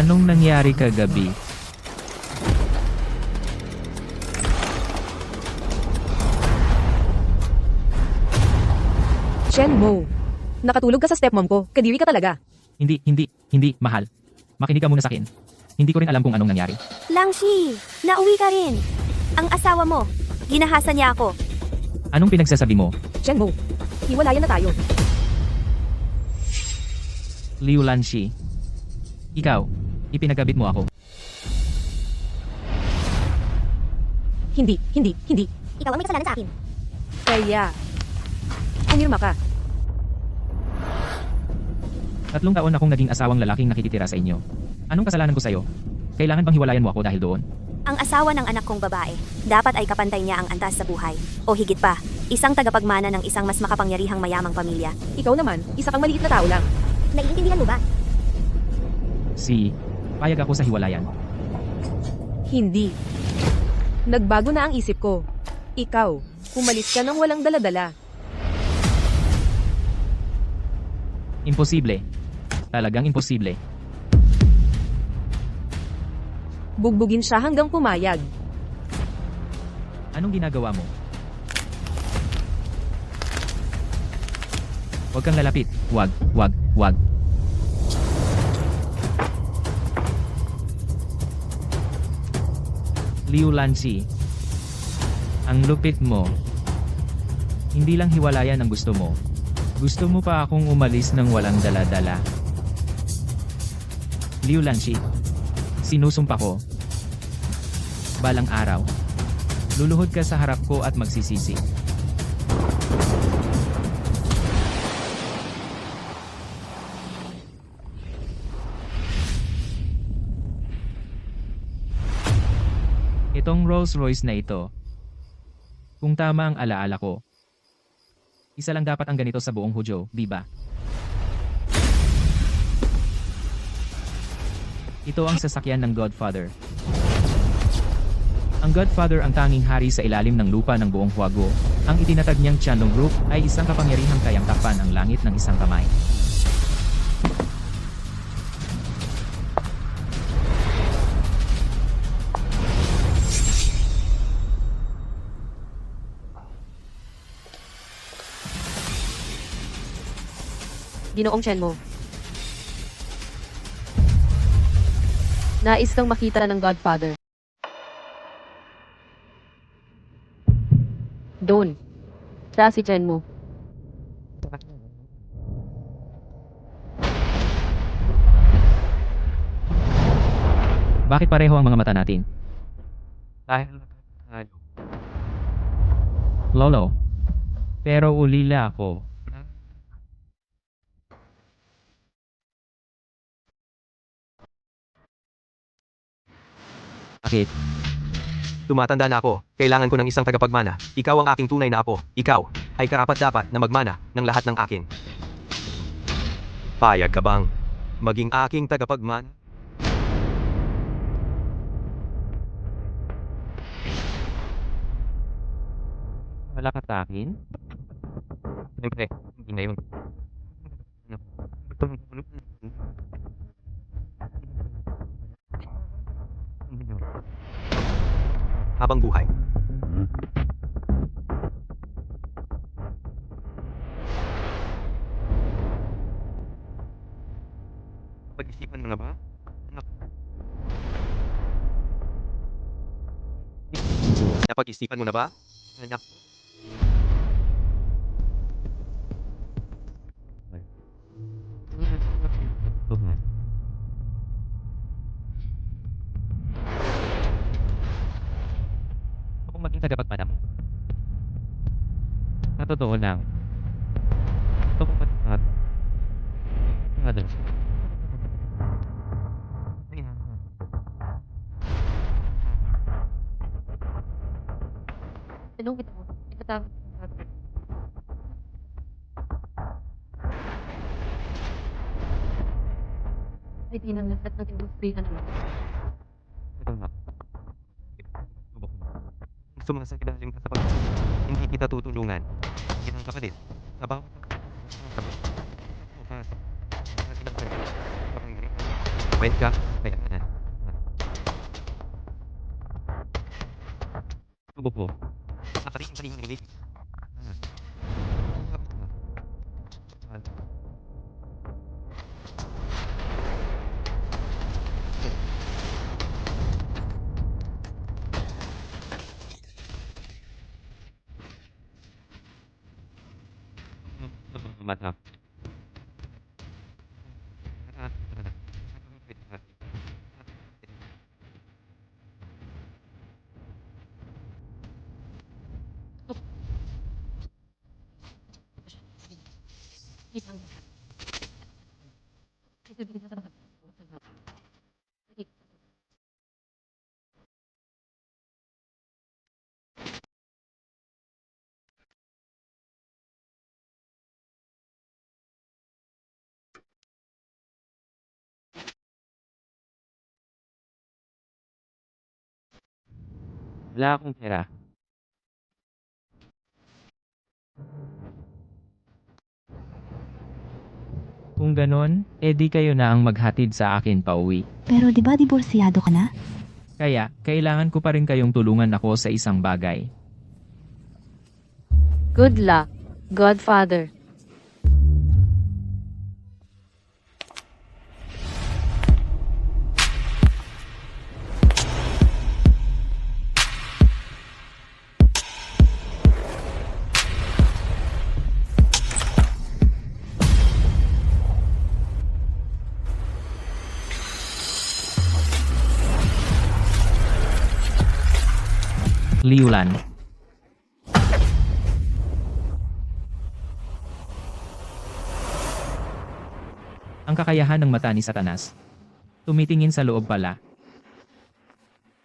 Anong nangyari kagabi? Shenmo, nakatulog ka sa stepmom ko. Kadiri ka talaga. Hindi, mahal. Makinig ka muna sa akin. Hindi ko rin alam kung anong nangyari. Langshi, nauwi ka rin. Ang asawa mo, ginahasa niya ako. Anong pinagsasabi mo? Shenmo, hiwalayan na tayo. Liu Lanshi. Ikaw, ipinagabit mo ako. Hindi. Ikaw ang may kasalanan sa akin. Kaya, pumirma ka. 3 taon akong naging asawang lalaking nakikitira sa inyo. Anong kasalanan ko sa'yo? Kailangan bang hiwalayan mo ako dahil doon? Ang asawa ng anak kong babae, dapat ay kapantay niya ang antas sa buhay. O higit pa, isang tagapagmana ng isang mas makapangyarihang mayamang pamilya. Ikaw naman, isa kang maliit na tao lang. Naiintindihan mo ba? Payag ako sa hiwalayan. Hindi. Nagbago na ang isip ko. Ikaw, umalis ka nang walang daladala. Imposible. Talagang imposible. Bugbugin siya hanggang pumayag. Anong ginagawa mo? Huwag kang lalapit. Wag. Liu Lanshi. Ang lupit mo. Hindi lang hiwalayan ang gusto mo. Gusto mo pa akong umalis ng walang dala-dala. Liu Lanshi. Sinusumpa ko. Balang araw. Luluhod ka sa harap ko at magsisisi. Itong Rolls Royce na ito. Kung tama ang alaala ko. Isa lang dapat ang ganito sa buong Huzhou, di ba? Ito ang sasakyan ng Godfather. Ang Godfather ang tanging hari sa ilalim ng lupa ng buong Huaguo. Ang itinatag niyang Qianlong Group ay isang kapangyarihang kayang takpan ang langit ng isang kamay. Ginoong Shenmo. Nais kang makita ng Godfather. Doon. Siya si Shenmo. Bakit pareho ang mga mata natin? Lolo. Pero ulila ako. Bakit? Tumatanda na ako. Kailangan ko ng isang tagapagmana. Ikaw ang aking tunay na apo. Ikaw ay karapat-dapat na magmana ng lahat ng akin. Payag ka bang maging aking tagapagmana? Wala ka sa akin? Siyempre, hindi na yun. Habang buhay. Pag-isipan mo na ba? Anak. Napag-isipan mo na ba? Anak. Kung maging tagapagmana mo. Sa totoo lang. Ito kung patingat. Nga doon. Anong kita mo? Ikatakot. Ay, di nang lahat ng industriya naman. Ito nga. Subok mo. Gusto mo sa kilalim ka sa pag... Hindi kita tutulungan. Kitang kapalit. Sabaw. Wait ka. Kaya nga. Tubo ko. Nakating ng ulit. Mata. Wala akong pera. Kung ganon, edi kayo na ang maghatid sa akin pauwi. Pero di ba diborsiyado ka na? Kaya, kailangan ko pa rin kayong tulungan ako sa isang bagay. Good luck, Godfather. Liulan. Ang kakayahan ng mata ni Satanas. Tumitingin sa loob pala.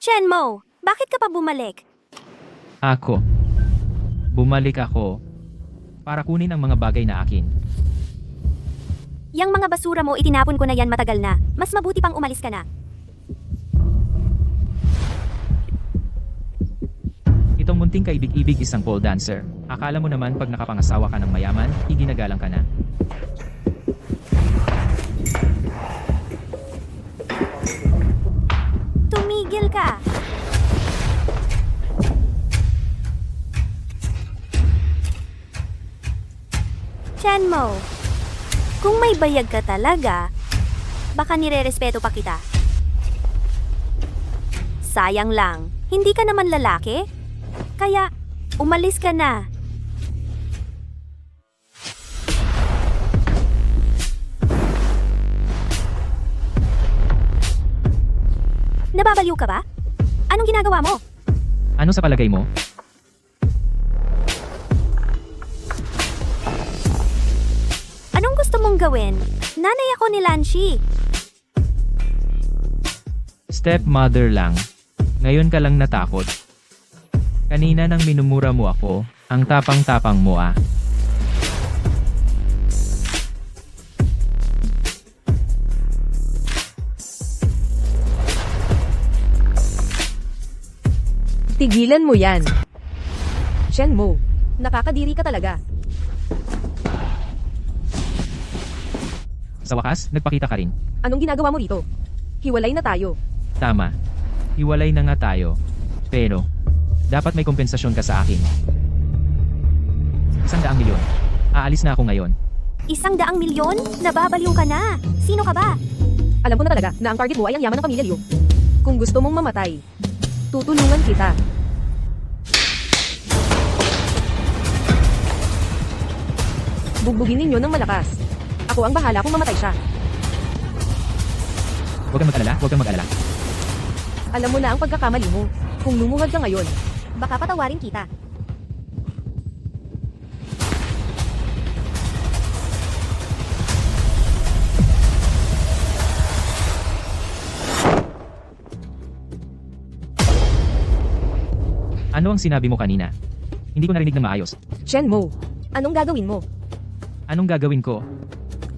Shenmo, bakit ka pa bumalik? Ako. Bumalik ako. Para kunin ang mga bagay na akin. Yang mga basura mo itinapon ko na yan matagal na. Mas mabuti pang umalis ka na. Itong munting kaibig-ibig isang pole dancer. Akala mo naman pag nakapangasawa ka ng mayaman, iginagalang ka na. Tumigil ka! Shenmo, kung may bayag ka talaga, baka nire-respeto pa kita. Sayang lang, hindi ka naman lalaki? Kaya, umalis ka na. Nababaliw ka ba? Anong ginagawa mo? Ano sa palagay mo? Anong gusto mong gawin? Nanay ako ni Lanshi. Stepmother lang. Ngayon ka lang natakot. Kanina nang minumura mo ako, ang tapang-tapang mo ah. Tigilan mo yan. Shenmo, nakakadiri ka talaga. Sa wakas, nagpakita ka rin. Anong ginagawa mo rito? Hiwalay na tayo. Tama. Hiwalay na nga tayo. Pero, dapat may kompensasyon ka sa akin. 100 milyon. Aalis na ako ngayon. 100 milyon? Nababaliw ka na. Sino ka ba? Alam ko na talaga na ang target mo ay ang yaman ng pamilya Liu. Kung gusto mong mamatay, tutulungan kita. Bugbugin ninyo ng malakas. Ako ang bahala kung mamatay siya. Huwag kang mag-alala, huwag kang mag-alala. Alam mo na ang pagkakamali mo. Kung lumuhod ka ngayon, Baka patawarin kita. Ano ang sinabi mo kanina? Hindi ko narinig na maayos. Shenmo, anong gagawin mo? Anong gagawin ko?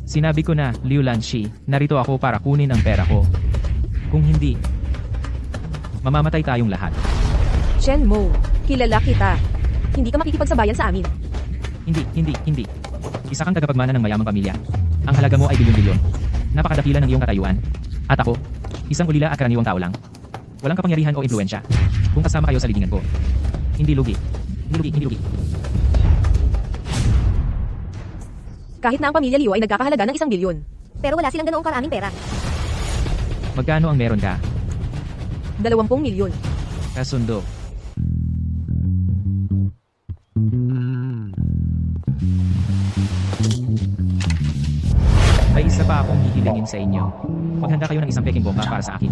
Sinabi ko na, Liu Lanshi, narito ako para kunin ang pera ko. Kung hindi, mamamatay tayong lahat. Shenmo, kilala kita. Hindi ka makikipagsabayan sa amin. Hindi. Isa kang tagapagmana ng mayamang pamilya. Ang halaga mo ay bilyon-bilyon. Napakadakila ng iyong katayuan. At ako, isang ulila at karaniwang tao lang. Walang kapangyarihan o impluensya. Kung kasama kayo sa libingan ko, Hindi lugi. Hindi lugi. Kahit na ang pamilya Liu ay nagkakahalaga ng 1 bilyon. Pero wala silang ganoong karaming pera. Magkano ang meron ka? 20 milyon. Kasundo. May isa pa akong hihilingin sa inyo. Maghanda kayo ng isang peking bomba para sa akin.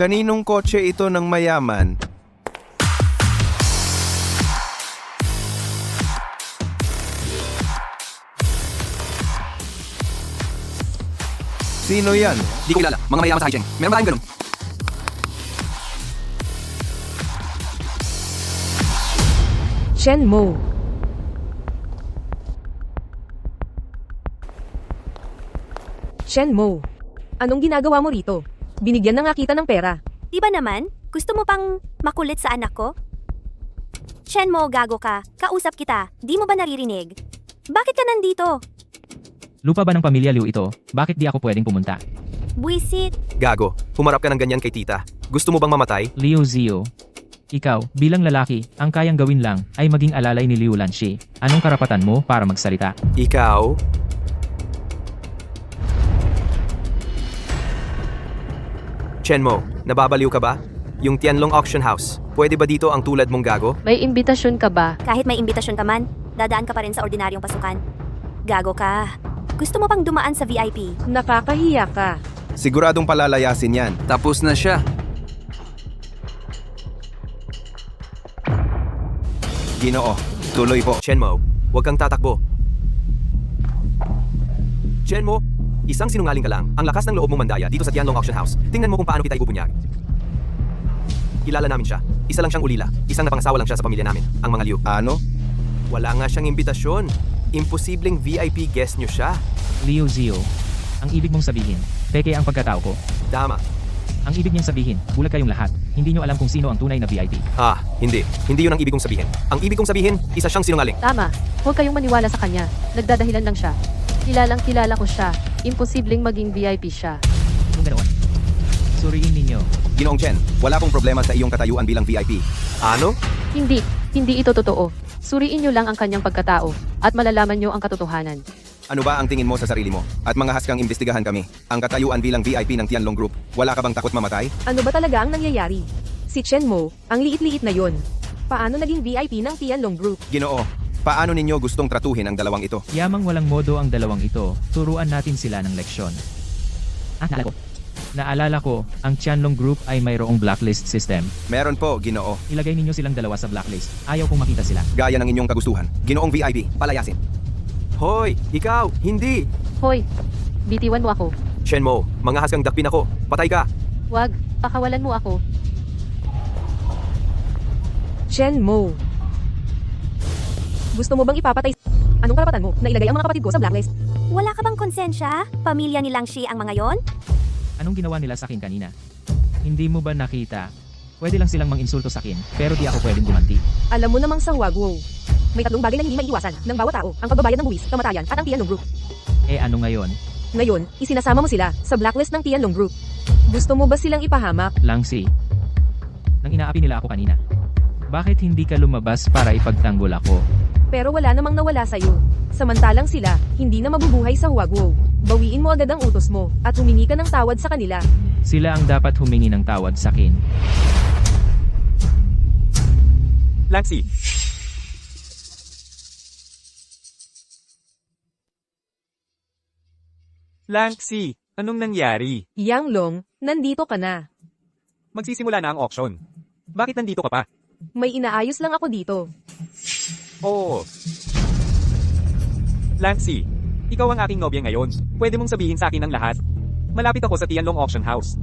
Kaninong kotse ito ng mayaman? Sino yan? Di ko kilala. Mga mayaman sa hiking. Meron ba kayong ganun? Shen Mo. Shen Mo. Anong ginagawa mo rito? Binigyan na nga kita ng pera. Di ba naman? Gusto mo pang makulit sa anak ko? Shenmo, gago ka. Kausap kita. Di mo ba naririnig? Bakit ka nandito? Lupa ba ng pamilya Liu ito? Bakit di ako pwedeng pumunta? Buisit. Gago. Humarap ka ng ganyan kay tita. Gusto mo bang mamatay? Liu Zio. Ikaw, bilang lalaki, ang kayang gawin lang ay maging alalay ni Liu Lanxi. Anong karapatan mo para magsalita? Ikaw? Chenmo, nababaliw ka ba? Yung Tianlong Auction House. Pwede ba dito ang tulad mong gago? May imbitasyon ka ba? Kahit may imbitasyon ka man, dadaan ka pa rin sa ordinaryong pasukan. Gago ka. Gusto mo pang dumaan sa VIP? Nakakahiya ka. Siguradong palalayasin yan. Tapos na siya. Ginoo, tuloy po. Chenmo, huwag kang tatakbo. Chenmo, isang sinungaling ka lang. Ang lakas ng loob mong mandaya dito sa Tianlong Auction House. Tingnan mo kung paano kita ibubunyag. Kilala namin siya. Isa lang siyang ulila. Isang napangasawa lang siya sa pamilya namin, ang mga Liu. Ano? Wala nga siyang imbitasyon. Imposibleng VIP guest niyo siya. Liu Zio. Ang ibig mong sabihin, peke ang pagkatao ko. Tama. Ang ibig niyang sabihin, bulag kayong lahat. Hindi niyo alam kung sino ang tunay na VIP. Hindi. Hindi yun ang ibig kong sabihin. Ang ibig kong sabihin, isa siyang sinungaling. Tama. Huwag kayong maniwala sa kanya. Nagdadahilan lang siya. Kilalang kilala ko siya. Imposibleng maging VIP siya. Kung ganoon, suriin ninyo. Ginoong Chen, wala pong problema sa iyong katayuan bilang VIP. Ano? Hindi. Hindi ito totoo. Suriin niyo lang ang kanyang pagkatao at malalaman niyo ang katotohanan. Ano ba ang tingin mo sa sarili mo? At mga haskang imbestigahan kami. Ang katayuan bilang VIP ng Tianlong Group. Wala ka bang takot mamatay? Ano ba talaga ang nangyayari? Si Shen Mo, ang liit-liit na yon. Paano naging VIP ng Tianlong Group? Ginoo, paano ninyo gustong tratuhin ang dalawang ito? Yamang walang modo ang dalawang ito, turuan natin sila ng leksyon. Naalala ko, ang Tianlong Group ay mayroong blacklist system. Meron po, Ginoo. Ilagay ninyo silang dalawa sa blacklist. Ayaw kong makita sila. Gaya ng inyong kagustuhan. Ginoong VIP, palayasin. Hoy! Ikaw! Hindi! Hoy, bitiwan mo ako. Chenmo, mga hasgang dakpin ako. Patay ka! Wag, pakawalan mo ako. Shen Mo. Gusto mo bang ipapatay? Anong karapatan mo na ilagay ang mga kapatid ko sa blacklist? Wala ka bang konsensya? Pamilya ni Langshi ang mga yon? Anong ginawa nila sa akin kanina? Hindi mo ba nakita? Pwede lang silang manginsulto sa akin, pero di ako pwedeng gumanti. Alam mo namang sa Huagwo. May 3 bagay na hindi maiiwasan ng bawat tao, ang pagbabayad ng buwis, kamatayan at ang Tianlong Group. Eh ano ngayon? Ngayon, isinasama mo sila sa blacklist ng Tianlong Group. Gusto mo ba silang ipahamak? Langsi. Nang inaapi nila ako kanina. Bakit hindi ka lumabas para ipagtanggol ako? Pero wala namang nawala sa'yo. Samantalang sila, hindi na mabubuhay sa Huagwo. Bawiin mo agad ang utos mo, at humingi ka ng tawad sa kanila. Sila ang dapat humingi ng tawad sa akin. Lanxi! Lanxi, anong nangyari? Yang Long, nandito ka na. Magsisimula na ang auction. Bakit nandito ka pa? May inaayos lang ako dito. Oo. Lanxi, ikaw ang aking nobya ngayon. Pwede mong sabihin sa akin ang lahat. Malapit ako sa Tianlong Auction House.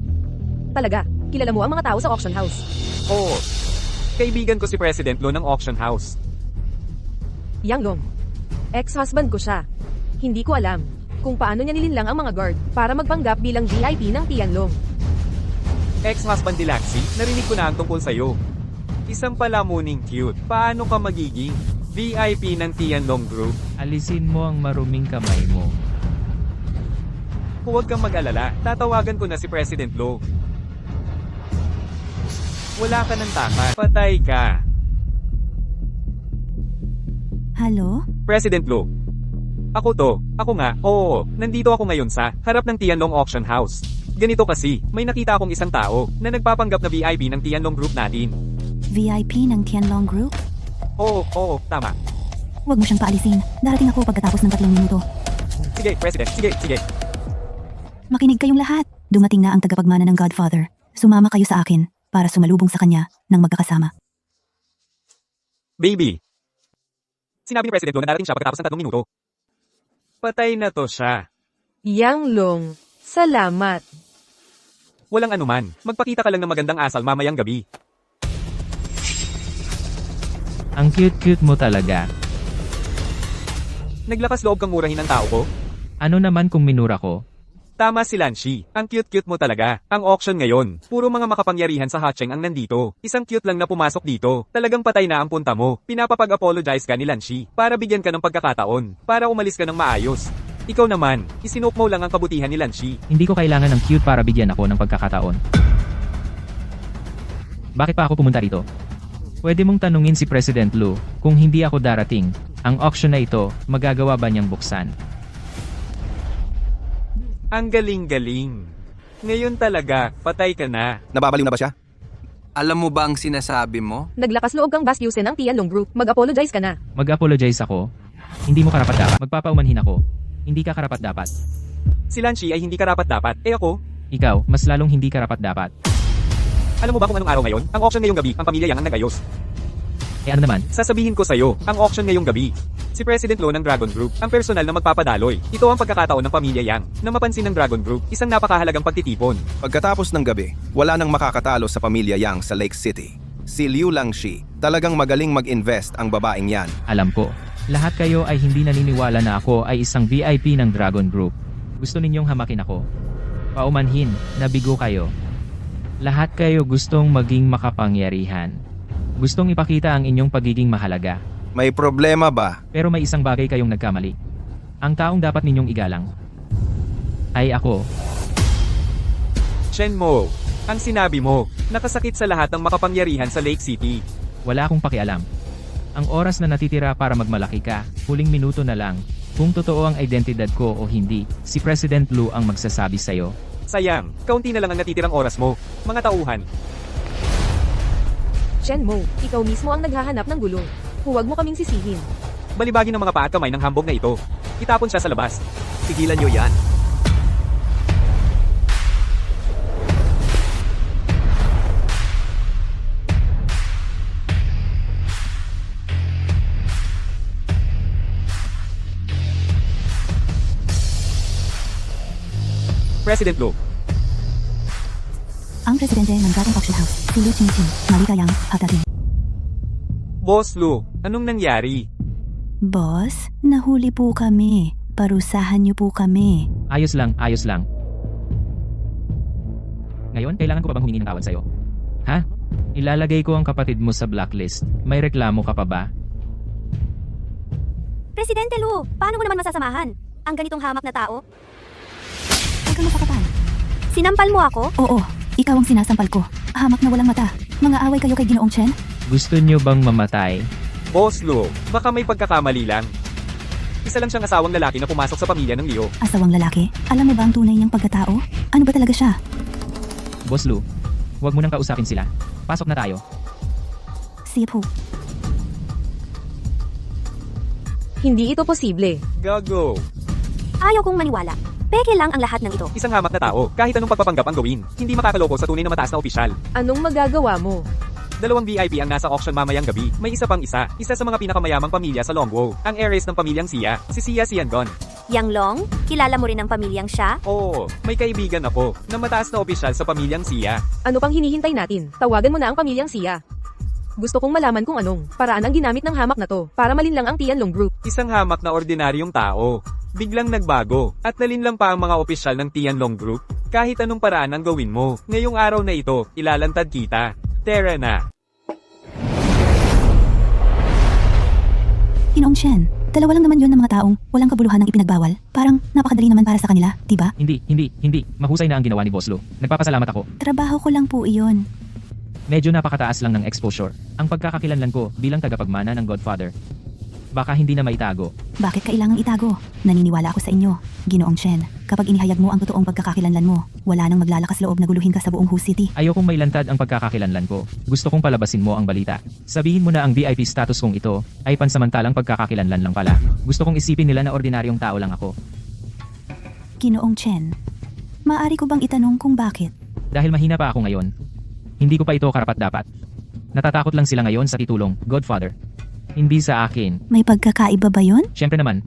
Talaga, kilala mo ang mga tao sa auction house. Oo. Kaibigan ko si President Lo ng Auction House. Yang Long, ex-husband ko siya. Hindi ko alam kung paano niya nilinlang ang mga guard para magpanggap bilang VIP ng Tianlong. Ex-husband ni Lanxi, narinig ko na ang tungkol sa'yo. Isang palamuning cute. Paano ka magiging VIP ng Tianlong Group? Alisin mo ang maruming kamay mo. Huwag kang mag-alala, tatawagan ko na si President Lo. Wala ka ng takas. Patay ka. Halo? President Lo. Ako to. Ako nga. Oo. Nandito ako ngayon sa harap ng Tianlong Auction House. Ganito kasi, may nakita akong isang tao na nagpapanggap na VIP ng Tianlong Group natin. VIP ng Tianlong Group? Oo, tama. Huwag mo siyang paalisin. Darating ako pagkatapos ng 3 minuto. Sige, President. Sige. Makinig kayong lahat. Dumating na ang tagapagmana ng Godfather. Sumama kayo sa akin para sumalubong sa kanya ng magkakasama. Baby. Sinabi ni President Lo na darating siya pagkatapos ng 3 minuto. Patay na to siya. Yang Long, salamat. Walang anuman. Magpakita ka lang ng magandang asal mamayang gabi. Ang cute-cute mo talaga. Naglakas loob kang murahin ang tao ko? Ano naman kung minura ko? Tama si Lanshi. Ang cute-cute mo talaga. Ang auction ngayon. Puro mga makapangyarihan sa Hacheng ang nandito. Isang cute lang na pumasok dito. Talagang patay na ang punta mo. Pinapapag-apologize ka ni Lanshi. Para bigyan ka ng pagkakataon. Para umalis ka ng maayos. Ikaw naman, isinok mo lang ang kabutihan ni Lanshi. Hindi ko kailangan ng cute para bigyan ako ng pagkakataon. Bakit pa ako pumunta rito? Pwede mong tanungin si President Lu, kung hindi ako darating, ang auction na ito, magagawa ba niyang buksan? Ang galing-galing. Ngayon talaga, patay ka na. Nababaliw na ba siya? Alam mo ba ang sinasabi mo? Naglakas loob kang bastyusin ng Tianlong Group. Mag-apologize ka na. Mag-apologize ako? Hindi mo karapat-dapat. Magpapaumanhin ako. Hindi ka karapat-dapat. Si Lanshi ay hindi karapat-dapat. Ako? Ikaw, mas lalong hindi karapat-dapat. Alam mo ba kung anong araw ngayon? Ang auction ngayong gabi, ang pamilya Yang ang nagayos. Ano naman? Sasabihin ko sa'yo, ang auction ngayong gabi. Si President Lo ng Dragon Group, ang personal na magpapadaloy. Ito ang pagkakataon ng pamilya Yang, na mapansin ng Dragon Group, isang napakahalagang pagtitipon. Pagkatapos ng gabi, wala nang makakatalo sa pamilya Yang sa Lake City. Si Liu Langshi, talagang magaling mag-invest ang babaeng yan. Alam ko. Lahat kayo ay hindi naniniwala na ako ay isang VIP ng Dragon Group. Gusto ninyong hamakin ako. Paumanhin, nabigo kayo. Lahat kayo gustong maging makapangyarihan. Gustong ipakita ang inyong pagiging mahalaga. May problema ba? Pero may isang bagay kayong nagkamali. Ang taong dapat ninyong igalang ay ako. Shen Mo, ang sinabi mo, nakasakit sa lahat ng makapangyarihan sa Lake City. Wala akong pakialam. Ang oras na natitira para magmalaki ka, huling minuto na lang. Kung totoo ang identidad ko o hindi, si President Lu ang magsasabi sa'yo. Sayang, kaunti na lang ang natitirang oras mo. Mga tauhan, Shen Mo, ikaw mismo ang naghahanap ng gulo. Huwag mo kaming sisihin. balibagin ng mga paa at kamay ng hambog na ito. Itapon siya sa labas. Tigilan nyo yan. President Lo, Ang presidente ng Dragon Auction House, si Liu Qingqing, maligayang pagdating. Boss Lu, anong nangyari? Boss, nahuli po kami. Parusahan niyo po kami. Ayos lang, ayos lang. Ngayon, kailangan ko pa bang humingi ng tawad sa'yo? Ha? Ilalagay ko ang kapatid mo sa blacklist. May reklamo ka pa ba? Presidente Lu, paano mo naman masasamahan? Ang ganitong hamak na tao? Huwag kang masakatan. Sinampal mo ako? Oo, ikaw ang sinasampal ko. Hamak na walang mata. Mga away kayo kay Ginoong Chen? Gusto nyo bang mamatay? Boss Lu, baka may pagkakamali lang. Isa lang siyang asawang lalaki na pumasok sa pamilya ng Leo. Asawang lalaki? Alam mo ba ang tunay niyang pagkatao? Ano ba talaga siya? Boss Lu, huwag mo nang kausapin sila. Pasok na tayo. Siya po. Hindi ito posible. Gago. Ayaw kong maniwala. Peke lang ang lahat ng ito. Isang hamak na tao, kahit anong pagpapanggap ang gawin, hindi makakaloko sa tunay na mataas na opisyal. Anong magagawa mo? 2 VIP ang nasa auction mamayang gabi. May isa pang isa sa mga pinakamayamang pamilya sa Longwo. Ang heiress ng pamilyang Xia, si Xia Xiangon. Yang Long, kilala mo rin ang pamilyang siya? Oo, may kaibigan ako na mataas na opisyal sa pamilyang Xia. Ano pang hinihintay natin? Tawagan mo na ang pamilyang Xia. Gusto kong malaman kung anong paraan ang ginamit ng hamak na to para malinlang ang Tianlong Group. Isang hamak na ordinaryong tao. Biglang nagbago at nalinlang pa ang mga opisyal ng Tianlong Group. Kahit anong paraan ang gawin mo, ngayong araw na ito, ilalantad kita. Tara na. Ginoong Chen, dalawa lang naman yon ng mga taong walang kabuluhan ng ipinagbawal. Parang napakadali naman para sa kanila, di ba? Hindi. Mahusay na ang ginawa ni Boss Lu. Nagpapasalamat ako. Trabaho ko lang po iyon. Medyo napakataas lang ng exposure. Ang pagkakakilanlan ko bilang tagapagmana ng Godfather. Baka hindi na maitago. Bakit kailangang itago? Naniniwala ako sa inyo, Ginoong Chen. Kapag inihayag mo ang totoong pagkakakilanlan mo, wala nang maglalakas loob na guluhin ka sa buong Hu City. Ayokong mailantad ang pagkakakilanlan ko. Gusto kong palabasin mo ang balita. Sabihin mo na ang VIP status kong ito ay pansamantalang pagkakakilanlan lang pala. Gusto kong isipin nila na ordinaryong tao lang ako. Ginoong Chen, maaari ko bang itanong kung bakit? Dahil mahina pa ako ngayon. Hindi ko pa ito karapat-dapat. Natatakot lang sila ngayon sa titulong Godfather. Hindi sa akin. May pagkakaiba ba yon? Siyempre naman,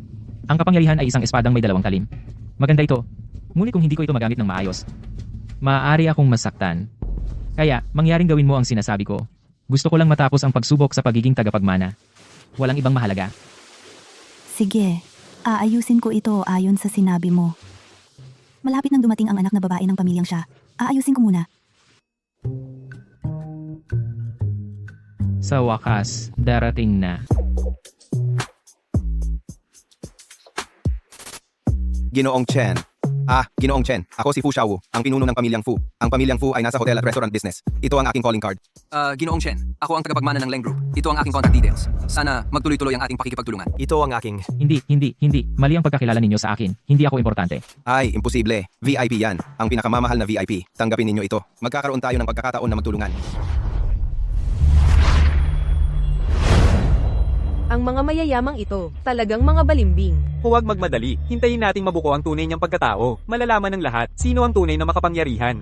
ang kapangyarihan ay isang espadang may dalawang talim. Maganda ito. Ngunit kung hindi ko ito magamit ng maayos, maaari akong masaktan. Kaya, mangyaring gawin mo ang sinasabi ko. Gusto ko lang matapos ang pagsubok sa pagiging tagapagmana. Walang ibang mahalaga. Sige, aayusin ko ito ayon sa sinabi mo. Malapit nang dumating ang anak na babae ng pamilyang siya. Aayusin ko muna. Sa wakas, darating na. Ginoong Chen. Ginoong Chen. Ako si Fu Xiaowu, ang pinuno ng pamilyang Fu. Ang pamilyang Fu ay nasa hotel at restaurant business. Ito ang aking calling card. Ginoong Chen, ako ang tagapagmana ng Leng Group. Ito ang aking contact details. Sana magtuloy-tuloy ang ating pakikipagtulungan. Ito ang aking... Hindi. Mali ang pagkakilala ninyo sa akin. Hindi ako importante. Ay, imposible. VIP yan. Ang pinakamamahal na VIP. Tanggapin ninyo ito. Magkakaroon tayo ng pagkakataon na magtulungan. Ang mga mayayamang ito, talagang mga balimbing. Huwag magmadali. Hintayin nating mabuko ang tunay niyang pagkatao. Malalaman ng lahat sino ang tunay na makapangyarihan.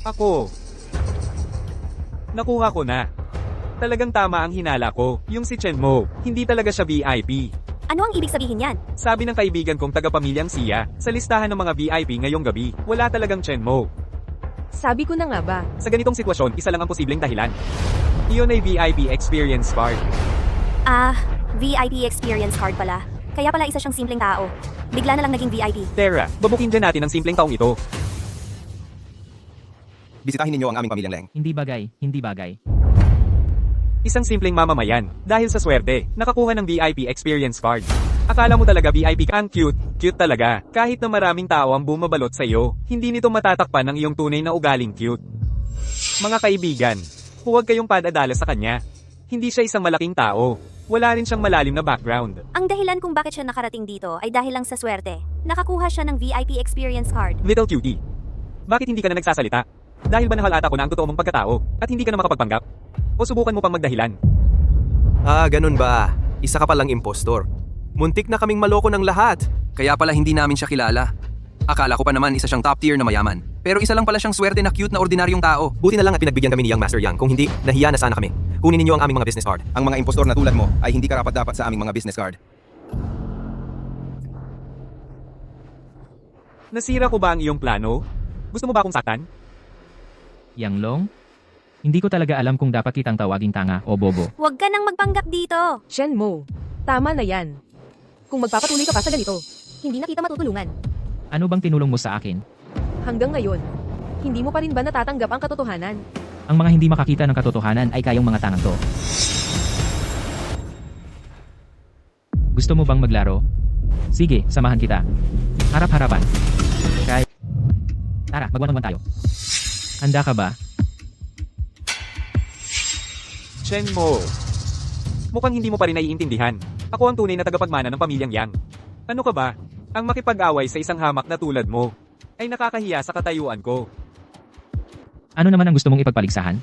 Ako. Nakuha ko na. Talagang tama ang hinala ko. Yung si Chen Mo, hindi talaga siya VIP. Ano ang ibig sabihin yan? Sabi ng kaibigan kong tagapamilyang Sia, sa listahan ng mga VIP ngayong gabi, wala talagang Chen Mo. Sabi ko na nga ba? Sa ganitong sitwasyon, isa lang ang posibleng dahilan. Iyon ay VIP experience card. VIP experience card pala. Kaya pala isa siyang simpleng tao. Bigla na lang naging VIP. Tara, babukin dyan natin ang simpleng taong ito. Bisitahin ninyo ang aming pamilyang Leng. Hindi bagay. Isang simpleng mamamayan, dahil sa swerte, nakakuha ng VIP experience card. Akala mo talaga VIP ka? Ang cute talaga. Kahit na maraming tao ang bumabalot sa iyo, hindi nito matatakpan ang iyong tunay na ugaling cute. Mga kaibigan, huwag kayong padadala sa kanya. Hindi siya isang malaking tao. Wala rin siyang malalim na background. Ang dahilan kung bakit siya nakarating dito ay dahil lang sa swerte. Nakakuha siya ng VIP experience card. Little cutie. Bakit hindi ka na nagsasalita? Dahil ba nahalata ko na ang totoo mong pagkatao at hindi ka na makapagpanggap? O subukan mo pang magdahilan? Ganun ba? Isa ka palang impostor. Muntik na kaming maloko ng lahat. Kaya pala hindi namin siya kilala. Akala ko pa naman isa siyang top tier na mayaman. Pero isa lang pala siyang swerte na cute na ordinaryong tao. Buti na lang at pinagbigyan kami ni Young Master Yang. Kung hindi, nahiya na sana kami. Kunin ninyo ang aming mga business card. Ang mga impostor na tulad mo ay hindi karapat-dapat sa aming mga business card. Nasira ko ba ang iyong plano? Gusto mo ba akong saktan? Yang Long? Hindi ko talaga alam kung dapat kitang tawaging tanga o bobo. Huwag ka nang magpanggap dito. Shen Mo, tama na yan. Kung magpapatuloy ka pa sa ganito, hindi na kita matutulungan. Ano bang tinulong mo sa akin? Hanggang ngayon, hindi mo pa rin ba natatanggap ang katotohanan? Ang mga hindi makakita ng katotohanan ay kayong mga tangang to. Gusto mo bang maglaro? Sige, samahan kita. Harap-harapan. Tara, mag-1-on-1 tayo. Handa ka ba? Chen Mo. Mukhang hindi mo pa rin naiintindihan. Ako ang tunay na tagapagmana ng pamilyang Yang. Ano ka ba? Ang makipag-away sa isang hamak na tulad mo ay nakakahiya sa katayuan ko. Ano naman ang gusto mong ipagpaligsahan?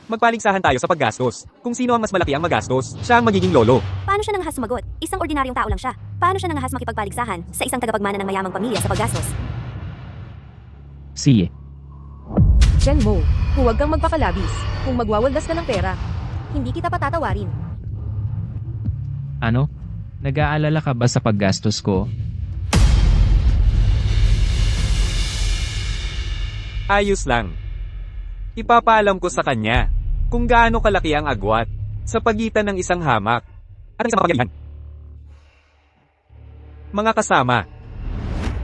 Magpaligsahan tayo sa paggastos. Kung sino ang mas malaki ang magastos, siya ang magiging lolo. Paano siya nangahas sumagot? Isang ordinaryong tao lang siya. Paano siya nangahas makipagpaligsahan sa isang tagapagmana ng mayamang pamilya sa paggastos? Sige. Shen Mo, huwag kang magpakalabis. Kung magwawaldas ka ng pera, hindi kita patatawarin. Ano? Nag-aalala ka ba sa paggastos ko? Ayos lang. Ipapaalam ko sa kanya kung gaano kalaki ang agwat sa pagitan ng isang hamak at isang makapangyarihan. Mga kasama,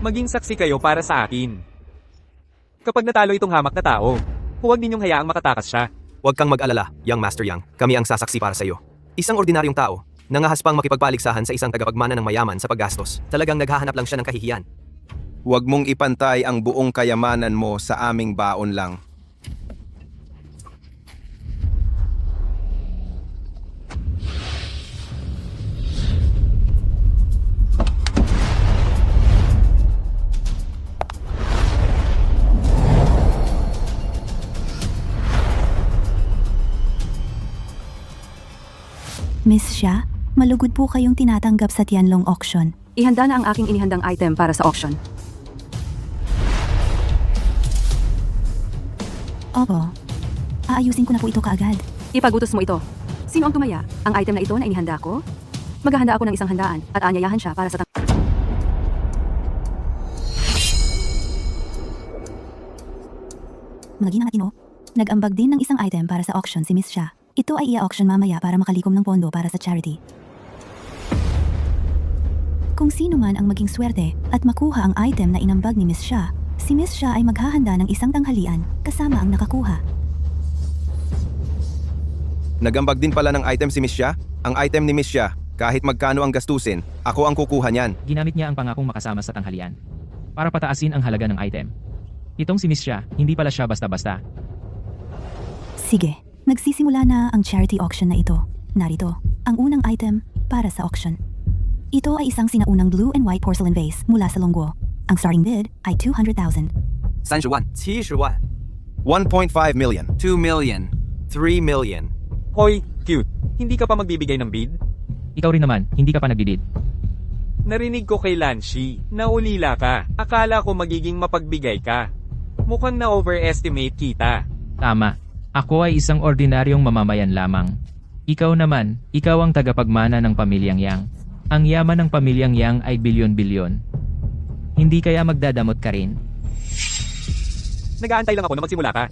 maging saksi kayo para sa akin. Kapag natalo itong hamak na tao, huwag ninyong hayaang makatakas siya. Huwag kang mag-alala, Young Master Yang. Kami ang sasaksi para sa iyo. Isang ordinaryong tao, nangahas pang makipagpaligsahan sa isang tagapagmana ng mayaman sa paggastos. Talagang naghahanap lang siya ng kahihiyan. Huwag mong ipantay ang buong kayamanan mo sa aming baon lang. Miss Xia, malugod po kayong tinatanggap sa Tianlong Auction. Ihanda na ang aking inihandang item para sa auction. Opo. Aayusin ko na po ito kaagad. Ipagutos mo ito. Sino ang tumaya? Ang item na ito na inihanda ko? Maghahanda ako ng isang handaan at aanyayahan siya para sa Maging ang atino. Nag-ambag din ng isang item para sa auction si Miss Xia. Ito ay i-auction mamaya para makalikom ng pondo para sa charity. Kung sino man ang maging swerte at makuha ang item na inambag ni Miss Xia, si Miss Xia ay maghahanda ng isang tanghalian kasama ang nakakuha. Nagambag din pala ng item si Miss Xia? Ang item ni Miss Xia, kahit magkano ang gastusin, ako ang kukuha niyan. Ginamit niya ang pangakong makasama sa tanghalian para pataasin ang halaga ng item. Itong si Miss Xia, hindi pala siya basta-basta. Sige, nagsisimula na ang charity auction na ito. Narito, ang unang item para sa auction. Ito ay isang sinaunang blue and white porcelain vase mula sa Longguo. Ang starting bid ay 200,000. 30万、70万、 1.5 million. 2 million, 3 million. Hoy, cute. Hindi ka pa magbibigay ng bid? Ikaw rin naman, hindi ka pa nagbibid. Narinig ko kay Lanshi, naulila ka. Akala ko magiging mapagbigay ka. Mukhang na-overestimate kita. Tama. Ako ay isang ordinaryong mamamayan lamang. Ikaw naman, ikaw ang tagapagmana ng pamilyang Yang. Ang yaman ng pamilyang Yang ay bilyon-bilyon. Hindi kaya magdadamot ka rin? Nag-aantay lang ako na magsimula ka.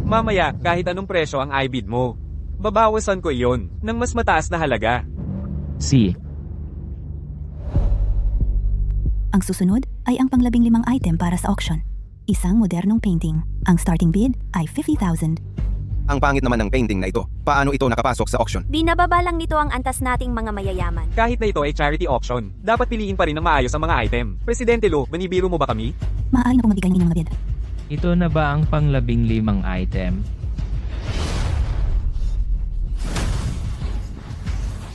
Mamaya, kahit anong presyo ang ibid mo, babawasan ko iyon ng mas mataas na halaga. Si. Ang susunod ay ang pang-15 item para sa auction. Isang modernong painting. Ang starting bid ay 50,000. Ang pangit naman ng painting na ito. Paano ito nakapasok sa auction? Binababa lang nito ang antas nating mga mayayaman. Kahit na ito ay charity auction, dapat piliin pa rin ng maayos ang mga item. Presidente Lo, manibiro mo ba kami? Maaari na pong magbigay ng inyong mga bid. Ito na ba ang pang-15 item?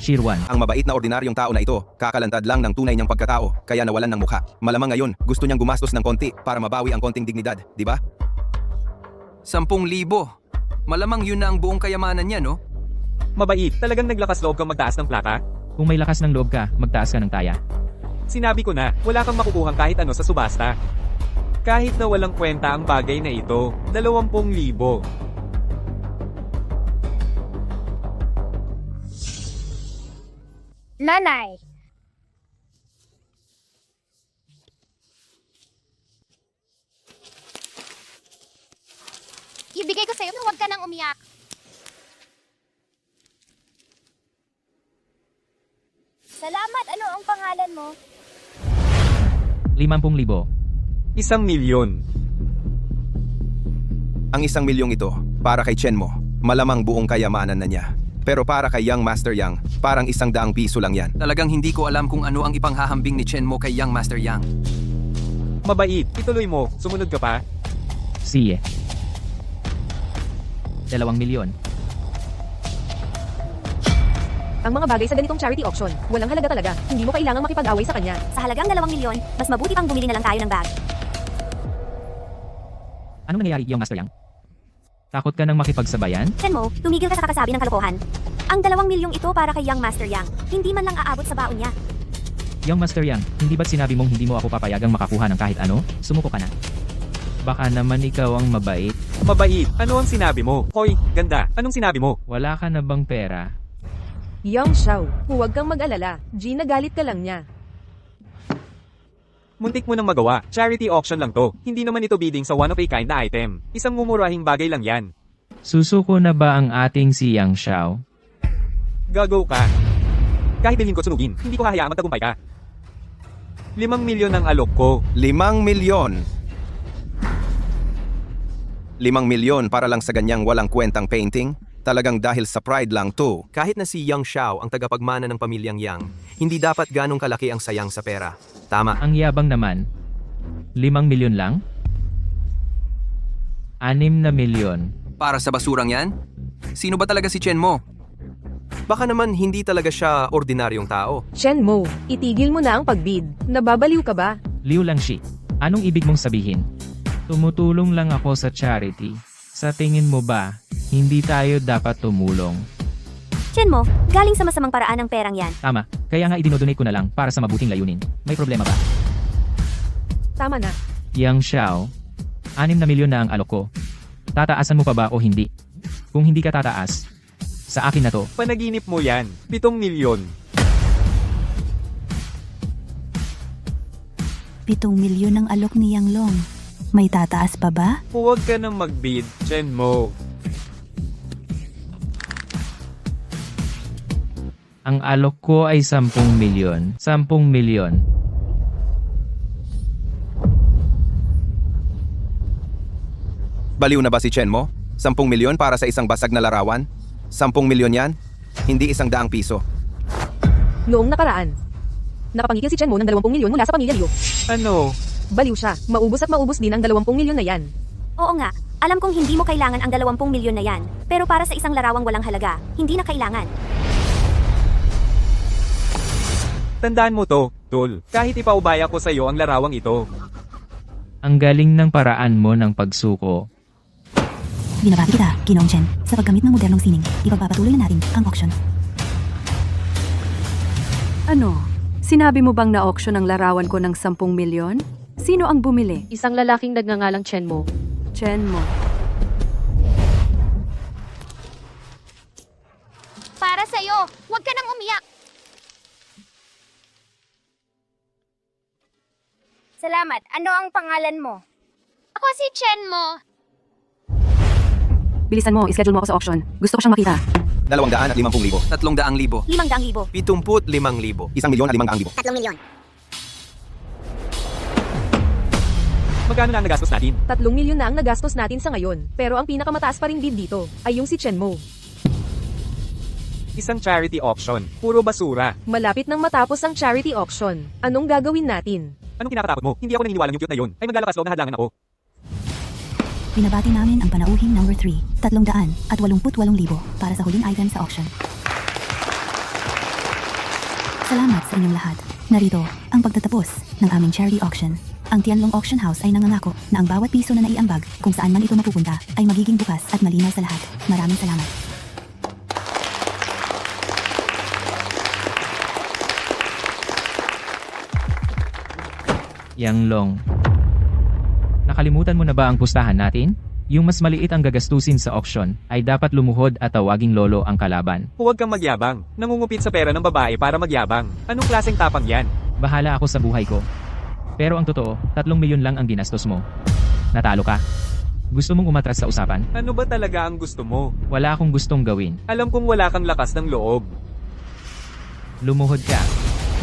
Shirwan. Ang mabait na ordinaryong tao na ito, kakalantad lang ng tunay niyang pagkatao, kaya nawalan ng mukha. Malamang ngayon, gusto niyang gumastos ng konti para mabawi ang konting dignidad, di ba? 10,000. Malamang yun na ang buong kayamanan niya, no? Mabait, talagang naglakas loob kang magtaas ng plaka? Kung may lakas ng loob ka, magtaas ka ng taya. Sinabi ko na, wala kang makukuhang kahit ano sa subasta. Kahit na walang kwenta ang bagay na ito, 20,000. Nanay! Ibigay ko sa'yo na huwag ka nang umiyak. Salamat! Ano ang pangalan mo? 50,000. 1,000,000. Ang 1,000,000 ito, para kay Chen mo, malamang buong kayamanan na niya. Pero para kay Young Master Yang, parang 100 piso lang yan. Talagang hindi ko alam kung ano ang ipanghahambing ni Chen mo kay Young Master Yang. Mabait, ituloy mo, sumunod ka pa. Si. 2 milyon. Ang mga bagay sa ganitong charity auction, walang halaga talaga. Hindi mo kailangang makipag-away sa kanya. Sa halagang 2 milyon, mas mabuti pang bumili na lang tayo ng bag. Anong nangyayari, Young Master Yang? Takot ka nang makipagsabayan? Chen mo, tumigil ka sa kakasabi ng kalokohan. Ang 2 milyong ito para kay Young Master Yang. Hindi man lang aabot sa baon niya. Young Master Yang, hindi ba't sinabi mong hindi mo ako papayagang makakuha ng kahit ano? Sumuko ka na. Baka naman ikaw ang mabait. Mabait, ano ang sinabi mo? Hoy, ganda, anong sinabi mo? Wala ka na bang pera? Yang Xiao, huwag kang mag-alala. G, nagalit ka lang niya. Muntik mo nang magawa, charity auction lang to. Hindi naman ito bidding sa one-of-a-kind na item. Isang mumurahing bagay lang yan. Susuko na ba ang ating si Yang Xiao? Gago ka. Kahit bilhin ko sunugin, hindi ko hahayaang magtagumpay ka. 5 milyon ang alok ko. 5 milyon. 5 milyon para lang sa ganyang walang kwentang painting? Talagang dahil sa pride lang to. Kahit na si Yang Xiao ang tagapagmana ng pamilyang Yang, hindi dapat ganong kalaki ang sayang sa pera. Tama. Ang yabang naman. 5 milyon lang? 6 na milyon. Para sa basurang yan? Sino ba talaga si Chen Mo? Baka naman hindi talaga siya ordinaryong tao. Chen Mo, itigil mo na ang pagbid. Nababaliw ka ba? Liu Langshi, anong ibig mong sabihin? Tumutulong lang ako sa charity. Sa tingin mo ba, hindi tayo dapat tumulong? Chen mo, galing sa masamang paraan ang perang yan. Tama, kaya nga idinodonate ko na lang para sa mabuting layunin. May problema ba? Tama na. Yang Xiao, 6 na milyon na ang alok ko. Tataasan mo pa ba o hindi? Kung hindi ka tataas, sa akin na to. Panaginip mo yan. 7 milyon. 7 milyon ang alok ni Yang Long. May tataas pa ba? Huwag ka nang mag-bid, Chen Mo. Ang alok ko ay 10 milyon. 10 milyon. Baliw na ba si Chen Mo? 10 milyon para sa isang basag na larawan? 10 milyon yan? Hindi 100 piso. Noong nakaraan, nakapangikil si Chen Mo ng 20 milyon mula sa pamilya Liu. Ano? Baliw siya. Maubos at maubos din ang 20 milyon na yan. Oo nga, alam kong hindi mo kailangan ang 20 milyon na yan. Pero para sa isang larawang walang halaga, hindi na kailangan. Tandaan mo to, Tol. Kahit ipaubaya ko sa'yo ang larawang ito. Ang galing ng paraan mo ng pagsuko. Binabati kita, Ginoong Chen. Sa paggamit ng modernong sining, ipagpapatuloy na natin ang auction. Ano? Sinabi mo bang na-auction ang larawan ko ng 10 milyon? Sino ang bumili? Isang lalaking nagngangalang Chen Mo. Chen Mo. Para sa'yo, huwag ka nang umiyak. Salamat. Ano ang pangalan mo? Ako si Chen Mo. Bilisan mo, ischedule mo ako sa auction. Gusto ko siyang makita. 250,000. 300,000. 500,000. 75,000. 1,500,000. 3 milyon. Magkano na ang nagastos natin? 3 milyon na ang nagastos natin sa ngayon. Pero ang pinakamataas pa rin bid dito ay yung si Chen Mo. Isang charity auction. Puro basura. Malapit nang matapos ang charity auction. Anong gagawin natin? Anong kinakatakot mo? Hindi ako naniniwala yung cute na yun. Ay maglalakas loob na hadlangan ako. Binabati namin ang panauhing number 3, 388,000 para sa huling item sa auction. Salamat sa inyong lahat. Narito ang pagtatapos ng aming charity auction. Ang Tianlong Auction House ay nangangako na ang bawat piso na naiambag kung saan man ito mapupunta ay magiging bukas at malinaw sa lahat. Maraming salamat. Yang Long. Nakalimutan mo na ba ang pustahan natin? Yung mas maliit ang gagastusin sa auction ay dapat lumuhod at tawaging lolo ang kalaban. Huwag kang magyabang. Nangungupit sa pera ng babae para magyabang. Anong klaseng tapang yan? Bahala ako sa buhay ko. Pero ang totoo, 3 milyon lang ang ginastos mo. Natalo ka. Gusto mong umatras sa usapan? Ano ba talaga ang gusto mo? Wala akong gustong gawin. Alam kong wala kang lakas ng loob. Lumuhod ka.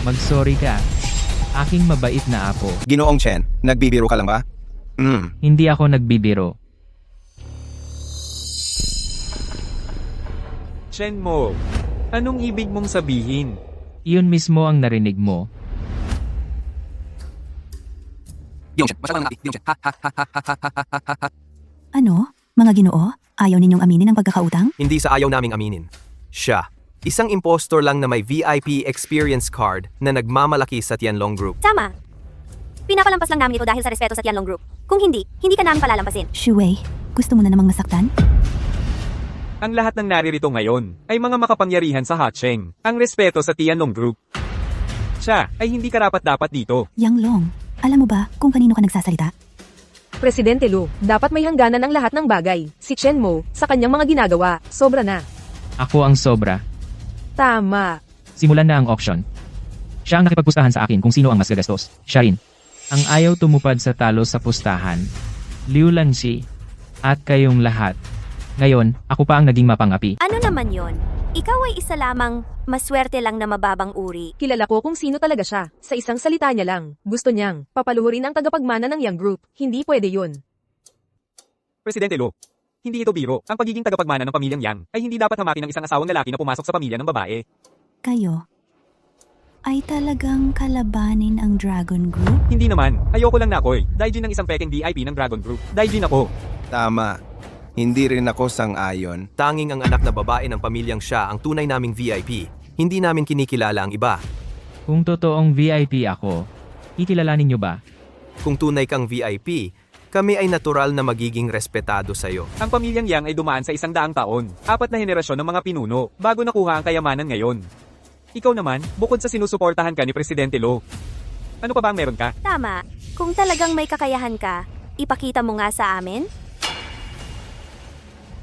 Mag-sorry ka. Aking mabait na apo. Ginoong Chen, nagbibiro ka lang ba? Hindi ako nagbibiro. Chen Mo, anong ibig mong sabihin? Iyon mismo ang narinig mo. Ginoong Chen, masyadong ngati. Ginoong Chen, ha ha ha ha ha ha ha ha ha. Ano? Mga ginoo? Ayaw ninyong aminin ang pagkakautang? Hindi sa ayaw naming aminin. Siya, isang impostor lang na may VIP experience card na nagmamalaki sa Tianlong Group. Tama. Pinapalampas lang namin ito dahil sa respeto sa Tianlong Group. Kung hindi, hindi ka namin palalampasin. Shuwei, gusto mo na namang masaktan? Ang lahat ng naririto ngayon ay mga makapangyarihan sa Hacheng. Ang respeto sa Tianlong Group. Siya ay hindi karapat-dapat dito. Yang Long, alam mo ba kung kanino ka nagsasalita? Presidente Lu, dapat may hangganan ang lahat ng bagay. Si Chen Mo, sa kanyang mga ginagawa, sobra na. Ako ang sobra. Tama. Simulan na ang auction. Siya ang nakipagpustahan sa akin kung sino ang mas gagastos. Siya rin. Ang ayaw tumupad sa talo sa pustahan. Liu Langshi. At kayong lahat. Ngayon, ako pa ang naging mapangapi. Ano naman yon? Ikaw ay isa lamang, maswerte lang na mababang uri. Kilala ko kung sino talaga siya. Sa isang salita niya lang. Gusto niyang papaluhurin ang tagapagmana ng Yang Group. Hindi pwede yun. Presidente Lo, Hindi ito biro. Ang pagiging tagapagmana ng pamilyang Yang ay hindi dapat hamakin ng isang asawang lalaki na pumasok sa pamilya ng babae. Kayo ay talagang kalabanin ang Dragon Group? Hindi naman. Ayoko lang na ako'y Daijin ng isang peking VIP ng Dragon Group. Daijin ako. Tama. Hindi rin ako sang-ayon. Tanging ang anak na babae ng pamilyang siya ang tunay naming VIP. Hindi namin kinikilala ang iba. Kung totoong VIP ako, ikilalanin nyo ba? Kung tunay kang VIP, kami ay natural na magiging respetado sa'yo. Ang pamilyang Yang ay dumaan sa 100 taon. 4 na henerasyon ng mga pinuno bago nakuha ang kayamanan ngayon. Ikaw naman, bukod sa sinusuportahan ka ni Presidente Lo, ano pa ba ang meron ka? Tama. Kung talagang may kakayahan ka, ipakita mo nga sa amin.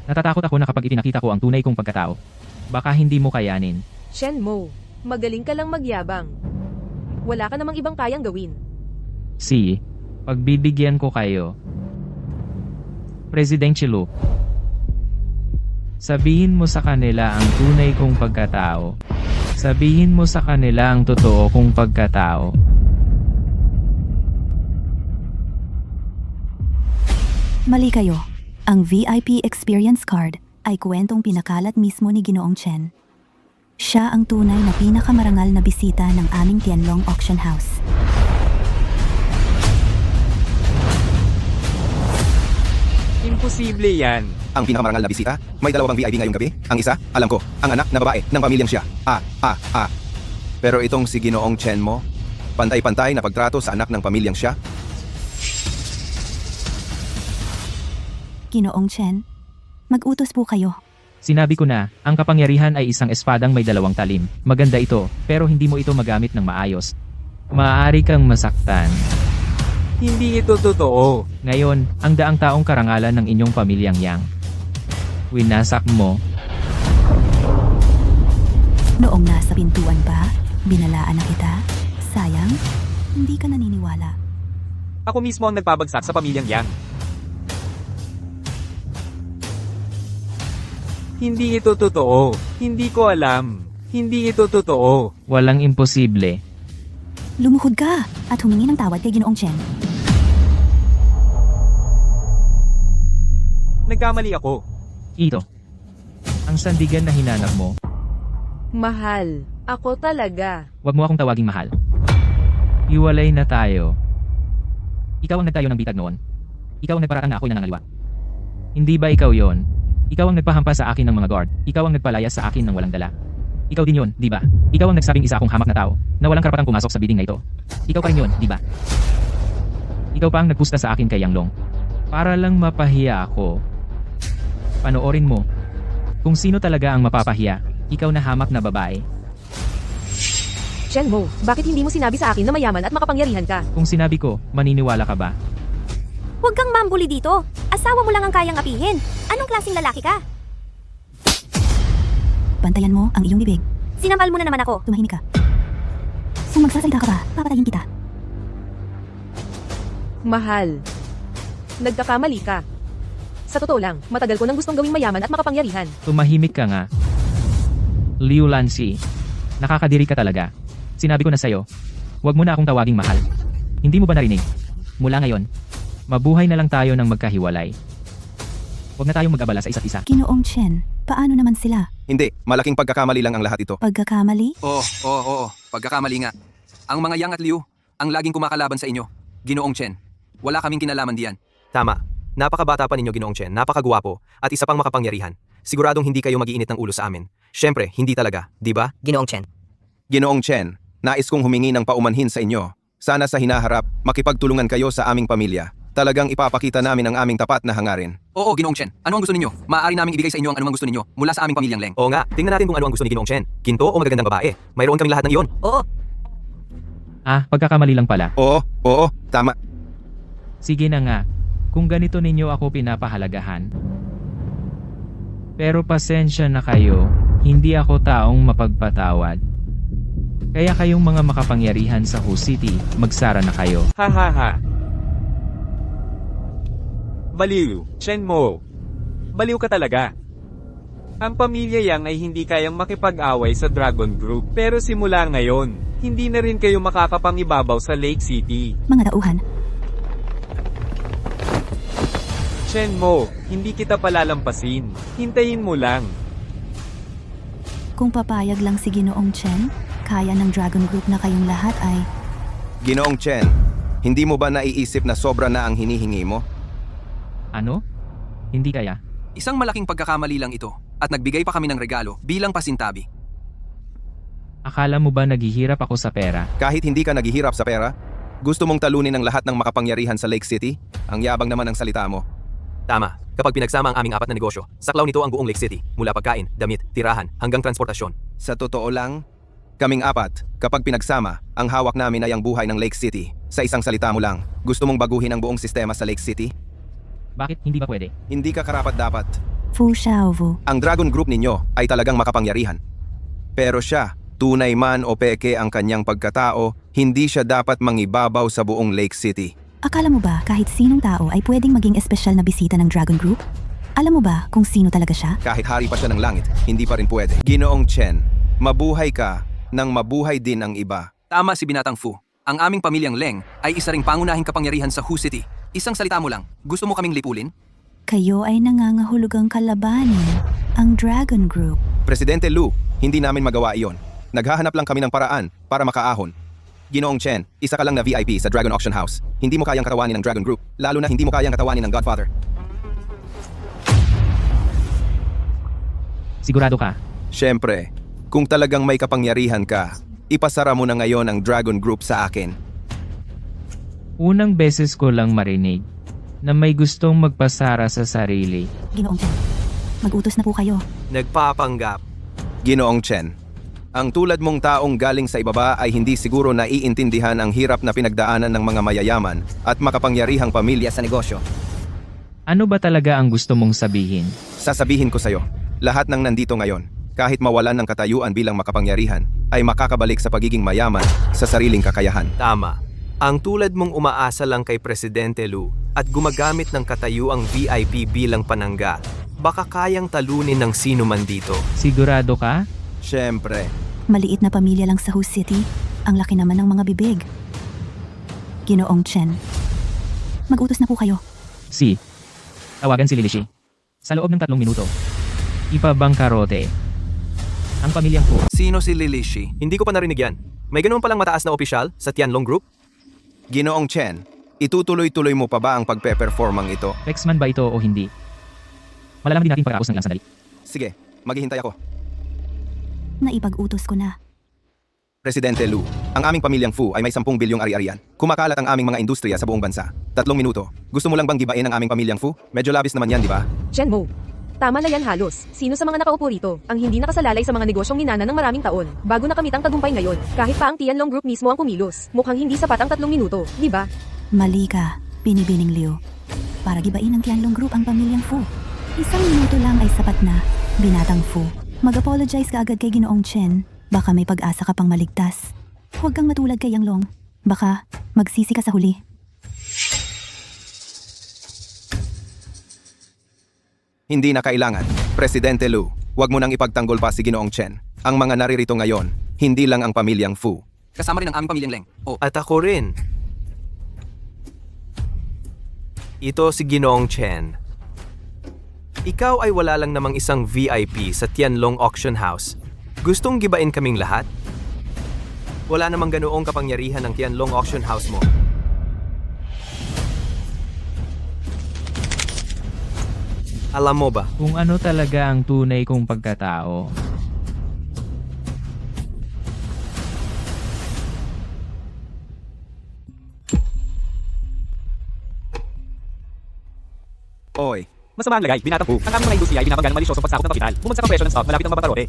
Natatakot ako na kapag ipinakita ko ang tunay kong pagkatao. Baka hindi mo kayanin. Shenmo, magaling ka lang magyabang. Wala ka namang ibang kayang gawin. Si, pagbibigyan ko kayo. Presidente Lu, sabihin mo sa kanila ang tunay kong pagkatao. Sabihin mo sa kanila ang totoo kong pagkatao. Mali kayo. Ang VIP Experience Card ay kwentong pinakalat mismo ni Ginoong Chen. Siya ang tunay na pinakamarangal na bisita ng aming Tianlong Auction House. Imposible yan. Ang pinakamarangal na bisita? May 2 bang VIP ngayong gabi? Ang isa, alam ko, ang anak na babae ng pamilyang siya. Pero itong si Ginoong Chen mo, pantay-pantay na pagtrato sa anak ng pamilyang siya? Ginoong Chen, mag-utos po kayo. Sinabi ko na, ang kapangyarihan ay isang espadang may 2 talim. Maganda ito, pero hindi mo ito magamit ng maayos. Maaari kang masaktan. Hindi ito totoo. Ngayon, ang daang taong karangalan ng inyong pamilyang Yang. Winasak mo. Noong nasa pintuan pa, binalaan na kita. Sayang, hindi ka naniniwala. Ako mismo ang nagpabagsak sa pamilyang Yang. Hindi ito totoo. Hindi ko alam. Hindi ito totoo. Walang imposible. Lumuhod ka at humingi ng tawad kay Ginoong Chen. Nagkamali ako. Ito. Ang sandigan na hinanap mo, Mahal, ako talaga. wag mo akong tawaging mahal. Iwalay na tayo. Ikaw ang nagtayo ng bitag noon. Ikaw ang nagparatang na ako'y nangangaliwa. Hindi ba ikaw yon? Ikaw ang nagpahampas sa akin ng mga guard. Ikaw ang nagpalayas sa akin ng walang dala. Ikaw din yon, di ba? Ikaw ang nagsabing isa akong hamak na tao, na walang karapatang pumasok sa bidding na ito. Ikaw pa rin yon, di ba? Ikaw pa ang nagpusta sa akin kay Yang Long. Para lang mapahiya ako. Panoorin mo. Kung sino talaga ang mapapahiya, ikaw na hamak na babae. Shenmo, bakit hindi mo sinabi sa akin na mayaman at makapangyarihan ka? Kung sinabi ko, maniniwala ka ba? Huwag kang mambuli dito. Asawa mo lang ang kayang apihin. Anong klaseng lalaki ka? Bantayan mo ang iyong bibig. Sinampal mo na naman ako. Tumahimik ka. Kung magsasalita ka pa, papatayin kita. Mahal, nagkakamali ka. Sa totoo lang, matagal ko nang gustong gawing mayaman at makapangyarihan. Tumahimik ka nga. Liu Lanxi. Nakakadiri ka talaga. Sinabi ko na sa'yo, huwag mo na akong tawaging mahal. Hindi mo ba narinig? Mula ngayon, mabuhay na lang tayo ng magkahiwalay. Huwag na tayong mag-abala sa isa't isa. Ginoong Chen, paano naman sila? Hindi, malaking pagkakamali lang ang lahat ito. Pagkakamali? Oo. Pagkakamali nga. Ang mga Yang at Liu, ang laging kumakalaban sa inyo. Ginoong Chen. Wala kaming kinalaman diyan. Tama. Napakabata pa ninyo, Ginoong Chen. Napakagwapo. At isa pang makapangyarihan. Siguradong hindi kayo mag-iinit ng ulo sa amin. Siyempre, hindi talaga. Di ba? Ginoong Chen. Ginoong Chen, nais kong humingi ng paumanhin sa inyo. Sana sa hinaharap, makipagtulungan kayo sa aming pamilya. Talagang ipapakita namin ang aming tapat na hangarin. Oo, Ginoong Chen. Ano ang gusto ninyo? Maaari naming ibigay sa inyo ang anumang gusto ninyo mula sa aming pamilyang Leng. Oo nga, tingnan natin kung ano ang gusto ni Ginoong Chen. Ginto o magagandang babae? Mayroon kaming lahat ng iyon. Oo. Pagkakamali lang pala. Oo, tama. Sige na nga. Kung ganito ninyo ako pinapahalagahan. Pero pasensya na kayo, hindi ako taong mapagpatawad. Kaya kayong mga makapangyarihan sa Hu City, magsara na kayo. Ha. Baliw, Shenmo. Baliw ka talaga. Ang pamilya Yang ay hindi kayang makipag-away sa Dragon Group. Pero simula ngayon, hindi na rin kayo makakapangibabaw sa Lake City. Mga tauhan. Shenmo, hindi kita palalampasin. Hintayin mo lang. Kung papayag lang si Ginoong Chen, kaya ng Dragon Group na kayong lahat ay... Ginoong Chen, hindi mo ba naiisip na sobra na ang hinihingi mo? Ano? Hindi kaya. Isang malaking pagkakamali lang ito at nagbigay pa kami ng regalo bilang pasintabi. Akala mo ba naghihirap ako sa pera? Kahit hindi ka naghihirap sa pera, gusto mong talunin ang lahat ng makapangyarihan sa Lake City? Ang yabang naman ng salita mo. Tama, kapag pinagsama ang aming 4 na negosyo, saklaw nito ang buong Lake City, mula pagkain, damit, tirahan, hanggang transportasyon. Sa totoo lang, kaming 4, kapag pinagsama, ang hawak namin ay ang buhay ng Lake City. Sa isang salita mo lang, gusto mong baguhin ang buong sistema sa Lake City? Bakit hindi ba pwede? Hindi ka karapat-dapat. Fu Xiaovu. Ang Dragon Group ninyo ay talagang makapangyarihan. Pero siya, tunay man o peke ang kanyang pagkatao, hindi siya dapat mangibabaw sa buong Lake City. Akala mo ba kahit sinong tao ay pwedeng maging espesyal na bisita ng Dragon Group? Alam mo ba kung sino talaga siya? Kahit hari pa siya ng langit, hindi pa rin pwede. Ginoong Chen, mabuhay ka nang mabuhay din ang iba. Tama si Binatang Fu. Ang aming pamilyang Leng ay isa ring pangunahing kapangyarihan sa Hu City. Isang salita mo lang, gusto mo kaming lipulin? Kayo ay nangangahulugang kalabanin ang Dragon Group. Presidente Lu, hindi namin magawa iyon. Naghahanap lang kami ng paraan para makaahon. Ginoong Chen, isa ka lang na VIP sa Dragon Auction House. Hindi mo kayang katawanin ng Dragon Group, lalo na hindi mo kayang katawanin ng Godfather. Sigurado ka? Siyempre, kung talagang may kapangyarihan ka, ipasara mo na ngayon ang Dragon Group sa akin. Unang beses ko lang marinig na may gustong magpasara sa sarili. Ginoong Chen, mag-utos na po kayo. Nagpapanggap. Ginoong Chen, ang tulad mong taong galing sa ibaba ay hindi siguro naiintindihan ang hirap na pinagdaanan ng mga mayayaman at makapangyarihang pamilya sa negosyo. Ano ba talaga ang gusto mong sabihin? Sasabihin ko sa'yo, lahat ng nandito ngayon, kahit mawalan ng katayuan bilang makapangyarihan, ay makakabalik sa pagiging mayaman sa sariling kakayahan. Tama. Ang tulad mong umaasa lang kay Presidente Lu at gumagamit ng katayuang VIP bilang panangga, baka kayang talunin ng sino man dito. Sigurado ka? Siyempre, Maliit na pamilya lang sa Hu City, ang laki naman ng mga bibig. Ginoong Chen, mag-utos na po kayo. Si. Tawagan si Lilishi. Sa loob ng 3 minuto. Ipabangkarote. Ang pamilyang Fu. Sino si Lilishi? Hindi ko pa narinig yan. May ganoon palang mataas na opisyal sa Tianlong Group? Ginoong Chen, itutuloy-tuloy mo pa ba ang pagpe-performang ito? Flexman ba ito o hindi? Malalaman din natin pagkatapos ng ilang sandali. Sige, maghihintay ako. Naipag-utos ko na. Presidente Lu, ang aming pamilyang Fu ay may 10 bilyong ari-arian. Kumakalat ang aming mga industriya sa buong bansa. 3 minuto. Gusto mo lang bang gibain ang aming pamilyang Fu? Medyo labis naman yan, di ba? Chen Mo. Tama na yan halos. Sino sa mga nakaupo rito ang hindi nakasalalay sa mga negosyong minana ng maraming taon bago nakamit ang tagumpay ngayon? Kahit pa ang Tianlong Group mismo ang kumilos. Mukhang hindi sapat ang 3 minuto, di ba? Mali ka, Binibining Liu. Para gibain ng Tianlong Group ang pamilyang Fu. 1 minuto lang ay sapat na, Binatang Fu. Mag-apologize ka agad kay Ginoong Chen. Baka may pag-asa ka pang maligtas. Huwag kang matulad kay Yanglong. Baka magsisi ka sa huli. Hindi na kailangan. Presidente Lu, huwag mo nang ipagtanggol pa si Ginoong Chen. Ang mga naririto ngayon, hindi lang ang pamilyang Fu. Kasama rin ang aming pamilyang Leng. At ako rin. Ito si Ginoong Chen. Ikaw ay wala lang namang isang VIP sa Tianlong Auction House. Gustong gibain kaming lahat? Wala namang ganoong kapangyarihan ng Tianlong Auction House mo. Alam mo ba? Kung ano talaga ang tunay kong pagkatao. Oy, Masama ang lagay, Binatang Fu. Ang aming mga industriya ay binabagang malisyosong pagsakop ng kapital. Bumagsak ang presyo ng stock, malapit ang mapaparote.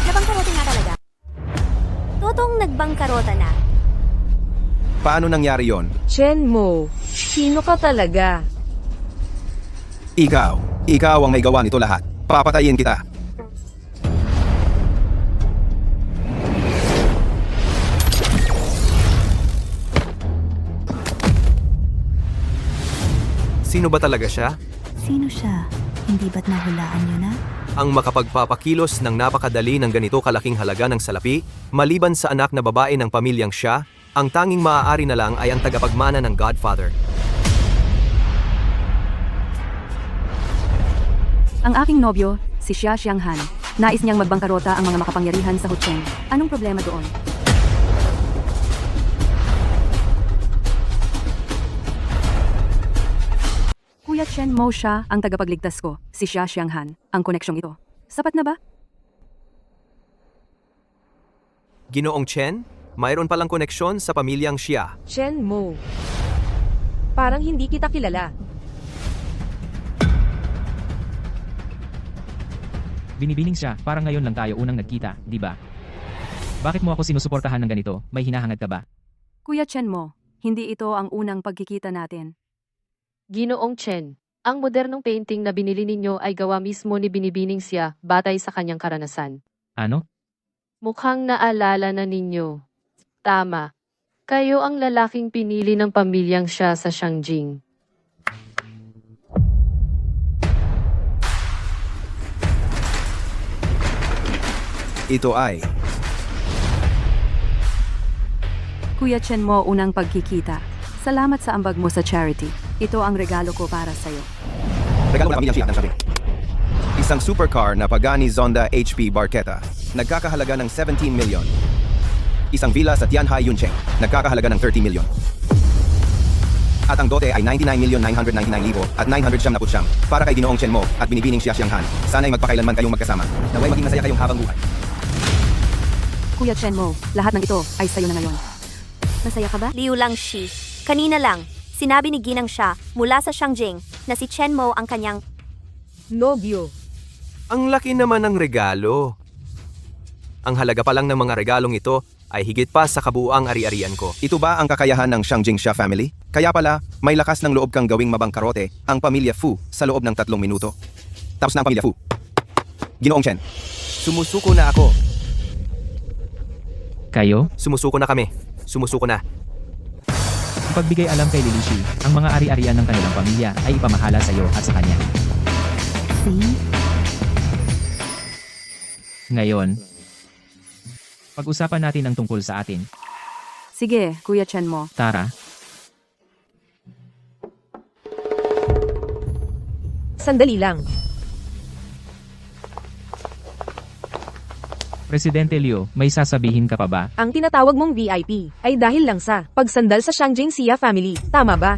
Nabangkarote nga talaga. Totong nagbangkarota na. paano nangyari yon? Chen Mo, sino ka talaga? Ikaw ang may gawa nito lahat. Papatayin kita. Sino ba talaga siya? Sino siya? Hindi ba't nahulaan niyo na? Ang makapagpapakilos ng napakadali ng ganito kalaking halaga ng salapi, maliban sa anak na babae ng pamilyang siya, Ang tanging maaari na lang ay ang tagapagmana ng Godfather. Ang aking nobyo, si Xia Xianghan. Nais niyang magbangkarota ang mga makapangyarihan sa Hucheng. Anong problema doon? Kuya Chen Mo siya ang tagapagligtas ko, si Xia Xianghan. Ang koneksyong ito. Sapat na ba? Ginoong Chen, mayroon palang koneksyon sa pamilyang Xia. Chen Mo. Parang hindi kita kilala. Binibining siya, parang ngayon lang tayo unang nagkita, di ba? Bakit mo ako sinusuportahan ng ganito? May hinahangad ka ba? Kuya Chen Mo, hindi ito ang unang pagkikita natin. Ginoong Chen, ang modernong painting na binili ninyo ay gawa mismo ni Binibining siya batay sa kanyang karanasan. Ano? Mukhang naalala na ninyo. Tama. Kayo ang lalaking pinili ng pamilyang siya sa Shangjing. Ito ay Kuya Chen Mo, unang pagkikita. Salamat sa ambag mo sa charity. Ito ang regalo ko para sa'yo. regalo ng pamilyang Xia ng Shangjing. Isang supercar na Pagani Zonda HP Barchetta. Nagkakahalaga ng 17 million. Isang villa sa Tianhai Yuncheng. Nagkakahalaga ng 30 million. At ang dote ay 99,999,000 at 900 para kay Ginoong Chen Mo at Binibining Xia Xianghan. Sana'y magpakailanman kayong magkasama. Naway maging masaya kayong habang buhay. Kuya Chen Mo, lahat ng ito ay sa'yo na ngayon. Masaya ka ba? Liu Langshi. Kanina lang, sinabi ni Ginang siya mula sa Shangjing na si Chen Mo ang kanyang Nobyo. Ang laki naman ng regalo. Ang halaga pa lang ng mga regalong ito ay higit pa sa kabuuang ari-arian ko. Ito ba ang kakayahan ng Shangjing Xia family? Kaya pala, may lakas ng loob kang gawing mabangkarote ang pamilya Fu sa loob ng 3 minuto. Tapos na ang pamilya Fu. Ginoong Chen, sumusuko na ako. Kayo? Sumusuko na kami. Sumusuko na. Ipagbigay alam kay Lilishi, ang mga ari-arian ng kanilang pamilya ay ipamahala sa iyo at sa kanya. See? Ngayon, pag-usapan natin ang tungkol sa atin. Sige, Kuya Chen Mo. Tara, Sandali lang. Presidente Liu, may sasabihin ka pa ba? Ang tinatawag mong VIP ay dahil lang sa pagsandal sa Shangjing Xia family. Tama ba?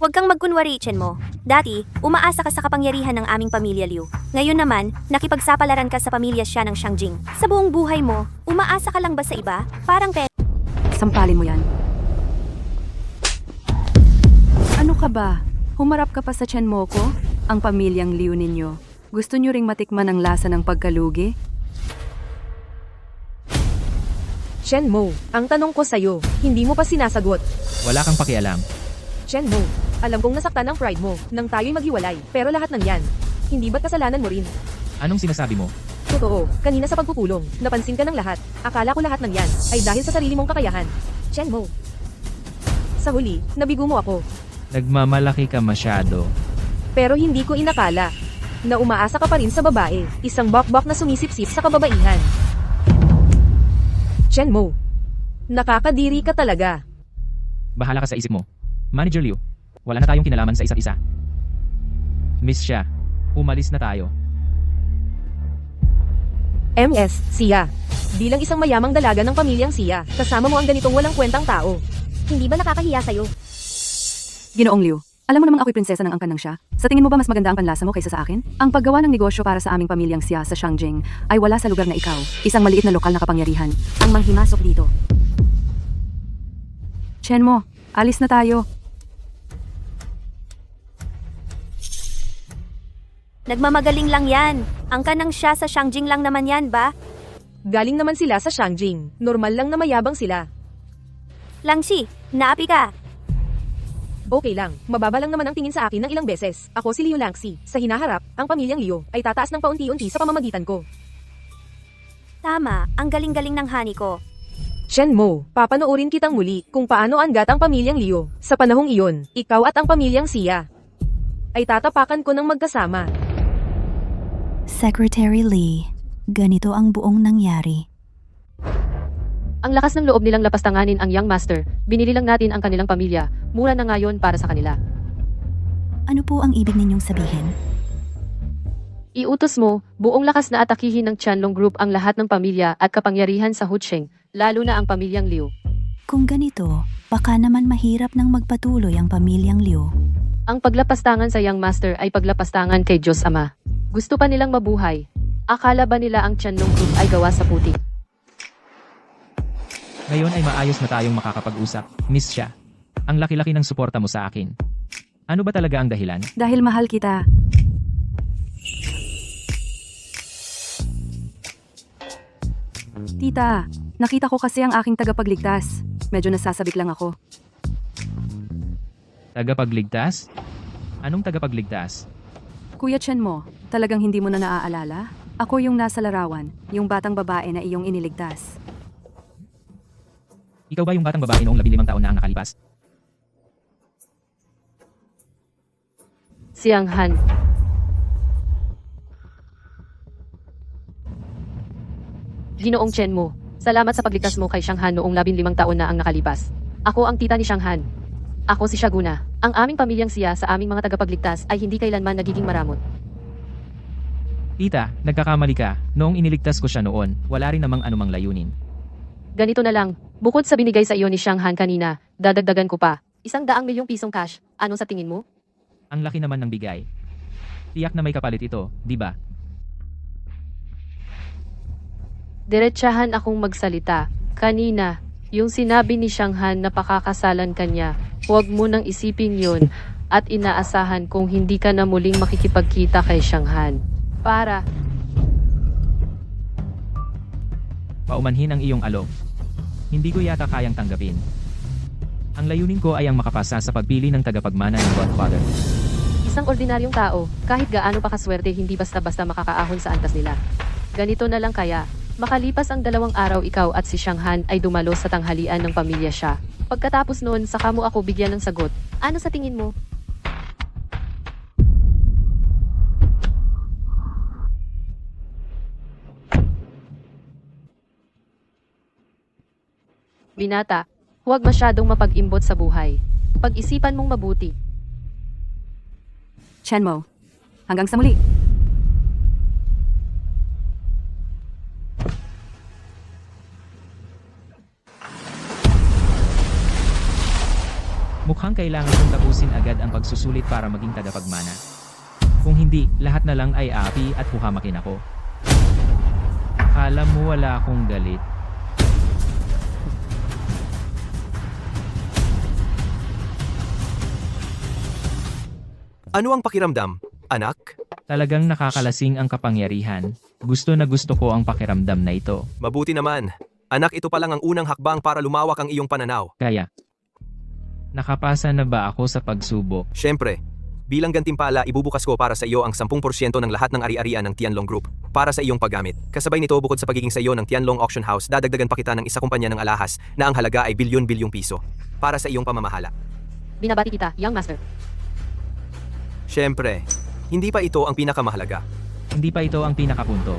Huwag kang magkunwari, Chen Mo. Dati, umaasa ka sa kapangyarihan ng aming pamilya Liu. Ngayon naman, nakipagsapalaran ka sa pamilya siya ng Shangjing. Sa buong buhay mo, umaasa ka lang ba sa iba? Parang Sampalin mo yan. Ano ka ba? Humarap ka pa sa Chen Mo ko? Ang pamilyang Liu ninyo. Gusto nyo ring matikman ang lasa ng pagkalugi? Chen Mo, ang tanong ko sa'yo, hindi mo pa sinasagot. Wala kang pakialam. Chen Mo, alam kong nasaktan ang pride mo nang tayo'y maghiwalay, pero lahat ng yan, hindi ba't kasalanan mo rin? Anong sinasabi mo? Totoo, kanina sa pagpupulong, napansin ka ng lahat. Akala ko lahat ng yan ay dahil sa sarili mong kakayahan. Chen Mo. Sa huli, nabigo mo ako, Nagmamalaki ka masyado. pero hindi ko inakala na umaasa ka pa rin sa babae, isang bok-bok na sumisip-sip sa kababaihan. Chen Mo, nakakadiri ka talaga. Bahala ka sa isip mo. Manager Liu, wala na tayong kinalaman sa isa't isa. Miss siya, umalis na tayo. MS, Xia. Bilang isang mayamang dalaga ng pamilyang Xia, kasama mo ang ganitong walang kwentang tao. Hindi ba nakakahiya sa'yo? Ginoong Liu, alam mo namang ako'y prinsesa ng angkan ng siya. Sa tingin mo ba mas maganda ang panlasa mo kaysa sa akin? Ang paggawa ng negosyo para sa aming pamilyang Xia sa Shangjing ay wala sa lugar na ikaw, isang maliit na lokal na kapangyarihan, ang manghimasok dito. Chen Mo, alis na tayo. nagmamagaling lang yan. Angkan ng siya sa Shangjing lang naman yan ba? Galing naman sila sa Shangjing. Normal lang na mayabang sila. Langshi, naapi ka. Okay lang, mababa lang naman ang tingin sa akin ng ilang beses. Ako si Liu Langxi. Sa hinaharap, ang pamilyang Liu ay tataas ng paunti-unti sa pamamagitan ko. Tama, ang galing-galing ng hani ko. Chen Mo, papanoorin kitang muli kung paano angat ang pamilyang Liu. Sa panahong iyon, ikaw at ang pamilyang Xia ay tatapakan ko ng magkasama. Secretary Lee, ganito ang buong nangyari. Ang lakas ng loob nilang lapastanganin ang Young Master. Binili lang natin ang kanilang pamilya. Mura na ngayon para sa kanila. Ano po ang ibig ninyong sabihin? Iutos mo, buong lakas na atakihin ng Tianlong Group ang lahat ng pamilya at kapangyarihan sa Hucheng, lalo na ang pamilyang Liu. Kung ganito, baka naman mahirap nang magpatuloy ang pamilyang Liu. Ang paglapastangan sa Young Master ay paglapastangan kay Diyos Ama. Gusto pa nilang mabuhay. Akala ba nila ang Tianlong Group ay gawa sa putik? Ngayon ay maayos na tayong makakapag-usap, Miss Xia. Ang laki-laki ng suporta mo sa akin. Ano ba talaga ang dahilan? Dahil mahal kita. Tita, nakita ko kasi ang aking tagapagligtas. Medyo nasasabik lang ako. Tagapagligtas? Anong tagapagligtas? Kuya Chen mo, talagang hindi mo na naaalala? Ako yung nasa larawan, yung batang babae na iyong iniligtas. Ikaw ba yung batang babae noong 15 taon na ang nakalipas? Siang Han. Ginoong Chen mo, salamat sa pagligtas mo kay Xiang Han noong 15 taon na ang nakalipas. Ako ang tita ni Xiang Han. Ako si Shaguna. Ang aming pamilyang siya sa aming mga tagapagligtas ay hindi kailanman nagiging maramot. Tita, nagkakamali ka. Noong iniligtas ko siya noon, wala rin namang anumang layunin. Ganito na lang, bukod sa binigay sa iyo ni Xiang Han kanina, dadagdagan ko pa. 100 milyong pisong cash. Ano sa tingin mo? Ang laki naman ng bigay. Tiyak na may kapalit ito, di ba? Diretsahan akong magsalita. Kanina, yung sinabi ni Xiang Han na pakakasalan kanya, huwag mo nang isipin yun at inaasahan kung hindi ka na muling makikipagkita kay Xiang Han. Para Paumanhin ang iyong alok. Hindi ko yata kayang tanggapin. Ang layunin ko ay ang makapasa sa pagpili ng tagapagmana ng Godfather. isang ordinaryong tao, kahit gaano pa kaswerte hindi basta-basta makakaahon sa antas nila. Ganito na lang kaya, makalipas ang 2 araw ikaw at si Xiang Han ay dumalo sa tanghalian ng pamilya siya. Pagkatapos noon, saka mo ako bigyan ng sagot. Ano sa tingin mo? Binata, huwag masyadong mapag-imbot sa buhay. Pag-isipan mong mabuti. Chen mo, hanggang sa muli. Mukhang kailangan kong tapusin agad ang pagsusulit para maging tagapagmana. Kung hindi, lahat na lang ay api at puhamakin ako. Akala mo wala akong galit. Ano ang pakiramdam, anak? Talagang nakakalasing ang kapangyarihan. Gusto na gusto ko ang pakiramdam na ito. Mabuti naman. Anak, ito pa lang ang unang hakbang para lumawak ang iyong pananaw. Kaya, nakapasa na ba ako sa pagsubok? Siyempre, bilang gantimpala, ibubukas ko para sa iyo ang 10% ng lahat ng ari-arian ng Tianlong Group para sa iyong paggamit. Kasabay nito, bukod sa pagiging sa iyo ng Tianlong Auction House, dadagdagan pa kita ng isa kumpanya ng alahas na ang halaga ay bilyon-bilyong piso para sa iyong pamamahala. Binabati kita, Young Master. Siyempre, hindi pa ito ang pinakamahalaga. Hindi pa ito ang pinakapunto.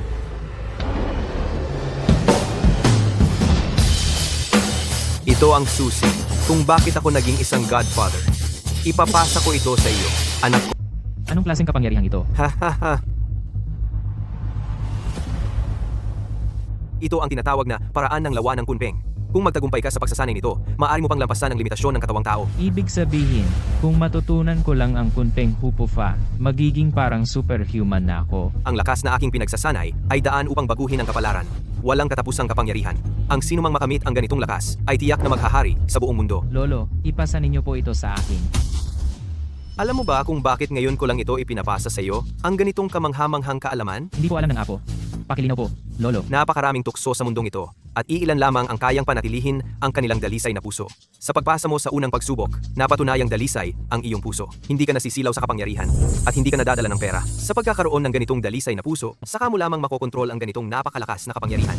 Ito ang susi kung bakit ako naging isang godfather. Ipapasa ko ito sa iyo, anak ko. Anong klaseng kapangyarihan ito? Hahaha. Ito ang tinatawag na paraan ng lawa ng kunpeng. Kung magtagumpay ka sa pagsasanay nito, maaari mo pang lampasan ang limitasyon ng katawang tao. Ibig sabihin, kung matutunan ko lang ang kunpeng hupufa, magiging parang superhuman na ako. Ang lakas na aking pinagsasanay ay daan upang baguhin ang kapalaran. Walang katapusang kapangyarihan. Ang sinumang makamit ang ganitong lakas ay tiyak na maghahari sa buong mundo. Lolo, ipasa ninyo po ito sa akin. Alam mo ba kung bakit ngayon ko lang ito ipinapasa sa iyo? Ang ganitong kamanghamanghang kaalaman? Hindi ko alam ng apo. Pakilinaw po, Lolo. Napakaraming tukso sa mundong ito, at iilan lamang ang kayang panatilihin ang kanilang dalisay na puso. Sa pagpasa mo sa unang pagsubok, napatunayang dalisay ang iyong puso. Hindi ka nasisilaw sa kapangyarihan, at hindi ka nadadala ng pera. Sa pagkakaroon ng ganitong dalisay na puso, saka mo lamang makokontrol ang ganitong napakalakas na kapangyarihan.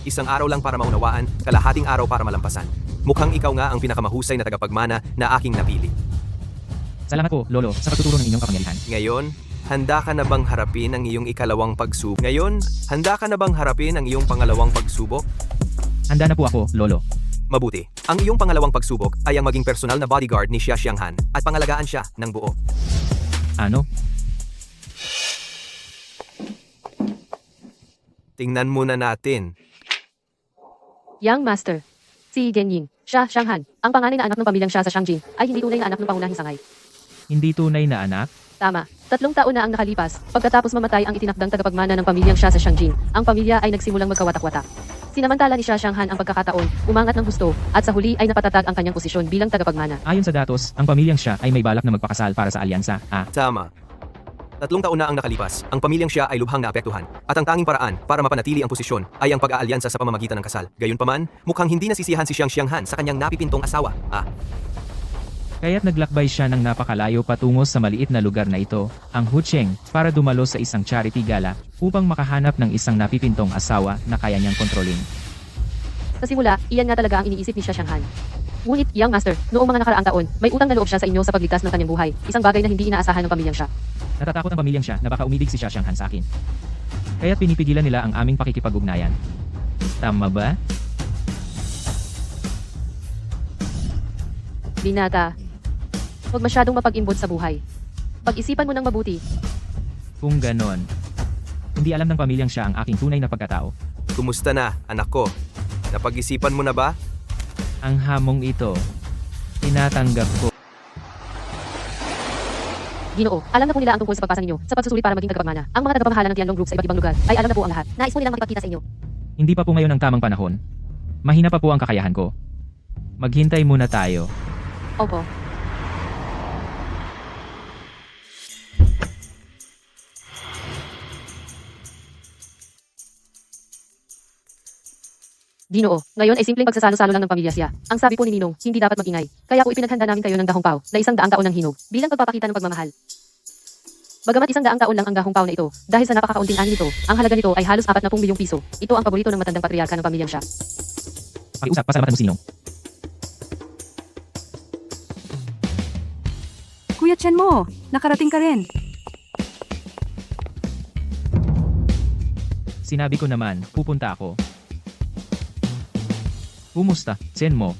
Isang araw lang para maunawaan, kalahating araw para malampasan. Mukhang ikaw nga ang pinakamahusay na tagapagmana na aking napili. Salamat po, Lolo, sa pagtuturo ng inyong kapangyarihan. Ngayon, handa ka na bang harapin ang iyong ikalawang pagsubok? Ngayon, handa ka na bang harapin ang iyong pangalawang pagsubok? Handa na po ako, Lolo. Mabuti. Ang iyong pangalawang pagsubok ay ang maging personal na bodyguard ni Xia Xianghan at pangalagaan siya ng buo. Ano? Tingnan muna natin. Young Master. Si Genying, Xia Xianghan, ang panganay na anak ng pamilyang Xia sa Shangjing, ay hindi tunay na anak ng pangunahing sangay. Hindi tunay na anak? Tama. 3 taon na ang nakalipas, pagkatapos mamatay ang itinakdang tagapagmana ng pamilyang Xia sa Shangjing, ang pamilya ay nagsimulang magkawatak-watak. Sinamantala ni Xia Xianghan ang pagkakataon, umangat ng gusto, at sa huli ay napatatag ang kanyang posisyon bilang tagapagmana. Ayon sa datos, ang pamilyang siya ay may balak na magpakasal para sa alyansa. Tama. 3 taon na ang nakalipas, ang pamilyang Xia ay lubhang naapektuhan, at ang tanging paraan para mapanatili ang posisyon ay ang pag-aalyansa sa pamamagitan ng kasal. Gayunpaman, mukhang hindi nasisiyahan si Xianghan sa kanyang napipintong asawa. Kaya't naglakbay siya ng napakalayo patungo sa maliit na lugar na ito, ang Hucheng, para dumalo sa isang charity gala, upang makahanap ng isang napipintong asawa na kaya niyang kontrolin. Sa simula, iyan nga talaga ang iniisip ni Xia Xianghan. Ngunit, Young Master, noong mga nakaraang taon, may utang na loob siya sa inyo sa pagligtas ng kanyang buhay, isang bagay na hindi inaasahan ng pamilyang Xia. Natatakot ang pamilyang siya na baka umidig si Xia Xianghan sa akin. Kaya't pinipigilan nila ang aming pakikipag-ugnayan. Tama ba? Binata, huwag masyadong mapag-imbod sa buhay. Pag-isipan mo ng mabuti. Kung ganon. Hindi alam ng pamilyang siya ang aking tunay na pagkatao. Kumusta na, anak ko? Napag-isipan mo na ba? Ang hamong ito, tinatanggap ko. Ginoo, alam na po nila ang tungkol sa pagpasa ninyo sa pagsusuri para maging tagapagmana. Ang mga tagapamahala ng Tianlong Group sa iba't ibang lugar ay alam na po ang lahat. Nais po nilang makipagkita sa inyo. Hindi pa po ngayon ang tamang panahon. Mahina pa po ang kakayahan ko. Maghintay muna tayo. Opo. Ginoo, ngayon ay simpleng pagsasalo-salo lang ng pamilya siya. Ang sabi po ni Ninong, hindi dapat magingay. Kaya po ipinaghanda namin kayo ng gahong pao na 100 taon ng hinog bilang pagpapakita ng pagmamahal. Bagamat 100 taon lang ang gahong pao na ito, dahil sa napakakaunting ani nito, ang halaga nito ay halos 40 milyong piso. Ito ang paborito ng matandang patriarka ng pamilyang siya. Pakiusap, pasalamatan mo si Ninong. Kuya Chen mo, nakarating ka rin. Sinabi ko naman, pupunta ako. Kumusta, Chen mo?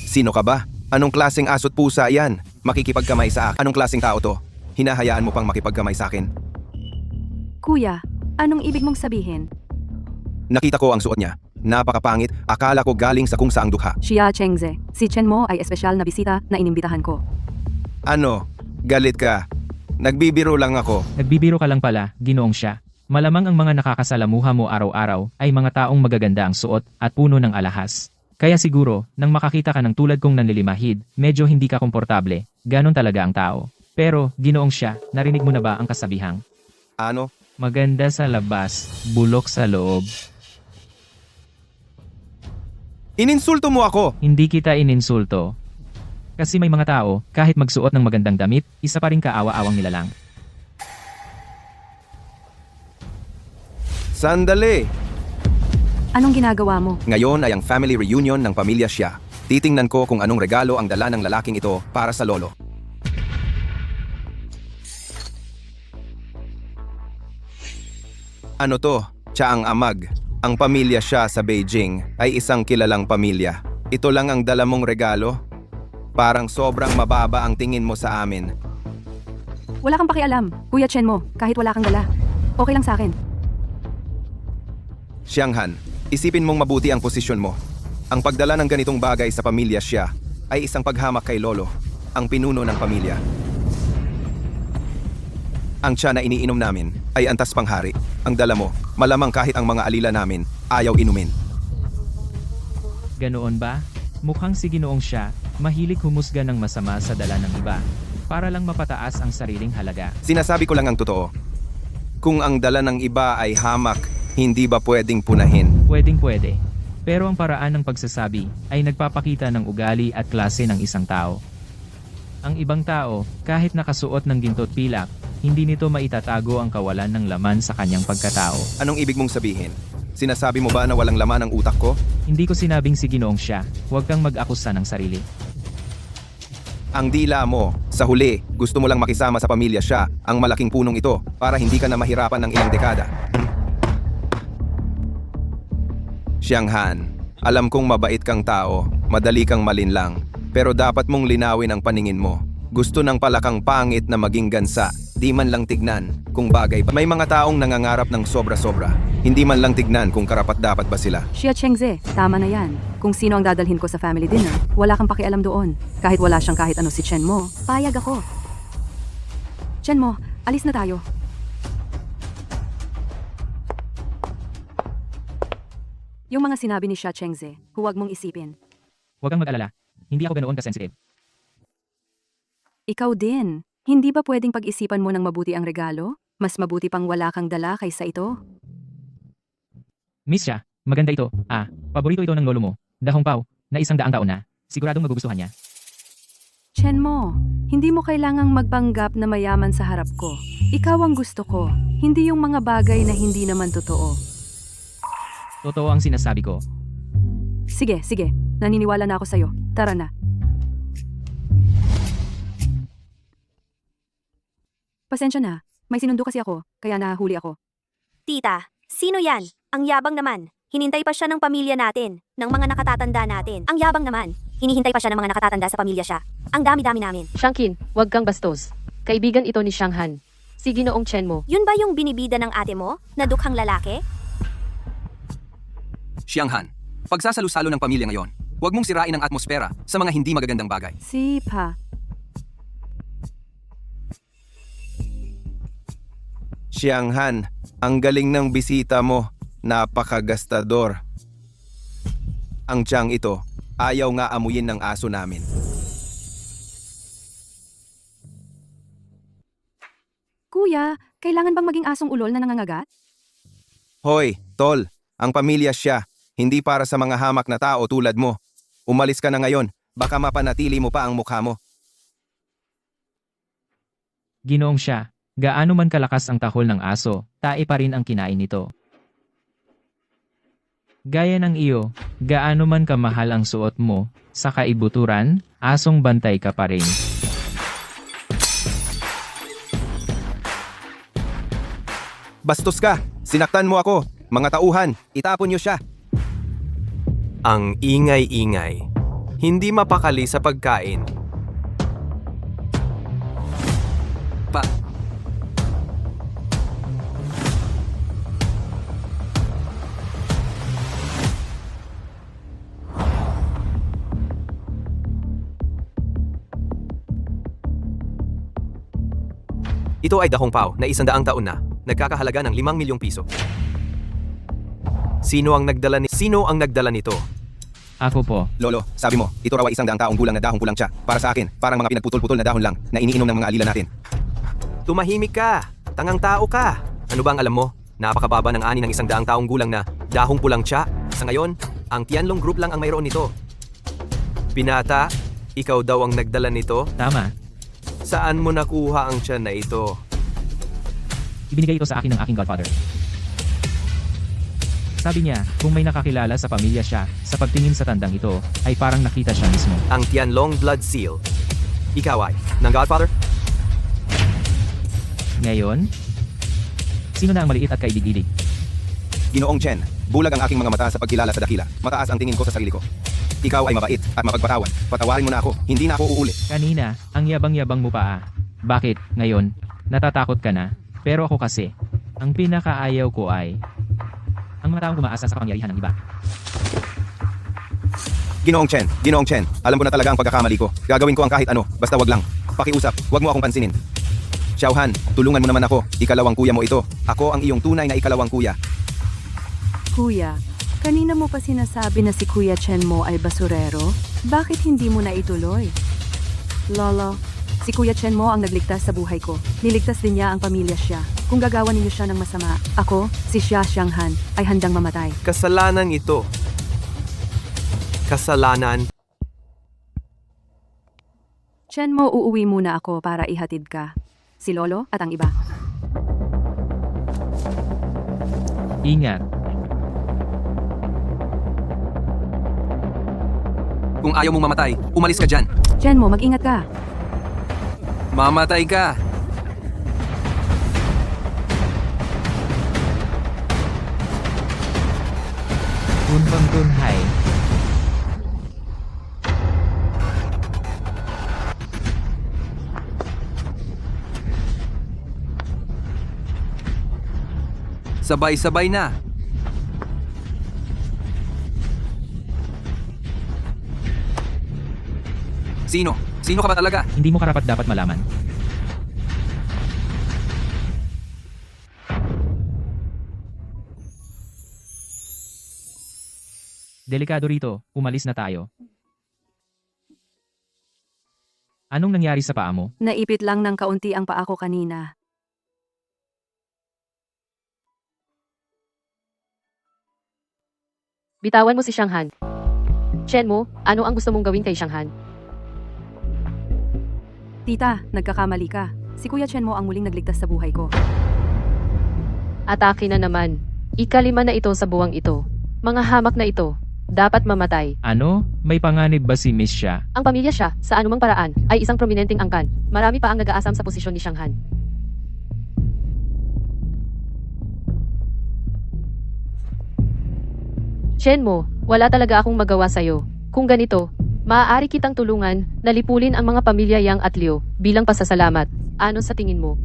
Sino ka ba? Anong klaseng aso't pusa yan? Makikipagkamay sa akin. Anong klaseng tao to? Hinahayaan mo pang makipagkamay sa akin? Kuya, anong ibig mong sabihin? Nakita ko ang suot niya. Napakapangit. Akala ko galing sa kung saang dukha. Xia Chengze, si Chen mo ay espesyal na bisita na inimbitahan ko. Ano? Galit ka? Nagbibiro lang ako. Nagbibiro ka lang pala, ginoong siya. Malamang ang mga nakakasalamuha mo araw-araw ay mga taong magaganda ang suot at puno ng alahas. Kaya siguro, nang makakita ka ng tulad kong nanlilimahid, medyo hindi ka komportable. Ganon talaga ang tao. Pero, ginoong siya, narinig mo na ba ang kasabihang? Ano? Maganda sa labas, bulok sa loob. Ininsulto mo ako! Hindi kita ininsulto. Kasi may mga tao, kahit magsuot ng magandang damit, isa pa rin kaawa-awang nilalang. Sandali! Anong ginagawa mo? Ngayon ay ang family reunion ng pamilya Xia. Titingnan ko kung anong regalo ang dala ng lalaking ito para sa lolo. Ano to? Chaang Amag. Ang pamilya Xia sa Beijing ay isang kilalang pamilya. Ito lang ang dala mong regalo? Parang sobrang mababa ang tingin mo sa amin. Wala kang pakialam, Kuya Chen mo, kahit wala kang dala. Okay lang sa akin. Xianghan, isipin mong mabuti ang posisyon mo. Ang pagdala ng ganitong bagay sa pamilya Xia ay isang paghamak kay Lolo, ang pinuno ng pamilya. Ang tsa na iniinom namin ay antas panghari. Ang dala mo, malamang kahit ang mga alila namin, ayaw inumin. Ganoon ba? Mukhang si ginoong siya, mahilig humusga ng masama sa dala ng iba, para lang mapataas ang sariling halaga. Sinasabi ko lang ang totoo. Kung ang dala ng iba ay hamak, hindi ba pwedeng punahin? Pwedeng-pwede. Pero ang paraan ng pagsasabi ay nagpapakita ng ugali at klase ng isang tao. Ang ibang tao, kahit nakasuot ng ginto't pilak, Hindi nito maitatago ang kawalan ng laman sa kanyang pagkatao. Anong ibig mong sabihin? Sinasabi mo ba na walang laman ang utak ko? Hindi ko sinabing si Ginoong siya. Huwag kang mag-akusa ng sarili. Ang dila mo, sa huli, gusto mo lang makisama sa pamilya siya, ang malaking punong ito, para hindi ka na mahirapan ng ilang dekada. Xiang Han, alam kong mabait kang tao, madali kang malinlang, pero dapat mong linawin ang paningin mo. Gusto ng palakang pangit na maging gansa, di man lang tignan kung bagay ba. May mga taong nangangarap ng sobra-sobra, hindi man lang tignan kung karapat-dapat ba sila. Xia Chengze, tama na yan. Kung sino ang dadalhin ko sa family dinner, wala kang pakialam doon. Kahit wala siyang kahit ano si Chen Mo, payag ako. Chen Mo, alis na tayo. Yung mga sinabi ni Xia Chengze, huwag mong isipin. Huwag kang mag-alala. Hindi ako ganoon ka-sensitive. Ikaw din. Hindi ba pwedeng pag-isipan mo ng mabuti ang regalo? Mas mabuti pang wala kang dala kaysa ito. Miss siya, maganda ito. Paborito ito ng lolo mo. Dahong Pao, na 100 taon na. Siguradong magugustuhan niya. Chen Mo, hindi mo kailangang magpanggap na mayaman sa harap ko. Ikaw ang gusto ko, hindi yung mga bagay na hindi naman totoo. Totoo ang sinasabi ko. Sige, sige. Naniniwala na ako sa'yo. Tara na. Pasensya na. May sinundo kasi ako, kaya nahuli ako. Tita, sino yan? Ang yabang naman. Hinintay pa siya ng pamilya natin, ng mga nakatatanda natin. Ang yabang naman. Hinihintay pa siya ng mga nakatatanda sa pamilya siya. Ang dami-dami namin. Shangkin, huwag kang bastos. Kaibigan ito ni Xiang Han. Si Ginoong Chen Mo. Yun ba yung binibida ng ate mo, na dukhang lalaki? Xiang Han, pagsasalo-salo ng pamilya ngayon, huwag mong sirain ang atmosfera sa mga hindi magagandang bagay. Sipa. Xiang Han, ang galing ng bisita mo, napakagastador. Ang tiyang ito, ayaw nga amuyin ng aso namin. Kuya, kailangan bang maging asong ulol na nangangagat? Hoy, tol, ang pamilya siya, hindi para sa mga hamak na tao tulad mo. Umalis ka na ngayon, baka mapanatili mo pa ang mukha mo. Ginoong siya, gaano man kalakas ang tahol ng aso, tae pa rin ang kinain nito. Gaya ng iyo, gaano man kamahal ang suot mo, sa kaibuturan, asong bantay ka pa rin. Bastos ka, sinaktan mo ako, mga tauhan, itapon niyo siya. Ang ingay-ingay. Hindi mapakali sa pagkain. Ito ay Dahong Pao na 100 taon na, nagkakahalaga ng 5 milyong piso. Sino ang nagdala nito? Ako po. Lolo, sabi mo, ito raw ay 100 taong gulang na dahong pulang siya. Para sa akin, parang mga pinagputol-putol na dahon lang na iniinom ng mga alila natin. Tumahimik ka! Tangang tao ka! Ano bang alam mo? Napakababa ng ani ng 100 taong gulang na dahong pulang siya. Sa ngayon, ang Tianlong Group lang ang mayroon nito. Pinata, ikaw daw ang nagdala nito? Tama. Saan mo nakuha ang tiyan na ito? Ibinigay ito sa akin ng aking godfather. Sabi niya, kung may nakakilala sa pamilya siya, sa pagtingin sa tandang ito, ay parang nakita siya mismo. Ang Tianlong Blood Seal. Ikaw ay, ng godfather? Ngayon, sino na ang maliit at kaidig-idig? Ginoong Chen, bulag ang aking mga mata sa pagkilala sa dakila. Mataas ang tingin ko sa sarili ko. Ikaw ay mabait at mapagpatawad. Patawarin mo na ako, hindi na ako uulit. Kanina, ang yabang-yabang mo pa. Bakit, ngayon, natatakot ka na? Pero ako kasi, ang pinakaayaw ko ay ang mga taong umaasa sa kapangyarihan ng iba. Ginoong Chen, alam ko na talaga ang pagkakamali ko. Gagawin ko ang kahit ano, basta wag lang. Pakiusap, wag mo akong pansinin. Xiao Han, tulungan mo naman ako. Ikalawang kuya mo ito. Ako ang iyong tunay na ikalawang kuya. Kuya, kanina mo pa sinasabi na si Kuya Chen Mo ay basurero? Bakit hindi mo na ituloy? Lolo, si Kuya Chen Mo ang nagligtas sa buhay ko. Niligtas din niya ang pamilya siya. Kung gagawa ninyo siya ng masama, ako, si Xia Xianghan, ay handang mamatay. Kasalanan ito. Kasalanan. Chen Mo, uuwi muna ako para ihatid ka. si Lolo at ang iba. Ingat. Kung ayaw mong mamatay, umalis ka dyan. Chenmo, mag-ingat ka. Mamatay ka. Tunhay. Sabay-sabay na. Sino? Sino ka ba talaga? Hindi mo karapat dapat malaman. Delikado rito, umalis na tayo. Anong nangyari sa paa mo? Naipit lang ng kaunti ang paa ko kanina. Bitawan mo si Shanghan. Chenmo, ano ang gusto mong gawin kay Shanghan? Tita, nagkakamali ka. Si Kuya Chenmo ang muling nagligtas sa buhay ko. Atake na naman. Ika-5 na ito sa buwang ito. Mga hamak na ito. Dapat mamatay. Ano? May panganib ba si Miss Xia? Ang pamilya siya, sa anumang paraan, ay isang prominenteng angkan. Marami pa ang nag-aasam sa posisyon ni Shanghan. Chenmo, wala talaga akong magawa sa'yo. Kung ganito, maaari kitang tulungan na lipulin ang mga pamilya Yang at Liu bilang pasasalamat. Ano sa tingin mo?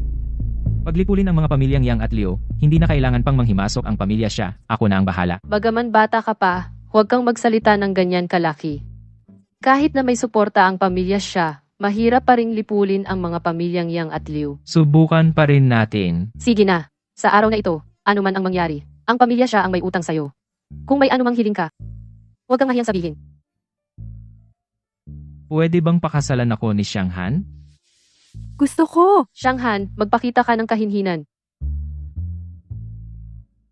Paglipulin ang mga pamilyang Yang at Liu, hindi na kailangan pang manghimasok ang pamilya Xia. Ako na ang bahala. Bagaman bata ka pa, huwag kang magsalita ng ganyan kalaki. Kahit na may suporta ang pamilya siya, mahirap pa ring lipulin ang mga pamilyang Yang at Liu. Subukan pa rin natin. Sige na, sa araw na ito, ano man ang mangyari, ang pamilya siya ang may utang sa'yo. Kung may anumang hiling ka, huwag kang mahiyang sabihin. Pwede bang pakasalan ako ni Shanghan? Gusto ko! Shanghan, magpakita ka ng kahinhinan.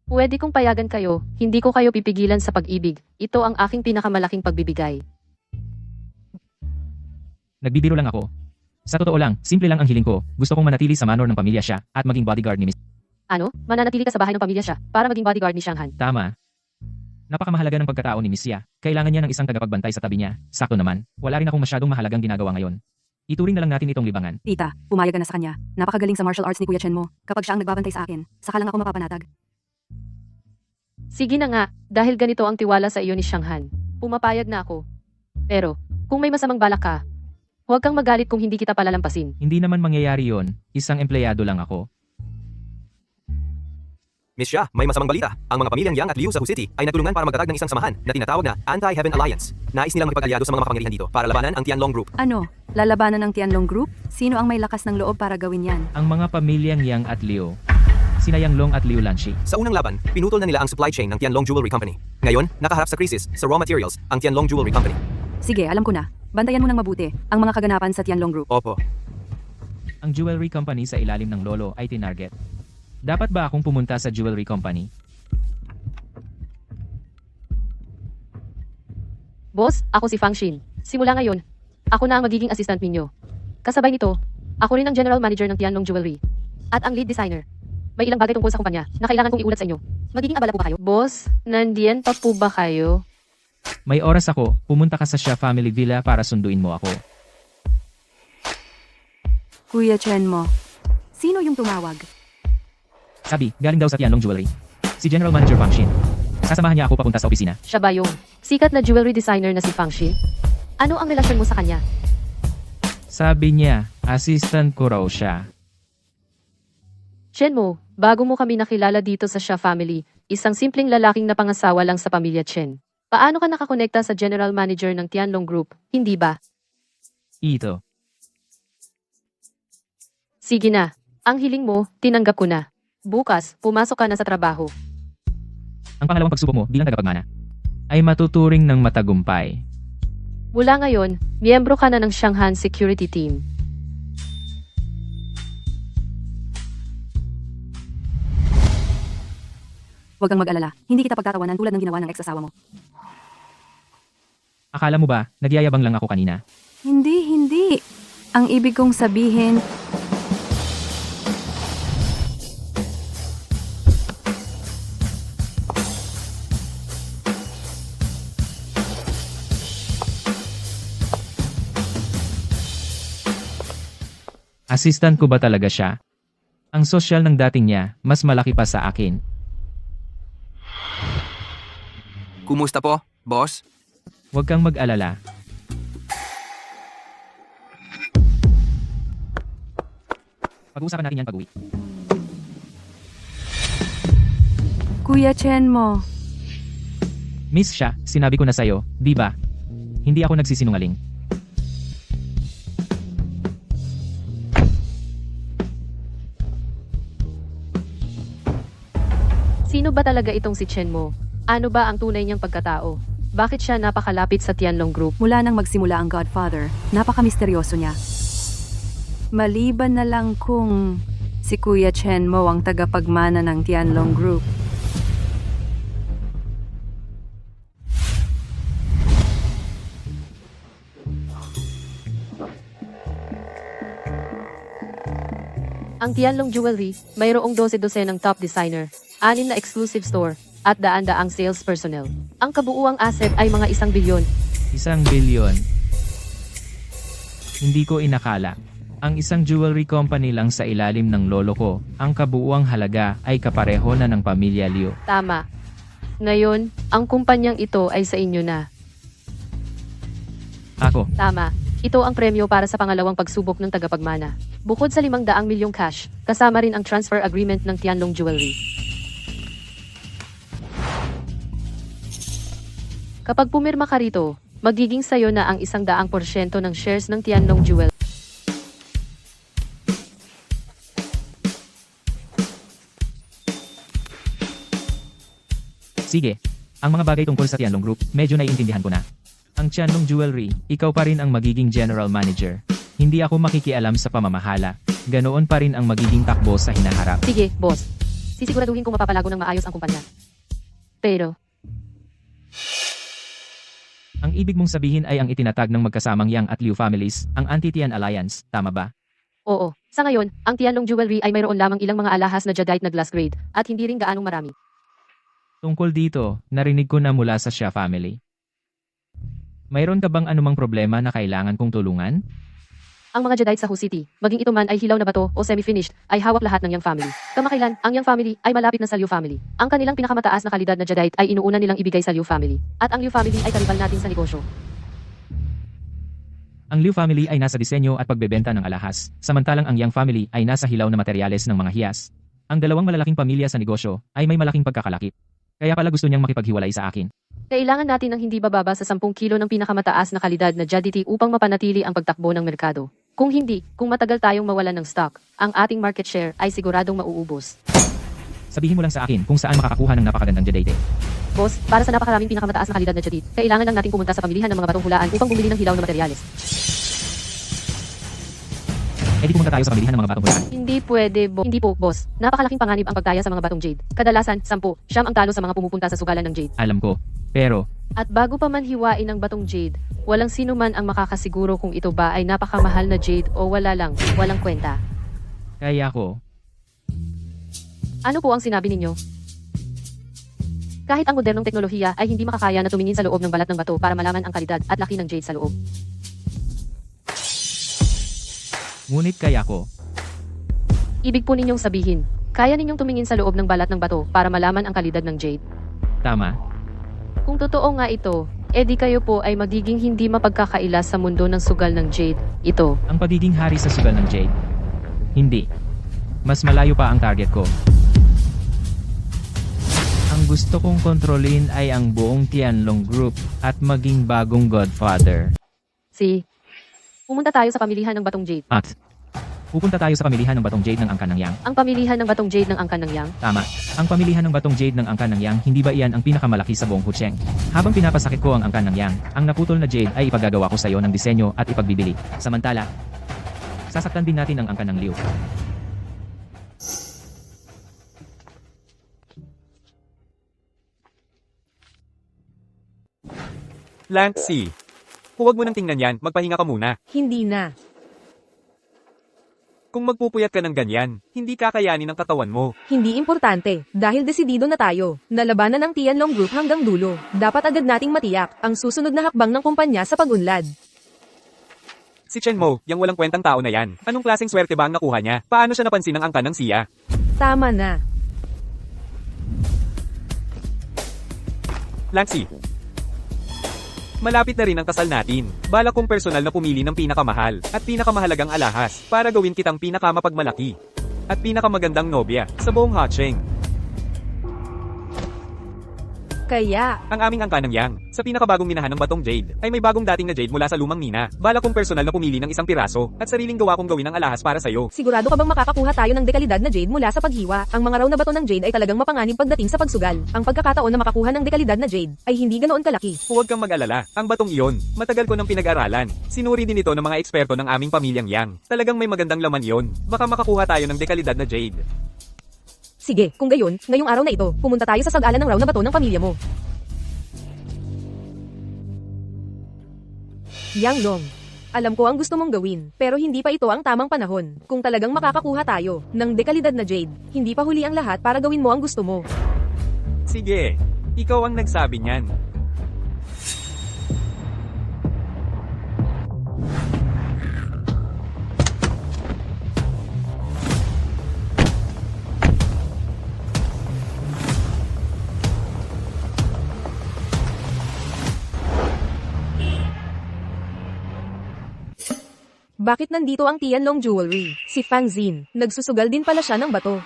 Pwede kong payagan kayo, hindi ko kayo pipigilan sa pag-ibig. Ito ang aking pinakamalaking pagbibigay. Nagbibiro lang ako. Sa totoo lang, simple lang ang hiling ko. Gusto kong manatili sa manor ng pamilya Xia at maging bodyguard ni Miss. Ano? Mananatili ka sa bahay ng pamilya siya para maging bodyguard ni Shanghan. Tama. Napakamahalaga ng pagkatao ni Miss Xia. Kailangan niya ng isang tagapagbantay sa tabi niya. Sakto naman. Wala rin akong masyadong mahalagang ginagawa ngayon. Ituring na lang natin itong libangan. Tita, pumayag ka na sa kanya. Napakagaling sa martial arts ni Kuya Chenmo. Kapag siya ang nagbabantay sa akin, saka lang ako mapapanatag. Sige na nga, dahil ganito ang tiwala sa iyo ni Shanghan. Pumapayag na ako. Pero, kung may masamang balak ka, huwag kang magalit kung hindi kita palalampasin. Hindi naman mangyayari yon. Isang empleyado lang ako. Miss Xia, may masamang balita. Ang mga pamilyang Yang at Liu sa Hu City ay nagtulungan para magtatag ng isang samahan na tinatawag na Anti-Heaven Alliance. Nais nilang makipag-alyado sa mga makapangyarihan dito para labanan ang Tianlong Group. Ano? Lalabanan ng Tianlong Group? Sino ang may lakas ng loob para gawin yan? Ang mga pamilyang Yang at Liu. Sina Yang Long at Liu Lanshi. Sa unang laban, pinutol na nila ang supply chain ng Tianlong Jewelry Company. Ngayon, nakaharap sa krisis sa raw materials ang Tianlong Jewelry Company. Sige, alam ko na. Bantayan mo ng mabuti ang mga kaganapan sa Tianlong Group. Opo. Ang jewelry company sa ilalim ng lolo ay tinarget. Dapat ba akong pumunta sa jewelry company? Boss, ako si Fang Xin. Simula ngayon, ako na ang magiging assistant ninyo. Kasabay nito, ako rin ang general manager ng Tianlong Jewelry. At ang lead designer. May ilang bagay tungkol sa kumpanya na kailangan kong iulat sa inyo. Magiging abala po ba kayo? Boss, nandiyan pa po ba kayo? May oras ako, pumunta ka sa Xia Family Villa para sunduin mo ako. Kuya Chenmo, sino yung tumawag? Sabi, galing daw sa Tianlong Jewelry. Si General Manager Fang Xin. Sasamahan niya ako papunta sa opisina. Siya ba yung sikat na jewelry designer na si Fang Xin? Ano ang relasyon mo sa kanya? Sabi niya, assistant ko raw siya. Chenmo, bago mo kami nakilala dito sa Xia family, isang simpleng lalaking napangasawa lang sa pamilya Chen. Paano ka nakakonekta sa general manager ng Tianlong Group, hindi ba? Ito. Sige na, ang hiling mo, tinanggap ko na. Bukas, pumasok ka na sa trabaho. Ang pangalawang pagsubok mo bilang tagapagmana ay matuturing ng matagumpay. Mula ngayon, miyembro ka na ng Shanghan Security Team. Huwag kang mag-alala. Hindi kita pagtatawanan tulad ng ginawa ng ex-asawa mo. Akala mo ba, nagyayabang lang ako kanina? Hindi. Ang ibig kong sabihin, Assistant ko ba talaga siya? Ang sosyal ng dating niya, mas malaki pa sa akin. Kumusta po, boss? Huwag kang mag-alala. Pag-uusapan natin yan pag-uwi. Kuya Chenmo, Miss siya, sinabi ko na sa'yo, di ba? Hindi ako nagsisinungaling. Sino ba talaga itong si Chenmo? Ano ba ang tunay niyang pagkatao? Bakit siya napakalapit sa Tianlong Group? mula nang magsimula ang Godfather, napaka-misteryoso niya. Maliban na lang kung si Kuya Chenmo ang tagapagmana ng Tianlong Group. Ang Tianlong Jewelry, mayroong 12 ng top designer, 6 na exclusive store, at daan-daang sales personnel. Ang kabuuang asset ay mga 1 bilyon. 1 bilyon. Hindi ko inakala. Ang isang jewelry company lang sa ilalim ng lolo ko, ang kabuuang halaga ay kapareho na ng pamilya Liu. Tama. Ngayon, ang kumpanyang ito ay sa inyo na. Ako, Tama. Ito ang premyo para sa pangalawang pagsubok ng tagapagmana. Bukod sa 500 milyong cash, kasama rin ang transfer agreement ng Tianlong Jewelry. Kapag pumirma ka rito, magiging sayo na ang 100% ng shares ng Tianlong Jewelry. sige. Ang mga bagay tungkol sa Tianlong Group, medyo naiintindihan ko na. Ang Tianlong Jewelry, ikaw pa rin ang magiging general manager. Hindi ako makikialam sa pamamahala. Ganoon pa rin ang magiging takbo sa hinaharap. Sige, boss. Sisiguraduhin kong mapapalago ng maayos ang kumpanya. Pero, Ang ibig mong sabihin ay ang itinatag ng magkasamang Yang at Liu families, ang Anti-Tian Alliance, tama ba? oo. Sa ngayon, ang Tianlong Jewelry ay mayroon lamang ilang mga alahas na jadeite na glass grade, at hindi rin gaanong marami. Tungkol dito, narinig ko na mula sa Xia family. Mayroon ka bang anumang problema na kailangan kong tulungan? Ang mga jadeite sa Hu City, maging ito man ay hilaw na bato o semi-finished, ay hawak lahat ng Yang family. Kamakailan, ang Yang family ay malapit na sa Liu family. Ang kanilang pinakamataas na kalidad na jadeite ay inuuna nilang ibigay sa Liu family. At ang Liu family ay karibal natin sa negosyo. Ang Liu family ay nasa disenyo at pagbebenta ng alahas, samantalang ang Yang family ay nasa hilaw na materyales ng mga hiyas. Ang dalawang malalaking pamilya sa negosyo ay may malaking pagkakalakip. Kaya pala gusto niyang makipaghiwalay sa akin. Kailangan natin ng hindi bababa sa 10 kilo ng pinakamataas na kalidad na jadeite upang mapanatili ang pagtakbo ng merkado. Kung hindi, kung matagal tayong mawalan ng stock, ang ating market share ay siguradong mauubos. Sabihin mo lang sa akin kung saan makakakuha ng napakagandang jadeite. Boss, para sa napakaraming pinakamataas na kalidad na jadeite, kailangan lang nating pumunta sa pamilihan ng mga batong hulaan upang bumili ng hilaw na materyales. E di pumunta tayo sa pamilihan ng mga batong hulaan. Hindi pwede, Hindi po, boss. Napakalaking panganib ang pagtaya sa mga batong jade. Kadalasan, 10, siyam ang talo sa mga pumupunta sa sugalan ng jade. Alam ko. Pero, At bago pa man hiwain ang batong jade, walang sino man ang makakasiguro kung ito ba ay napakamahal na jade o wala lang, walang kwenta. kaya ko, Ano po ang sinabi ninyo? Kahit ang modernong teknolohiya ay hindi makakaya na tumingin sa loob ng balat ng bato para malaman ang kalidad at laki ng jade sa loob. ngunit kaya ko. Ibig po ninyong sabihin, kaya ninyong tumingin sa loob ng balat ng bato para malaman ang kalidad ng jade. Tama. Kung totoo nga ito, edi kayo po ay magiging hindi mapagkakaila sa mundo ng sugal ng jade. Ito. Ang pagiging hari sa sugal ng Jade. Hindi. Mas malayo pa ang target ko. Ang gusto kong kontrolin ay ang buong Tianlong Group at maging bagong Godfather. Pumunta tayo sa pamilihan ng batong jade. At pupunta tayo sa pamilihan ng batong Jade ng Angkan ng Yang. Ang pamilihan ng batong jade ng angkan ng Yang. Tama. Ang pamilihan ng batong Jade ng Angkan ng Yang, hindi ba iyan ang pinakamalaki sa buong Hucheng? Habang pinapasakit ko ang Angkan ng Yang, ang naputol na Jade ay ipagagawa ko sa iyo ng disenyo at ipagbibili. Samantala, sasaktan din natin ang Angkan ng Liu. Lancy, huwag mo nang tingnan yan, magpahinga ka muna. Hindi na. Kung magpupuyat ka ng ganyan, hindi kakayanin ng katawan mo. Hindi importante, dahil desidido na tayo. Nalabanan ng Tianlong Group hanggang dulo. Dapat agad nating matiyak ang susunod na hakbang ng kumpanya sa pag-unlad. Si Chen Mo, yung walang kwentang tao na yan. Anong klaseng swerte ba ang nakuha niya? Paano siya napansin ng angkan ng siya? Tama na. Lancy. Malapit na rin ang kasal natin. Balak kong personal na pumili ng pinakamahal at pinakamahalagang alahas para gawin kitang pinakamapagmalaki at pinakamagandang nobya sa buong Hacheng. Kaya, Ang aming angkanang yang, sa pinakabagong minahan ng batong jade, ay may bagong dating na jade mula sa lumang mina. Balak kong personal na pumili ng isang piraso at sariling gawa kong gawin ang alahas para sa'yo. sigurado ka bang makakakuha tayo ng dekalidad na jade mula sa paghiwa? Ang mga raw na bato ng jade ay talagang mapanganib pagdating sa pagsugal. Ang pagkakataon na makakuha ng dekalidad na jade ay hindi ganoon kalaki. Huwag kang mag-alala, ang batong iyon, matagal ko nang pinag-aralan. Sinuri din ito ng mga eksperto ng aming pamilyang yang. Talagang may magandang laman iyon. Baka makakuha tayo ng dekalidad na jade. Sige, kung gayon, ngayong araw na ito, pumunta tayo sa sag-alan ng raw na bato ng pamilya mo. Yang Long, alam ko ang gusto mong gawin, pero hindi pa ito ang tamang panahon. Kung talagang makakakuha tayo ng dekalidad na jade, hindi pa huli ang lahat para gawin mo ang gusto mo. Sige, ikaw ang nagsabi niyan. Bakit nandito ang Tianlong Jewelry? Si Fang Xin, nagsusugal din pala siya ng bato.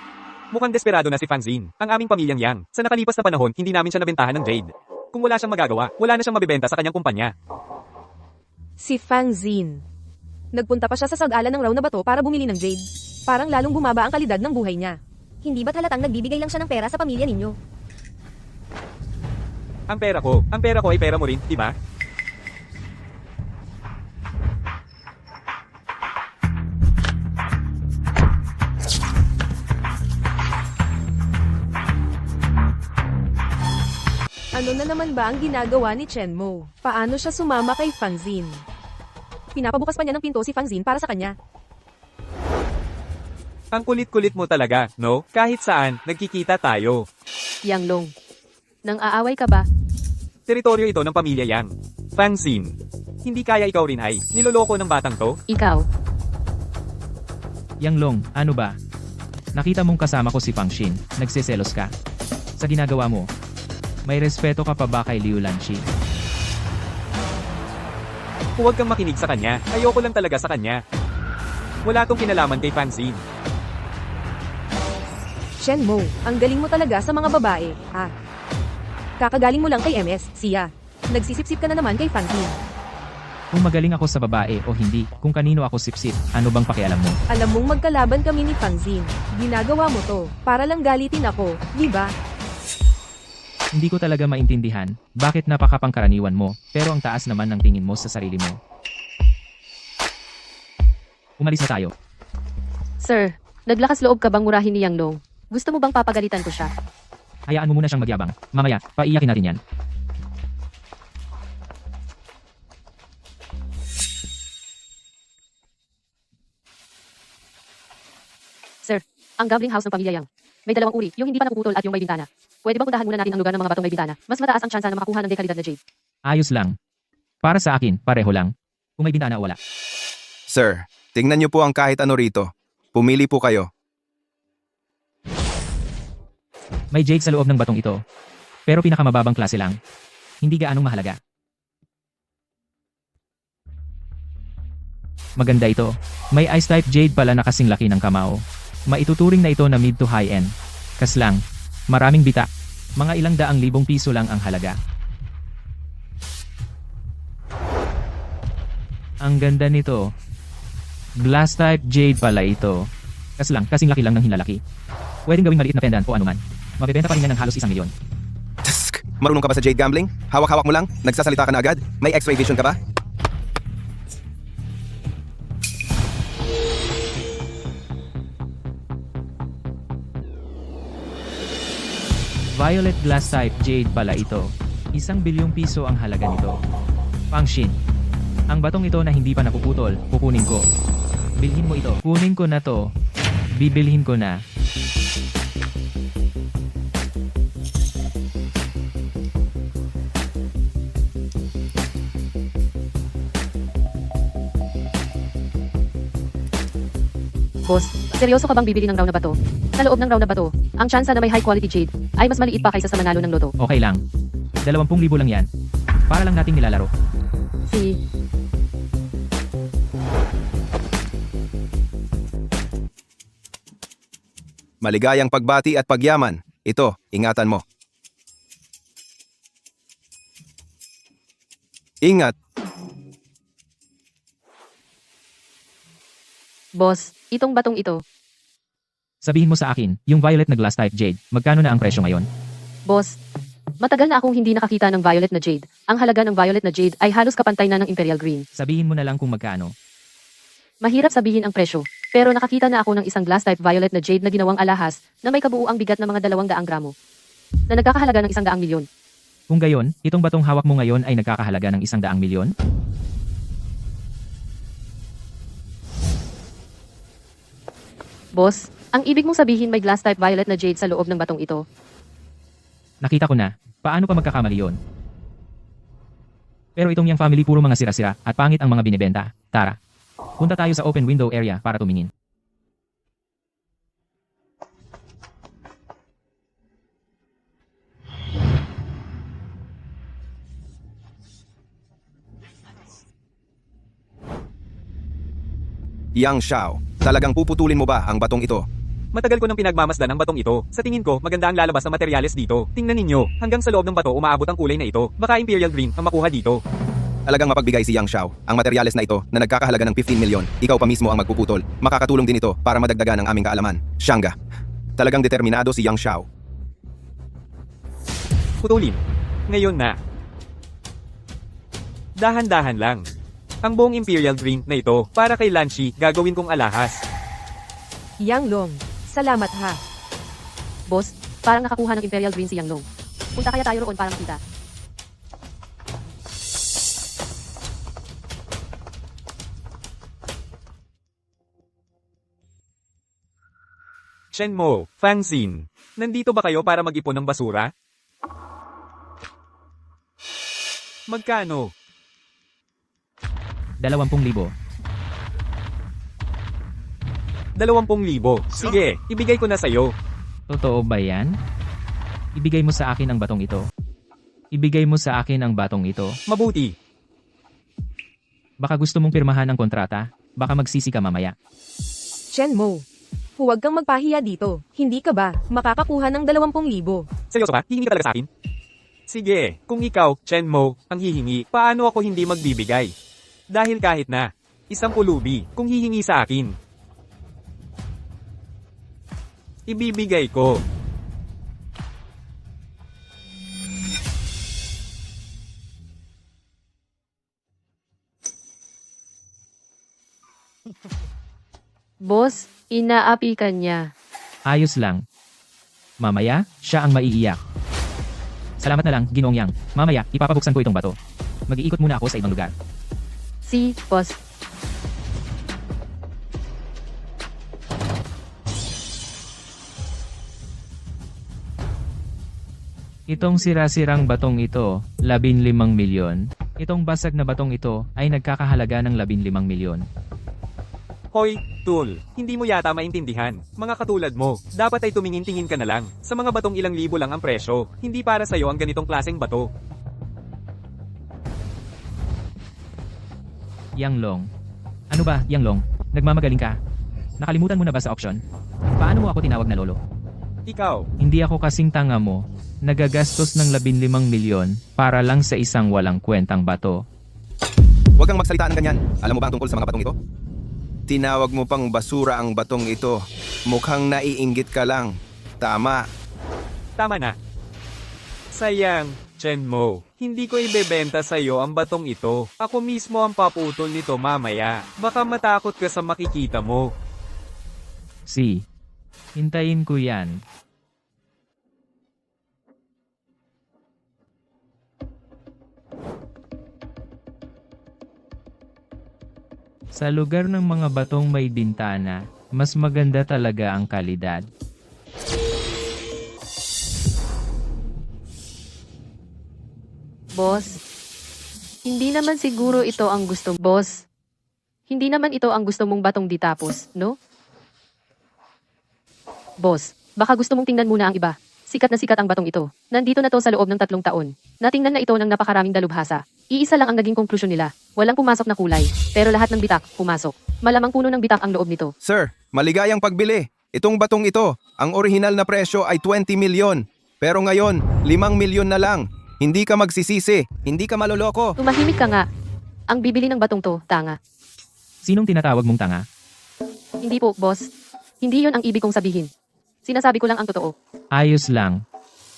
Mukhang desperado na si Fanzin, ang aming pamilyang yang. Sa nakalipas na panahon, hindi namin siya nabentahan ng jade. Kung wala siyang magagawa, wala na siyang mabibenta sa kanyang kumpanya. Si Fang Xin. Nagpunta pa siya sa sag-alan ng raw na bato para bumili ng jade. Parang lalong bumaba ang kalidad ng buhay niya. Hindi ba't halatang nagbibigay lang siya ng pera sa pamilya ninyo? Ang pera ko ay pera mo rin, di ba? Ano na naman ba ang ginagawa ni Chen Mo? Paano siya sumama kay Fang Xin? Pinapabukas pa niya ng pinto si Fang Xin para sa kanya. Ang kulit-kulit mo talaga, no? Kahit saan, nagkikita tayo. Yang Long, nang aaway ka ba? Teritoryo ito ng pamilya yang. Fanzin. Hindi kaya ikaw rin ay, niloloko ng batang to? Ikaw, Yang Long, ano ba? Nakita mong kasama ko si Fang Xin, nagseselos ka? Sa ginagawa mo, may respeto ka pa ba kay Liu Lanchi? Huwag kang makinig sa kanya, ayoko lang talaga sa kanya. Wala tong kinalaman kay Fanzin. Chen Mo, ang galing mo talaga sa mga babae, ha? Kakagaling mo lang kay MS, siya. Nagsisipsip ka na naman kay Fang Xin. Kung magaling ako sa babae o hindi, kung kanino ako sipsip, ano bang pakialam mo? Alam mong magkalaban kami ni Fang Xin. Ginagawa mo to, para lang galitin ako, di ba? Hindi ko talaga maintindihan, bakit napakapangkaraniwan mo, pero ang taas naman ng tingin mo sa sarili mo. Umalis na tayo. sir, naglakas loob ka bang murahin ni Yang Long? Gusto mo bang papagalitan ko siya? Hayaan mo muna siyang magyabang. Mamaya, paiyakin natin yan. Sir, ang gambling house ng pamilya Yang. May dalawang uri, yung hindi pa napuputol at yung may bintana. Pwede bang puntahan muna natin ang lugar ng mga batong may bintana? Mas mataas ang tsansa na makakuha ng dekalidad na jade. Ayos lang. Para sa akin, pareho lang. Kung may bintana o wala. Sir, tingnan niyo po ang kahit ano rito. Pumili po kayo. May jade sa loob ng batong ito. Pero pinakamababang klase lang. Hindi gaanong mahalaga. Maganda ito. May ice type jade pala na kasing laki ng kamao. Maituturing na ito na mid to high end. Kaslang. Maraming bita. Mga ilang daang libong piso lang ang halaga. Ang ganda nito. Glass type jade pala ito. Kaslang, kasing laki lang ng hinlalaki. Pwedeng gawing maliit na pendant o anuman. Mabebenta pa rin yan ng halos 1 milyon. Tsk! Marunong ka ba sa jade gambling? Hawak-hawak mo lang? Nagsasalita ka na agad? May x-ray vision ka ba? Violet glass type jade pala ito. 1 bilyong piso ang halaga nito. Fang Xin. Ang batong ito na hindi pa napuputol, kukunin ko. Bilhin mo ito. Kunin ko na to. Bibilhin ko na. Boss, seryoso ka bang bibili ng raw na bato? Sa loob ng raw na bato, ang tsansa na may high quality jade ay mas maliit pa kaysa sa manalo ng loto. Okay lang. 20,000 lang yan. Para lang nating nilalaro. Si... Maligayang pagbati at pagyaman. Ito, ingatan mo. Ingat. Boss, itong batong ito. Sabihin mo sa akin, yung violet na glass type jade, magkano na ang presyo ngayon? Boss, matagal na akong hindi nakakita ng violet na jade. Ang halaga ng violet na jade ay halos kapantay na ng imperial green. Sabihin mo na lang kung magkano. Mahirap sabihin ang presyo, pero nakakita na ako ng isang glass type violet na jade na ginawang alahas na may kabuuang bigat na mga 200 gramo na nagkakahalaga ng 100 milyon. Kung gayon, itong batong hawak mo ngayon ay nagkakahalaga ng 100 milyon? Boss, ang ibig mong sabihin may glass type violet na jade sa loob ng batong ito. Nakita ko na. Paano pa magkakamali yon? Pero itong yang family puro mga sira-sira at pangit ang mga binibenta. Tara. Punta tayo sa open window area para tumingin. Yang Xiao, talagang puputulin mo ba ang batong ito? Matagal ko nang pinagmamasdan ang batong ito. Sa tingin ko, maganda ang lalabas na materyales dito. Tingnan ninyo, hanggang sa loob ng bato umaabot ang kulay na ito. Baka Imperial Green ang makuha dito. Talagang mapagbigay si Yang Xiao. Ang materyales na ito na nagkakahalaga ng 15 milyon. Ikaw pa mismo ang magpuputol. Makakatulong din ito para madagdagan ang aming kaalaman. Shanga. Talagang determinado si Yang Xiao. Putulin. Ngayon na. Dahan-dahan lang. Ang buong Imperial Green na ito, para kay Lanshi, gagawin kong alahas. Yang Long, salamat ha. Boss, parang nakakuha ng imperial green si Yang Long. Punta kaya tayo roon para makita. Shenmo, Fangxin, nandito ba kayo para mag-ipon ng basura? Magkano? 20,000. 20,000. Sige, ibigay ko na sa'yo. Totoo ba yan? Ibigay mo sa akin ang batong ito. Ibigay mo sa akin ang batong ito. Mabuti. Baka gusto mong pirmahan ang kontrata. Baka magsisi ka mamaya. Shenmo, huwag kang magpahiya dito. Hindi ka ba makakakuha ng 20,000? Seryoso ba? Hihingi ka talaga sa akin? Sige, kung ikaw, Shenmo, ang hihingi, paano ako hindi magbibigay? Dahil kahit na, 10 pulubi, kung hihingi sa akin. Ibibigay ko. Boss, inaapi ka niya. Ayos lang. Mamaya, siya ang maiiyak. Salamat na lang, Ginoong Yang. Mamaya, ipapabuksan ko itong bato. Mag-iikot muna ako sa ibang lugar. Si, boss. Itong sira-sirang batong ito, 15 milyon. Itong basag na batong ito ay nagkakahalaga ng 15 milyon. Hoy, Tool, hindi mo yata maintindihan. Mga katulad mo, dapat ay tumingin-tingin ka na lang. Sa mga batong ilang libo lang ang presyo, hindi para sa'yo ang ganitong klaseng bato. Yang Long. Ano ba, Yang Long? Nagmamagaling ka? Nakalimutan mo na ba sa auction? Paano mo ako tinawag na lolo? Ikaw, Hindi ako kasing tanga mo. Nagagastos ng 15 milyon para lang sa isang walang kwentang bato. Huwag kang magsalita ng ganyan. Alam mo ba ang tungkol sa mga batong ito? Tinawag mo pang basura ang batong ito. Mukhang naiinggit ka lang. Tama. tama na. Sayang, Shenmo, hindi ko ibebenta sa'yo ang batong ito. Ako mismo ang paputol nito mamaya. Baka matakot ka sa makikita mo. Si. Hintayin ko yan. Sa lugar ng mga batong may bintana, mas maganda talaga ang kalidad. Boss, hindi naman siguro ito ang gusto. Boss, hindi naman ito ang gusto mong batong ditapos, no? Boss, baka gusto mong tingnan muna ang iba. Sikat na sikat ang batong ito. Nandito na to sa loob ng 3 taon. Natingnan na ito ng napakaraming dalubhasa. Iisa lang ang naging konklusyon nila. Walang pumasok na kulay. Pero lahat ng bitak, pumasok. Malamang puno ng bitak ang loob nito. Sir, maligayang pagbili. Itong batong ito, ang orihinal na presyo ay 20 milyon. Pero ngayon, 5 milyon na lang. Hindi ka magsisisi, hindi ka maloloko. Tumahimik ka nga. Ang bibili ng batong to, tanga. Sinong tinatawag mong tanga? Hindi po, boss. Hindi yon ang ibig kong sabihin. Sinasabi ko lang ang totoo. Ayos lang.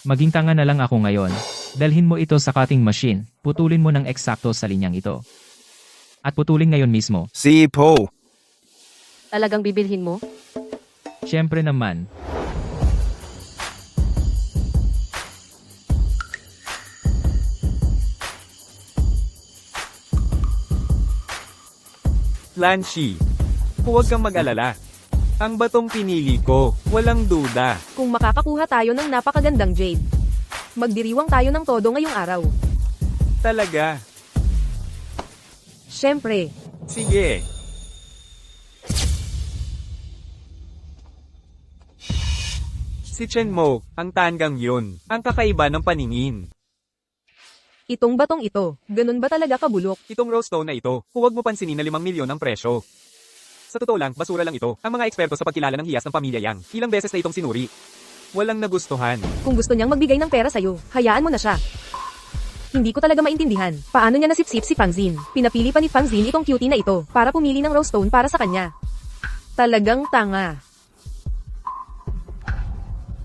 Maging tanga na lang ako ngayon. Dalhin mo ito sa cutting machine. Putulin mo ng eksakto sa linyang ito. At putulin ngayon mismo. Si Po. Talagang bibilhin mo? Siyempre naman. Lanshi, huwag kang mag-alala. Ang batong pinili ko, walang duda. Kung makakakuha tayo ng napakagandang jade, magdiriwang tayo ng todo ngayong araw. Talaga. Siyempre, Sige. Si Chen Mo, ang tanggang yun. Ang kakaiba ng paningin. itong batong ito, ganun ba talaga kabulok? Itong rose stone na ito, huwag mo pansinin na 5 milyon ang presyo. Sa totoo lang, basura lang ito. Ang mga eksperto sa pagkilala ng hiyas ng pamilya Yang, ilang beses na itong sinuri. Walang nagustuhan. Kung gusto niyang magbigay ng pera sa'yo, hayaan mo na siya. Hindi ko talaga maintindihan, paano niya nasipsip si Fangzin? Pinapili pa ni Fangzin itong cutie na ito, para pumili ng rose stone para sa kanya. Talagang tanga.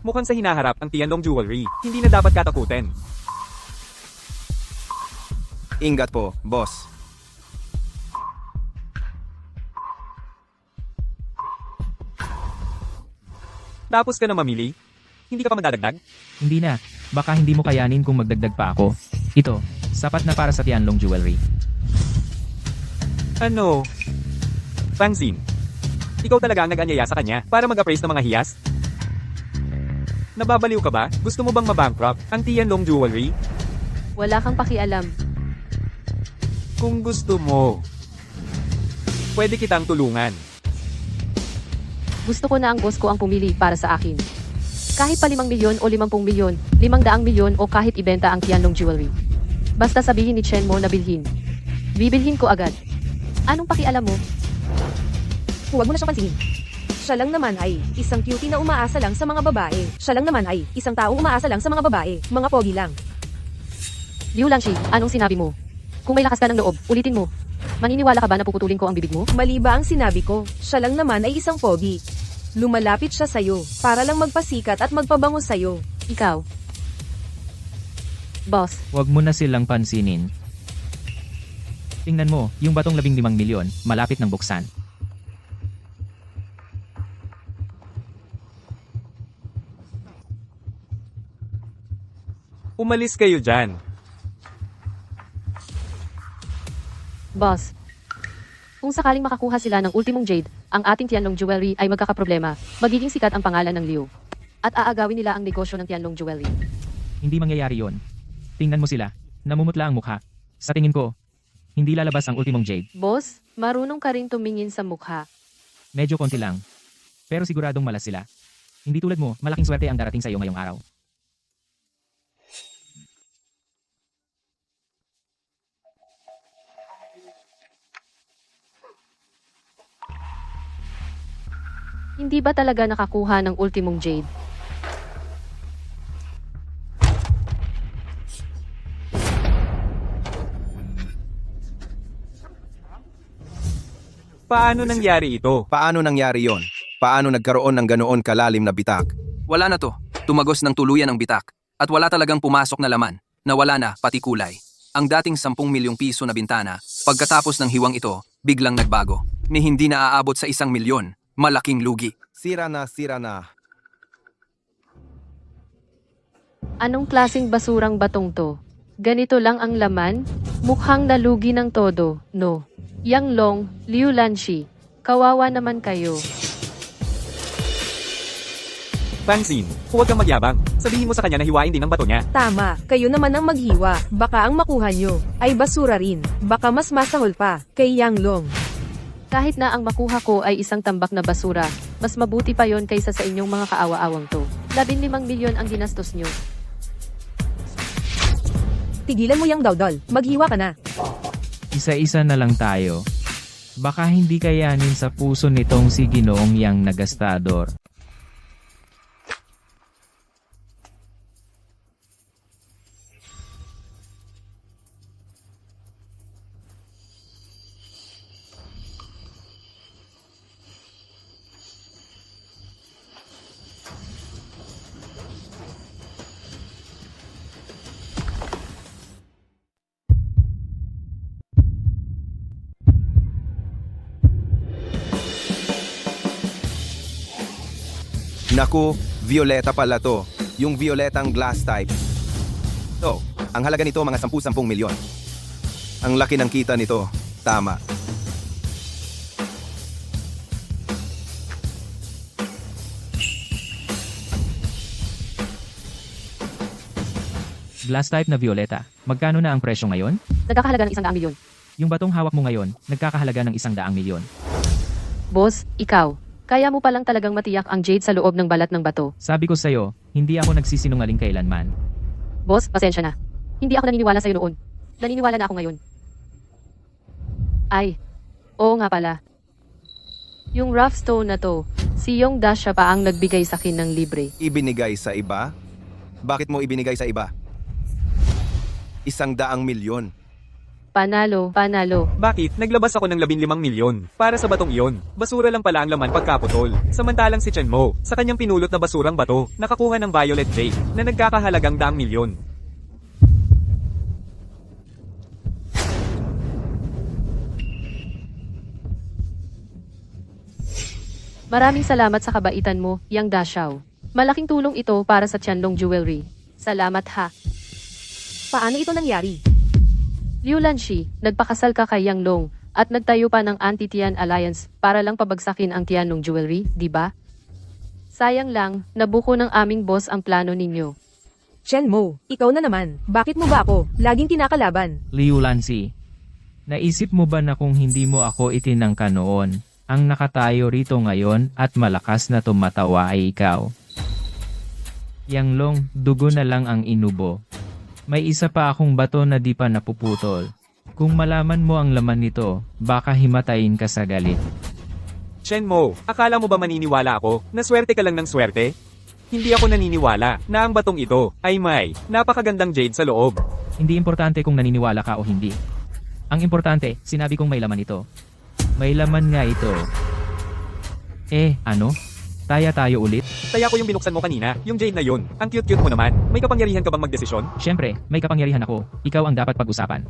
Mukhang sa hinaharap ang Tianlong Jewelry. Hindi na dapat katakutin. Ingat po, boss. Tapos ka na mamili? Hindi ka pa magdadagdag? Hindi na. Baka hindi mo kayanin kung magdagdag pa ako. Ito, sapat na para sa Tianlong Jewelry. Ano? Fangzin, ikaw talaga ang nag-anyaya sa kanya para mag-appraise ng mga hiyas? Nababaliw ka ba? Gusto mo bang mabankrupt ang Tianlong Jewelry? Wala kang pakialam. Kung gusto mo, pwede kitang tulungan. Gusto ko na ang boss ko ang pumili para sa akin. Kahit pa 5 milyon o 50 milyon, 500 milyon o kahit ibenta ang Tianlong Jewelry. Basta sabihin ni Chen Mo na bilhin. Bibilhin ko agad. Anong pakialam mo? Huwag mo na siyang pansinin. Siya lang naman ay isang cutie na umaasa lang sa mga babae. Siya lang naman ay isang taong umaasa lang sa mga babae. Mga pogi lang. Liu Lanshi, anong sinabi mo? Kung may lakas ka ng loob, ulitin mo. Maniniwala ka ba na puputulin ko ang bibig mo? Mali ba ang sinabi ko? Siya lang naman ay isang pogi. Lumalapit siya sa'yo para lang magpasikat at magpabango sa'yo. Ikaw. Boss, Huwag mo na silang pansinin. Tingnan mo, yung batong 15 milyon, malapit ng buksan. Umalis kayo dyan. boss. Kung sakaling makakuha sila ng ultimong jade, ang ating Tianlong Jewelry ay magkakaproblema. Magiging sikat ang pangalan ng Liu. At aagawin nila ang negosyo ng Tianlong Jewelry. Hindi mangyayari yon. Tingnan mo sila. Namumutla ang mukha. Sa tingin ko, hindi lalabas ang ultimong jade. Boss, marunong ka rin tumingin sa mukha. Medyo konti lang. Pero siguradong malas sila. Hindi tulad mo, malaking swerte ang darating sa iyo ngayong araw. Hindi ba talaga nakakuha ng ultimong jade? Paano nangyari ito? Paano nangyari yon? Paano nagkaroon ng ganoon kalalim na bitak? Wala na to. Tumagos ng tuluyan ang bitak. At wala talagang pumasok na laman. Nawala na, pati kulay. Ang dating 10 milyong piso na bintana, pagkatapos ng hiwang ito, biglang nagbago. Ni hindi na aabot sa 1 milyon. Malaking lugi. Sira na, sira na. Anong klaseng basurang batong to? Ganito lang ang laman? Mukhang nalugi ng todo, no? Yang Long, Liu Lanshi. Kawawa naman kayo. Fangzin, huwag kang magyabang. Sabihin mo sa kanya na hiwain din ang bato niya. Tama, kayo naman ang maghiwa. Baka ang makuha nyo ay basura rin. Baka mas masahol pa kay Yang Long. Kahit na ang makuha ko ay isang tambak na basura, Mas mabuti pa yon kaysa sa inyong mga kaawa-awang to. 15 milyon ang ginastos nyo. Tigilan mo yang dawdol. Maghiwa ka na. Isa-isa na lang tayo. Baka hindi kayanin sa puso nitong si Ginoong Yang Nagastador. Naku, violeta pala to. Yung violetang glass type. So, ang halaga nito mga 10-10 milyon. Ang laki ng kita nito. Tama. Glass type na violeta. Magkano na ang presyo ngayon? Nagkakahalaga ng 100 milyon. Yung batong hawak mo ngayon, nagkakahalaga ng 100 milyon. Boss, ikaw. Kaya mo palang talagang matiyak ang jade sa loob ng balat ng bato. Sabi ko sa'yo, hindi ako nagsisinungaling kailanman. Boss, pasensya na. Hindi ako naniniwala sa'yo noon. Naniniwala na ako ngayon. Ay, oo nga pala. Yung rough stone na to, si Yong Dasha pa ang nagbigay sa akin ng libre. Ibinigay sa iba? Bakit mo ibinigay sa iba? 100 milyon. Panalo, panalo. Bakit? Naglabas ako ng 15 milyon. Para sa batong iyon. Basura lang pala ang laman pagkaputol. Samantalang si Chen Mo, sa kanyang pinulot na basurang bato, nakakuha ng violet jade, na nagkakahalagang 100 milyon. Maraming salamat sa kabaitan mo, Yang Dashaw. Malaking tulong ito para sa Tianlong Jewelry. Salamat ha. Paano ito nangyari? Liu Lanshi, nagpakasal ka kay Yang Long at nagtayo pa ng Anti-Tian Alliance para lang pabagsakin ang Tianlong Jewelry, di ba? Sayang lang, nabuko ng aming boss ang plano ninyo. Chen Mo, ikaw na naman. Bakit mo ba ako laging kinakalaban? Liu Lansi, naisip mo ba na kung hindi mo ako itinangka noon, ang nakatayo rito ngayon at malakas na tumatawa ay ikaw? Yang Long, dugo na lang ang inubo. May isa pa akong bato na di pa napuputol. Kung malaman mo ang laman nito, baka himatayin ka sa galit. Chen Mo, akala mo ba maniniwala ako, na swerte ka lang ng swerte? Hindi ako naniniwala, na ang batong ito, ay may, napakagandang jade sa loob. Hindi importante kung naniniwala ka o hindi. Ang importante, sinabi kong may laman ito. May laman nga ito. Ano? Taya tayo ulit? Taya ko yung binuksan mo kanina, yung jade na yun. Ang cute-cute mo naman. May kapangyarihan ka bang magdesisyon? Siyempre, may kapangyarihan ako. Ikaw ang dapat pag-usapan.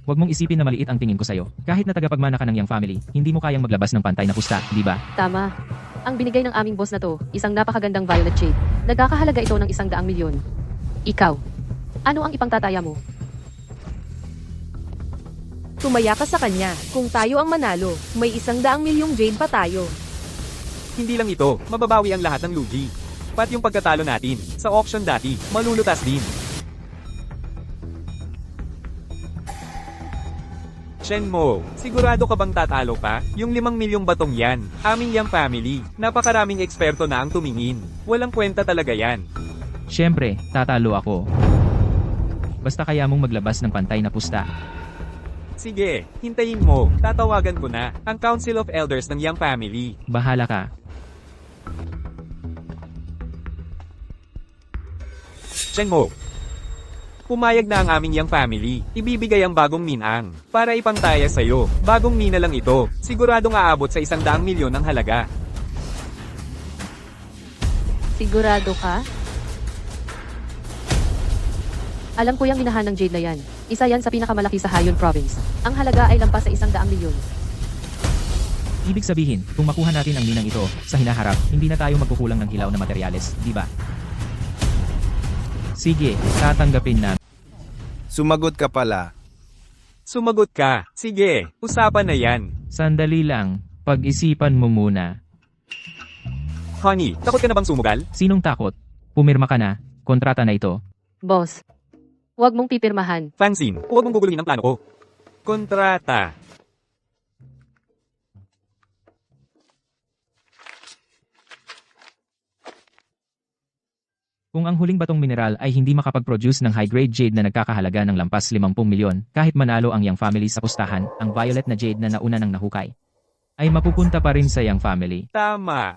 Huwag mong isipin na maliit ang tingin ko sa'yo. Kahit na tagapagmana ka ng Yang family, hindi mo kayang maglabas ng pantay na pusta, di ba? Tama. Ang binigay ng aming boss na to, isang napakagandang violet jade. Nagkakahalaga ito ng 100 milyon. Ikaw, ano ang ipangtataya mo? Tumaya ka sa kanya. Kung tayo ang manalo, may 100 milyong jade pa tayo. Hindi lang ito, mababawi ang lahat ng lugi. Pati yung pagkatalo natin, sa auction dati, malulutas din. Chen Mo, sigurado ka bang tatalo pa? Yung 5 milyong batong yan, aming Yang family, napakaraming eksperto na ang tumingin. Walang kwenta talaga yan. Siyempre, tatalo ako. Basta kaya mong maglabas ng pantay na pusta. Sige, hintayin mo, tatawagan ko na, ang Council of Elders ng Yang family. Bahala ka. Chen Mo, pumayag na ang aming Yang family, ibibigay ang bagong ninang, para ipantaya sa'yo. Bagong nina lang ito, siguradong aabot sa 100 milyon ang halaga. Sigurado ka? Alam ko yung minahan ng jade na yan. Isa yan sa pinakamalaki sa Hayon Province. Ang halaga ay lampas sa 100 milyon. Ibig sabihin, kung makuha natin ang ninang ito, sa hinaharap, hindi na tayo magkukulang ng hilaw na materyales, di ba? Sige, tatanggapin na. Sumagot ka pala. Sumagot ka, sige, usapan na yan. Sandali lang, pag-isipan mo muna. Honey, takot ka na bang sumugal? Sinong takot? Pumirma ka na, kontrata na ito. Boss, huwag mong pipirmahan. Francine, huwag mong guguluhin ang plano ko. Kontrata. Kung ang huling batong mineral ay hindi makapag-produce ng high-grade jade na nagkakahalaga ng lampas 50 milyon, kahit manalo ang Yang family sa pustahan, ang violet na jade na nauna ng nahukay, ay mapupunta pa rin sa Yang family. Tama.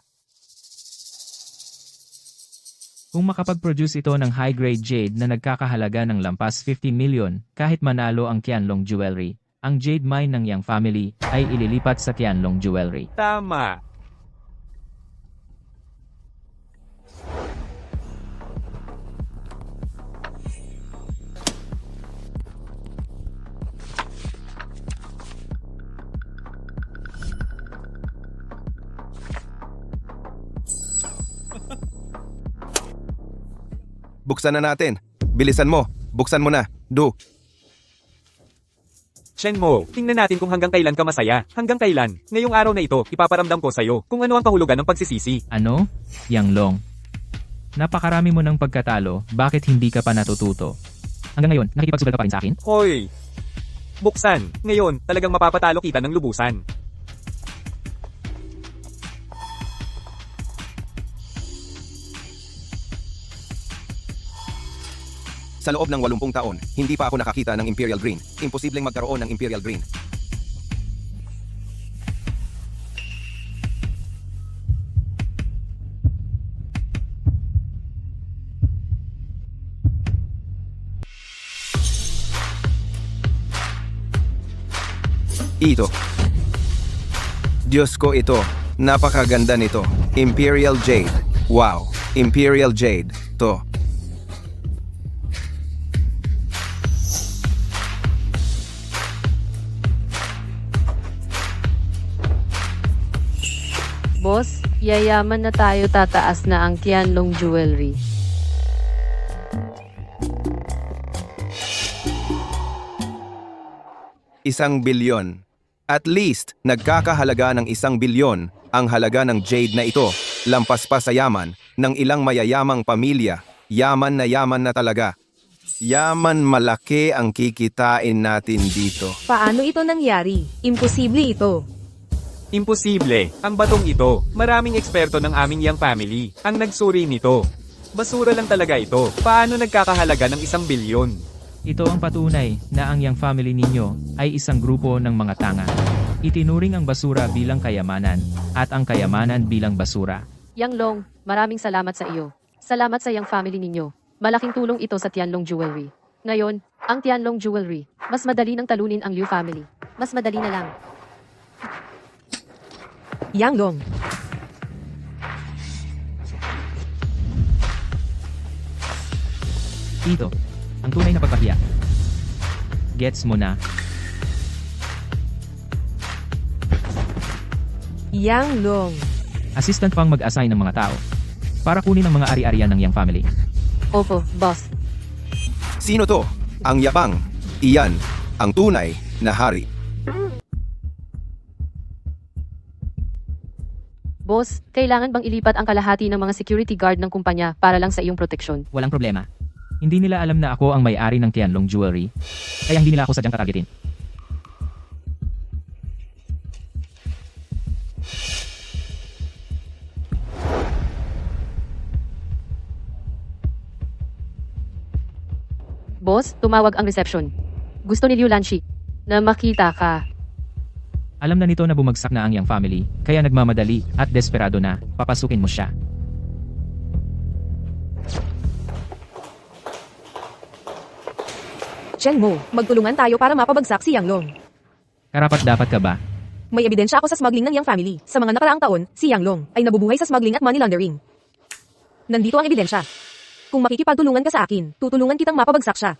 Kung makapag-produce ito ng high-grade jade na nagkakahalaga ng lampas 50 milyon, kahit manalo ang Tianlong Jewelry, ang jade mine ng Yang family ay ililipat sa Tianlong Jewelry. Tama. Buksan na natin. Bilisan mo. Buksan mo na. Do. Shenmo, tingnan natin kung hanggang kailan ka masaya. Hanggang kailan? Ngayong araw na ito, ipaparamdam ko sa'yo kung ano ang kahulugan ng pagsisisi. Ano? Yang Long. Napakarami mo ng pagkatalo, bakit hindi ka pa natututo? Hanggang ngayon, nakikipagsugal ka pa rin sa akin? Hoy! Buksan. Ngayon, talagang mapapatalo kita ng lubusan. Sa loob ng 80 taon, hindi pa ako nakakita ng Imperial Green. Imposibleng magkaroon ng Imperial Green. Ito. Diyos ko ito. Napakaganda nito. Imperial Jade. Wow. Imperial Jade. To. Boss, yayaman na tayo, tataas na ang Tianlong Jewelry. Isang bilyon. At least, nagkakahalaga ng 1 bilyon ang halaga ng jade na ito, lampas pa sa yaman ng ilang mayayamang pamilya. Yaman na talaga. Yaman malaki ang kikitain natin dito. Paano ito nangyari? Imposible ito. Imposible. Ang batong ito, maraming eksperto ng aming Yang family ang nagsuri nito. Basura lang talaga ito. Paano nagkakahalaga ng 1 bilyon? Ito ang patunay na ang Yang family ninyo ay isang grupo ng mga tanga. Itinuring ang basura bilang kayamanan, at ang kayamanan bilang basura. Yang Long, maraming salamat sa iyo. Salamat sa Yang family ninyo. Malaking tulong ito sa Tianlong Jewelry. Ngayon, ang Tianlong Jewelry, mas madali nang talunin ang Liu family. Mas madali na lang. Yang Long. Ito, ang tunay na pagpahiya. Gets mo na? Yang Long. Assistant pang mag-assign ng mga tao para kunin ang mga ari-arian ng Yang family. Opo, boss. Sino to? Ang yabang. Iyan, ang tunay na hari. Boss, kailangan bang ilipat ang kalahati ng mga security guard ng kumpanya para lang sa iyong proteksyon? Walang problema. Hindi nila alam na ako ang may-ari ng Tianlong Jewelry, kaya hindi nila ako sadyang tatargetin. Boss, tumawag ang reception. Gusto ni Liu Lanshi na makita ka. Alam na nito na bumagsak na ang Yang family, kaya nagmamadali at desperado na, papasukin mo siya. Shenmo, magtulungan tayo para mapabagsak si Yang Long. Karapat-dapat ka ba? May ebidensya ako sa smuggling ng Yang family. Sa mga nakaraang taon, si Yang Long ay nabubuhay sa smuggling at money laundering. Nandito ang ebidensya. Kung makikipagtulungan ka sa akin, tutulungan kitang mapabagsak siya.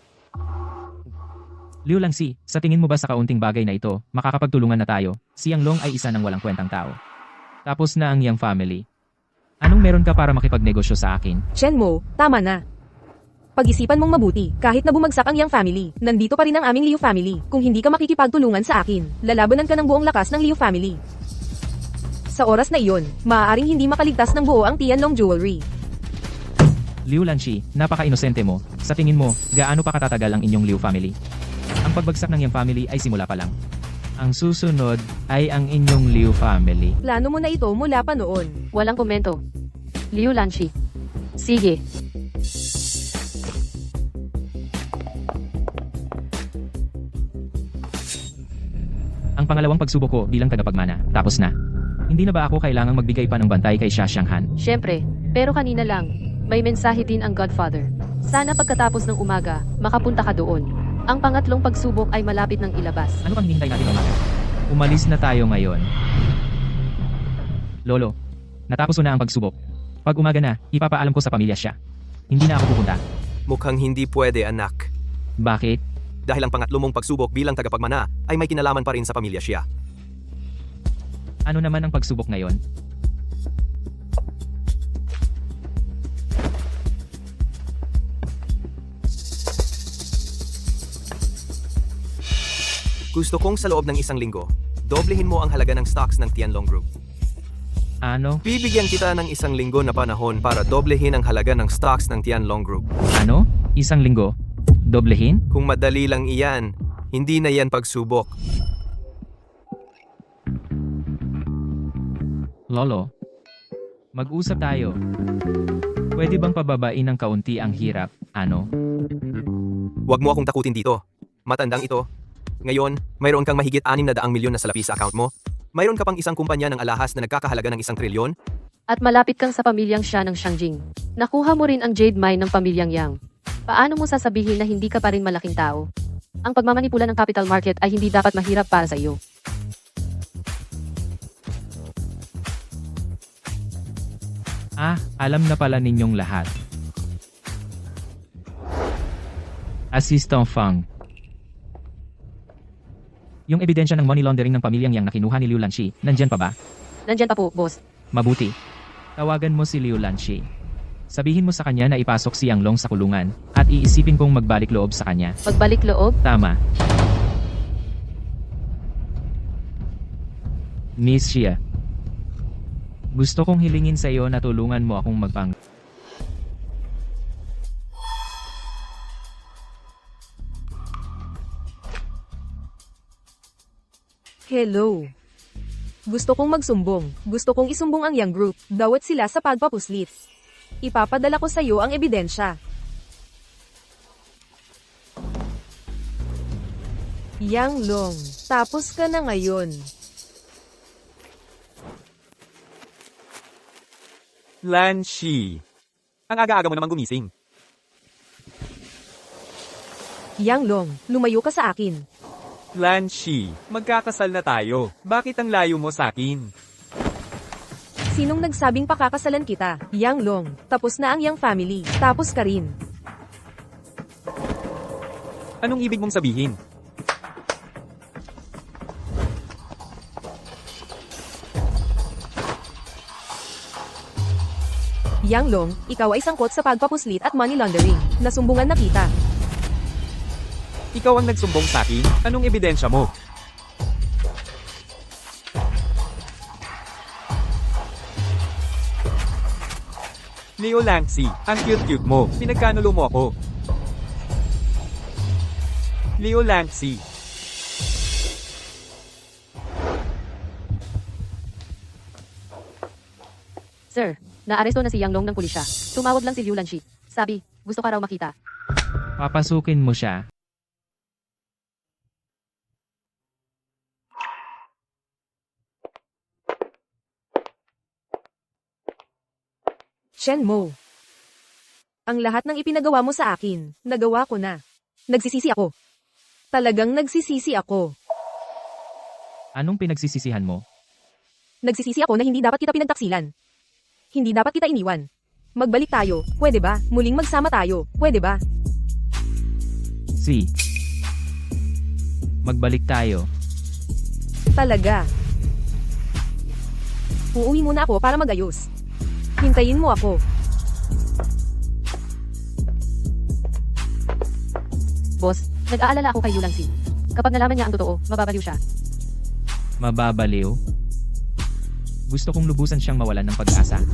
Liu Langxi, sa tingin mo ba sa kaunting bagay na ito, makakapagtulungan na tayo? Si Yang Long ay isa ng walang kwentang tao. Tapos na ang Yang family. Anong meron ka para makipagnegosyo sa akin? Shenmo, tama na. Pag-isipan mong mabuti, kahit na bumagsak ang Yang family, nandito pa rin ang aming Liu family. Kung hindi ka makikipagtulungan sa akin, lalabanan ka ng buong lakas ng Liu family. Sa oras na iyon, maaaring hindi makaligtas ng buo ang Tianlong Jewelry. Liu Lanshi, napaka-inosente mo. Sa tingin mo, gaano pa katatagal ang inyong Liu family? Ang pagbagsak ng Yang family ay simula pa lang. Ang susunod ay ang inyong Liu family. Plano mo na ito mula pa noon. Walang komento. Liu Lanshi. Sige. Ang pangalawang pagsubok ko bilang tagapagmana, tapos na. Hindi na ba ako kailangang magbigay pa ng bantay kay Xia Xianghan? Siyempre, pero kanina lang, may mensahe din ang Godfather. Sana pagkatapos ng umaga, makapunta ka doon. Ang pangatlong pagsubok ay malapit ng ilabas. Ano pang hinihintay natin umaga? Umalis na tayo ngayon. Lolo, natapos ko na ang pagsubok. Pag umaga na, ipapaalam ko sa pamilya siya. Hindi na ako pupunta. Mukhang hindi pwede, anak. Bakit? Dahil ang pangatlo mong pagsubok bilang tagapagmana ay may kinalaman pa rin sa pamilya siya. Ano naman ang pagsubok ngayon? Gusto kong sa loob ng isang linggo, doblehin mo ang halaga ng stocks ng Tianlong Group. Ano? Bibigyan kita ng isang linggo na panahon para doblehin ang halaga ng stocks ng Tianlong Group. Ano? Isang linggo? Doblehin? Kung madali lang iyan, hindi na yan pagsubok. Lolo, mag-usap tayo. Pwede bang pababain ng kaunti ang hirap, ano? Huwag mo akong takutin dito. Matandang ito. Ngayon, mayroon kang mahigit 600 milyon na salapi sa account mo. Mayroon ka pang isang kumpanya ng alahas na nagkakahalaga ng 1 trilyon. At malapit kang sa pamilyang siya ng Shangjing. Nakuha mo rin ang jade mine ng pamilyang Yang. Paano mo sasabihin na hindi ka pa rin malaking tao? Ang pagmamanipula ng capital market ay hindi dapat mahirap para sa iyo. Alam na pala ninyong lahat. Assistant Fang. Yung ebidensya ng money laundering ng pamilyang Yang na kinuha ni Liu Lanxi, nandyan pa ba? Nandyan pa po, boss. Mabuti. Tawagan mo si Liu Lanxi. Sabihin mo sa kanya na ipasok si Yang Long sa kulungan, at iisipin kong magbalik loob sa kanya. Magbalik loob? Tama. Miss Xia. Gusto kong hilingin sa iyo na tulungan mo akong magpang... Hello. Gusto kong magsumbong. Gusto kong isumbong ang Yang Group. Dawat sila sa pagpapuslit. Ipapadala ko sa iyo ang ebidensya. Yang Long, tapos ka na ngayon. Lanxi. Ang aga-aga mo namang gumising. Yang Long, lumayo ka sa akin. Lanxi, magkakasal na tayo. Bakit ang layo mo sa akin? Sinong nagsabing pakakasalan kita? Yang Long, tapos na ang Yang family. Tapos ka rin. Anong ibig mong sabihin? Yang Long, ikaw ay sangkot sa pagpapuslit at money laundering. Nasumbungan na kita. Ikaw ang nagsumbong sa akin? Anong ebidensya mo? Leo Lanxi, ang cute-cute mo. Pinagkanulo mo ako. Leo Lanxi. Sir, naaresto na si Yang Long ng pulisya. Tumawag lang si Liu Lanxi. Sabi, gusto ka raw makita. Papasukin mo siya. Shen Mo. Ang lahat ng ipinagawa mo sa akin, nagawa ko na. Nagsisisi ako. Talagang nagsisisi ako. Anong pinagsisisihan mo? Nagsisisi ako na hindi dapat kita pinagtaksilan. Hindi dapat kita iniwan. Magbalik tayo, pwede ba? Muling magsama tayo, pwede ba? Si. Magbalik tayo. Talaga. Uuwi muna ako para magayos. Hintayin mo ako. Boss, nag-aalala ako kay Liu Lanxi. Kapag nalaman niya ang totoo, mababaliw siya. Mababaliw? Gusto kong lubusan siyang mawalan ng pag-asa.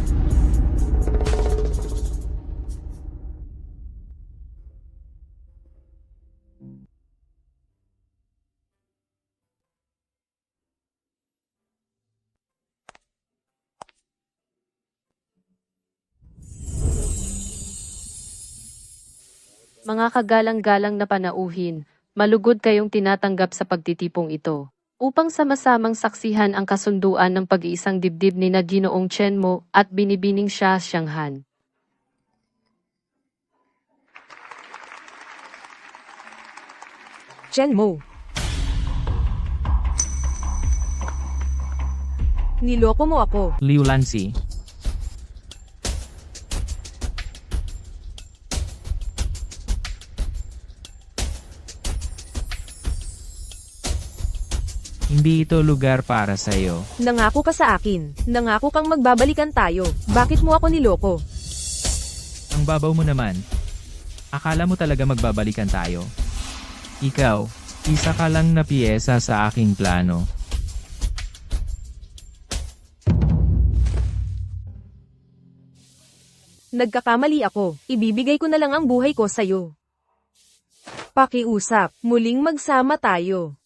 Mga kagalang-galang na panauhin, malugod kayong tinatanggap sa pagtitipong ito. upang sama-samang saksihan ang kasunduan ng pag-iisang dibdib ni na Ginoong Chen Mo at binibining siya Xiang Han. Chen Mo. Niloko mo ako. Liu Lanxi. Hindi ito lugar para sa'yo. Nangako ka sa akin. Nangako kang magbabalikan tayo. Bakit mo ako niloko? Ang babaw mo naman. Akala mo talaga magbabalikan tayo? Ikaw, isa ka lang na piyesa sa aking plano. Nagkakamali ako. Ibibigay ko na lang ang buhay ko sa'yo. Pakiusap. Muling magsama tayo.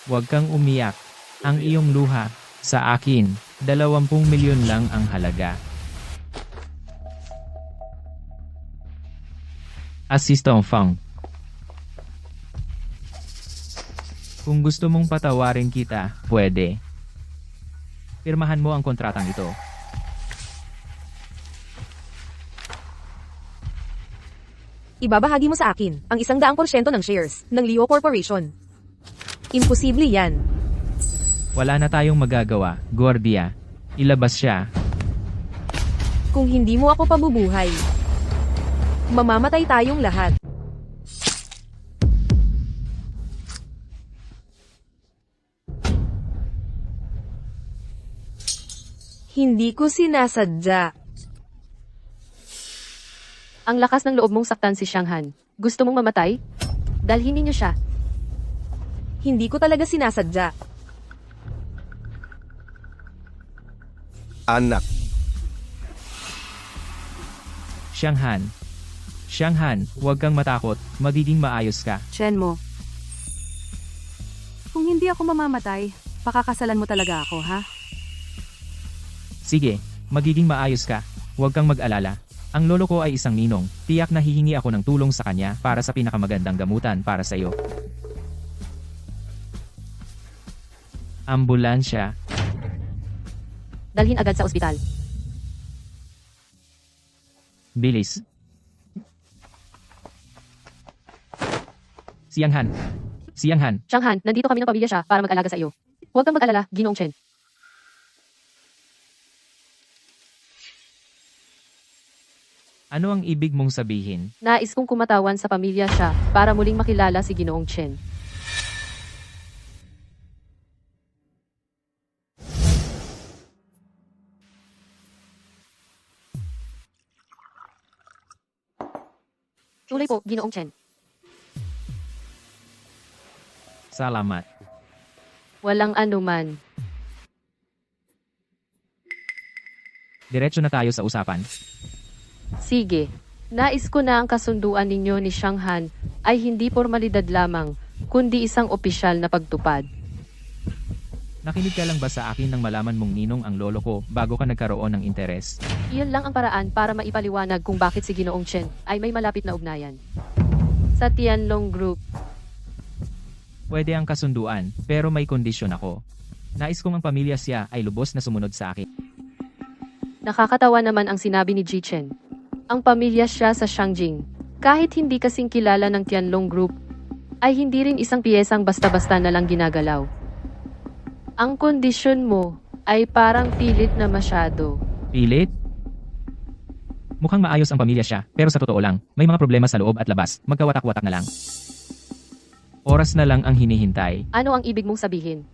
Huwag kang umiyak. Ang iyong luha, sa akin, 20 milyon lang ang halaga. Assistant Fang. Kung gusto mong patawarin kita, pwede. Pirmahan mo ang kontratang ito. Ibabahagi mo sa akin ang 100% ng shares ng Leo Corporation. Imposible yan. Wala na tayong magagawa, Gordia. Ilabas siya. Kung hindi mo ako pabubuhay, mamamatay tayong lahat. Hindi ko sinasadya. Ang lakas ng loob mong saktan si Xiang Han. Gusto mong mamatay? Dalhin ninyo siya. Hindi ko talaga sinasadya. Anak. Xiang Han. Xiang Han, huwag kang matakot, magiging maayos ka. Chen Mo. Kung hindi ako mamamatay, pakakasalan mo talaga ako, ha? Sige, magiging maayos ka. Huwag kang mag-alala. Ang lolo ko ay isang ninong, tiyak na hihingi ako ng tulong sa kanya para sa pinakamagandang gamutan para sa iyo. Ambulansya. Dalhin agad sa ospital. Bilis. Xiang Han. Xiang Han, Xiang Han, nandito kami ng pamilya siya para mag-alaga sa iyo. Huwag kang mag-alala, Ginoong Chen. ano ang ibig mong sabihin? Nais kong kumatawan sa pamilya siya para muling makilala si Ginoong Chen. Tuloy po, Ginoong Chen. Salamat. Walang anuman. Diretso na tayo sa usapan. Sige. Nais ko na ang kasunduan ninyo ni Xiang Han ay hindi formalidad lamang, kundi isang opisyal na pagtupad. Nakinig ka lang ba sa akin nang malaman mong ninong ang lolo ko bago ka nagkaroon ng interes? Iyon lang ang paraan para maipaliwanag kung bakit si Ginoong Chen ay may malapit na ugnayan sa Tianlong Group. Pwede ang kasunduan, pero may kondisyon ako. Nais kong ang pamilya siya ay lubos na sumunod sa akin. Nakakatawa naman ang sinabi ni Ji Chen. Ang pamilya siya sa Shangjing, kahit hindi kasing kilala ng Tianlong Group, ay hindi rin isang piyesang basta-basta na lang ginagalaw. Ang kondisyon mo ay parang pilit na masyado. Pilit? Mukhang maayos ang pamilya siya, pero sa totoo lang, may mga problema sa loob at labas. Magkawatak-watak na lang. Oras na lang ang hinihintay. Ano ang ibig mong sabihin?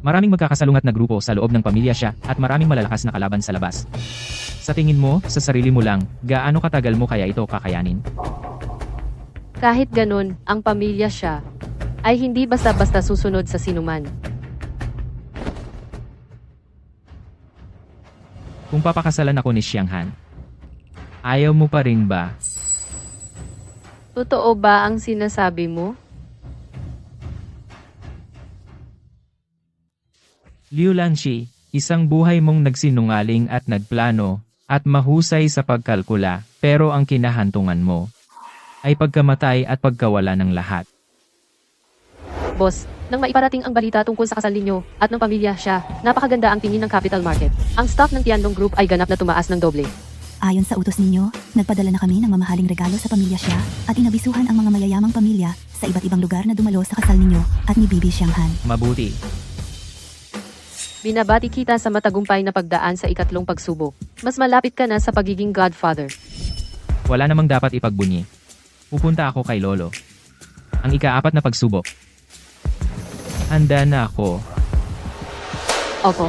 Maraming magkakasalungat na grupo sa loob ng pamilya siya at maraming malalakas na kalaban sa labas. Sa tingin mo, sa sarili mo lang, gaano katagal mo kaya ito kakayanin? Kahit ganun, ang pamilya siya ay hindi basta-basta susunod sa sinuman. Kung papakasalan ako ni Xiang Han, ayaw mo pa rin ba? Totoo ba ang sinasabi mo? Liu Lanxi, isang buhay mong nagsinungaling at nagplano, at mahusay sa pagkalkula, pero ang kinahantungan mo ay pagkamatay at pagkawala ng lahat. Boss, nang maiparating ang balita tungkol sa kasal ninyo at ng pamilya siya, napakaganda ang tingin ng capital market. Ang stock ng Tianlong Group ay ganap na tumaas ng doble. Ayon sa utos ninyo, nagpadala na kami ng mamahaling regalo sa pamilya siya at inabisuhan ang mga mayayamang pamilya sa iba't ibang lugar na dumalo sa kasal ninyo at ni Bibi Xianghan. Mabuti. Binabati kita sa matagumpay na pagdaan sa ikatlong pagsubok. Mas malapit ka na sa pagiging godfather. Wala namang dapat ipagbunyi. Pupunta ako kay Lolo. Ang ika-4 na pagsubok. Handa na ako. Opo,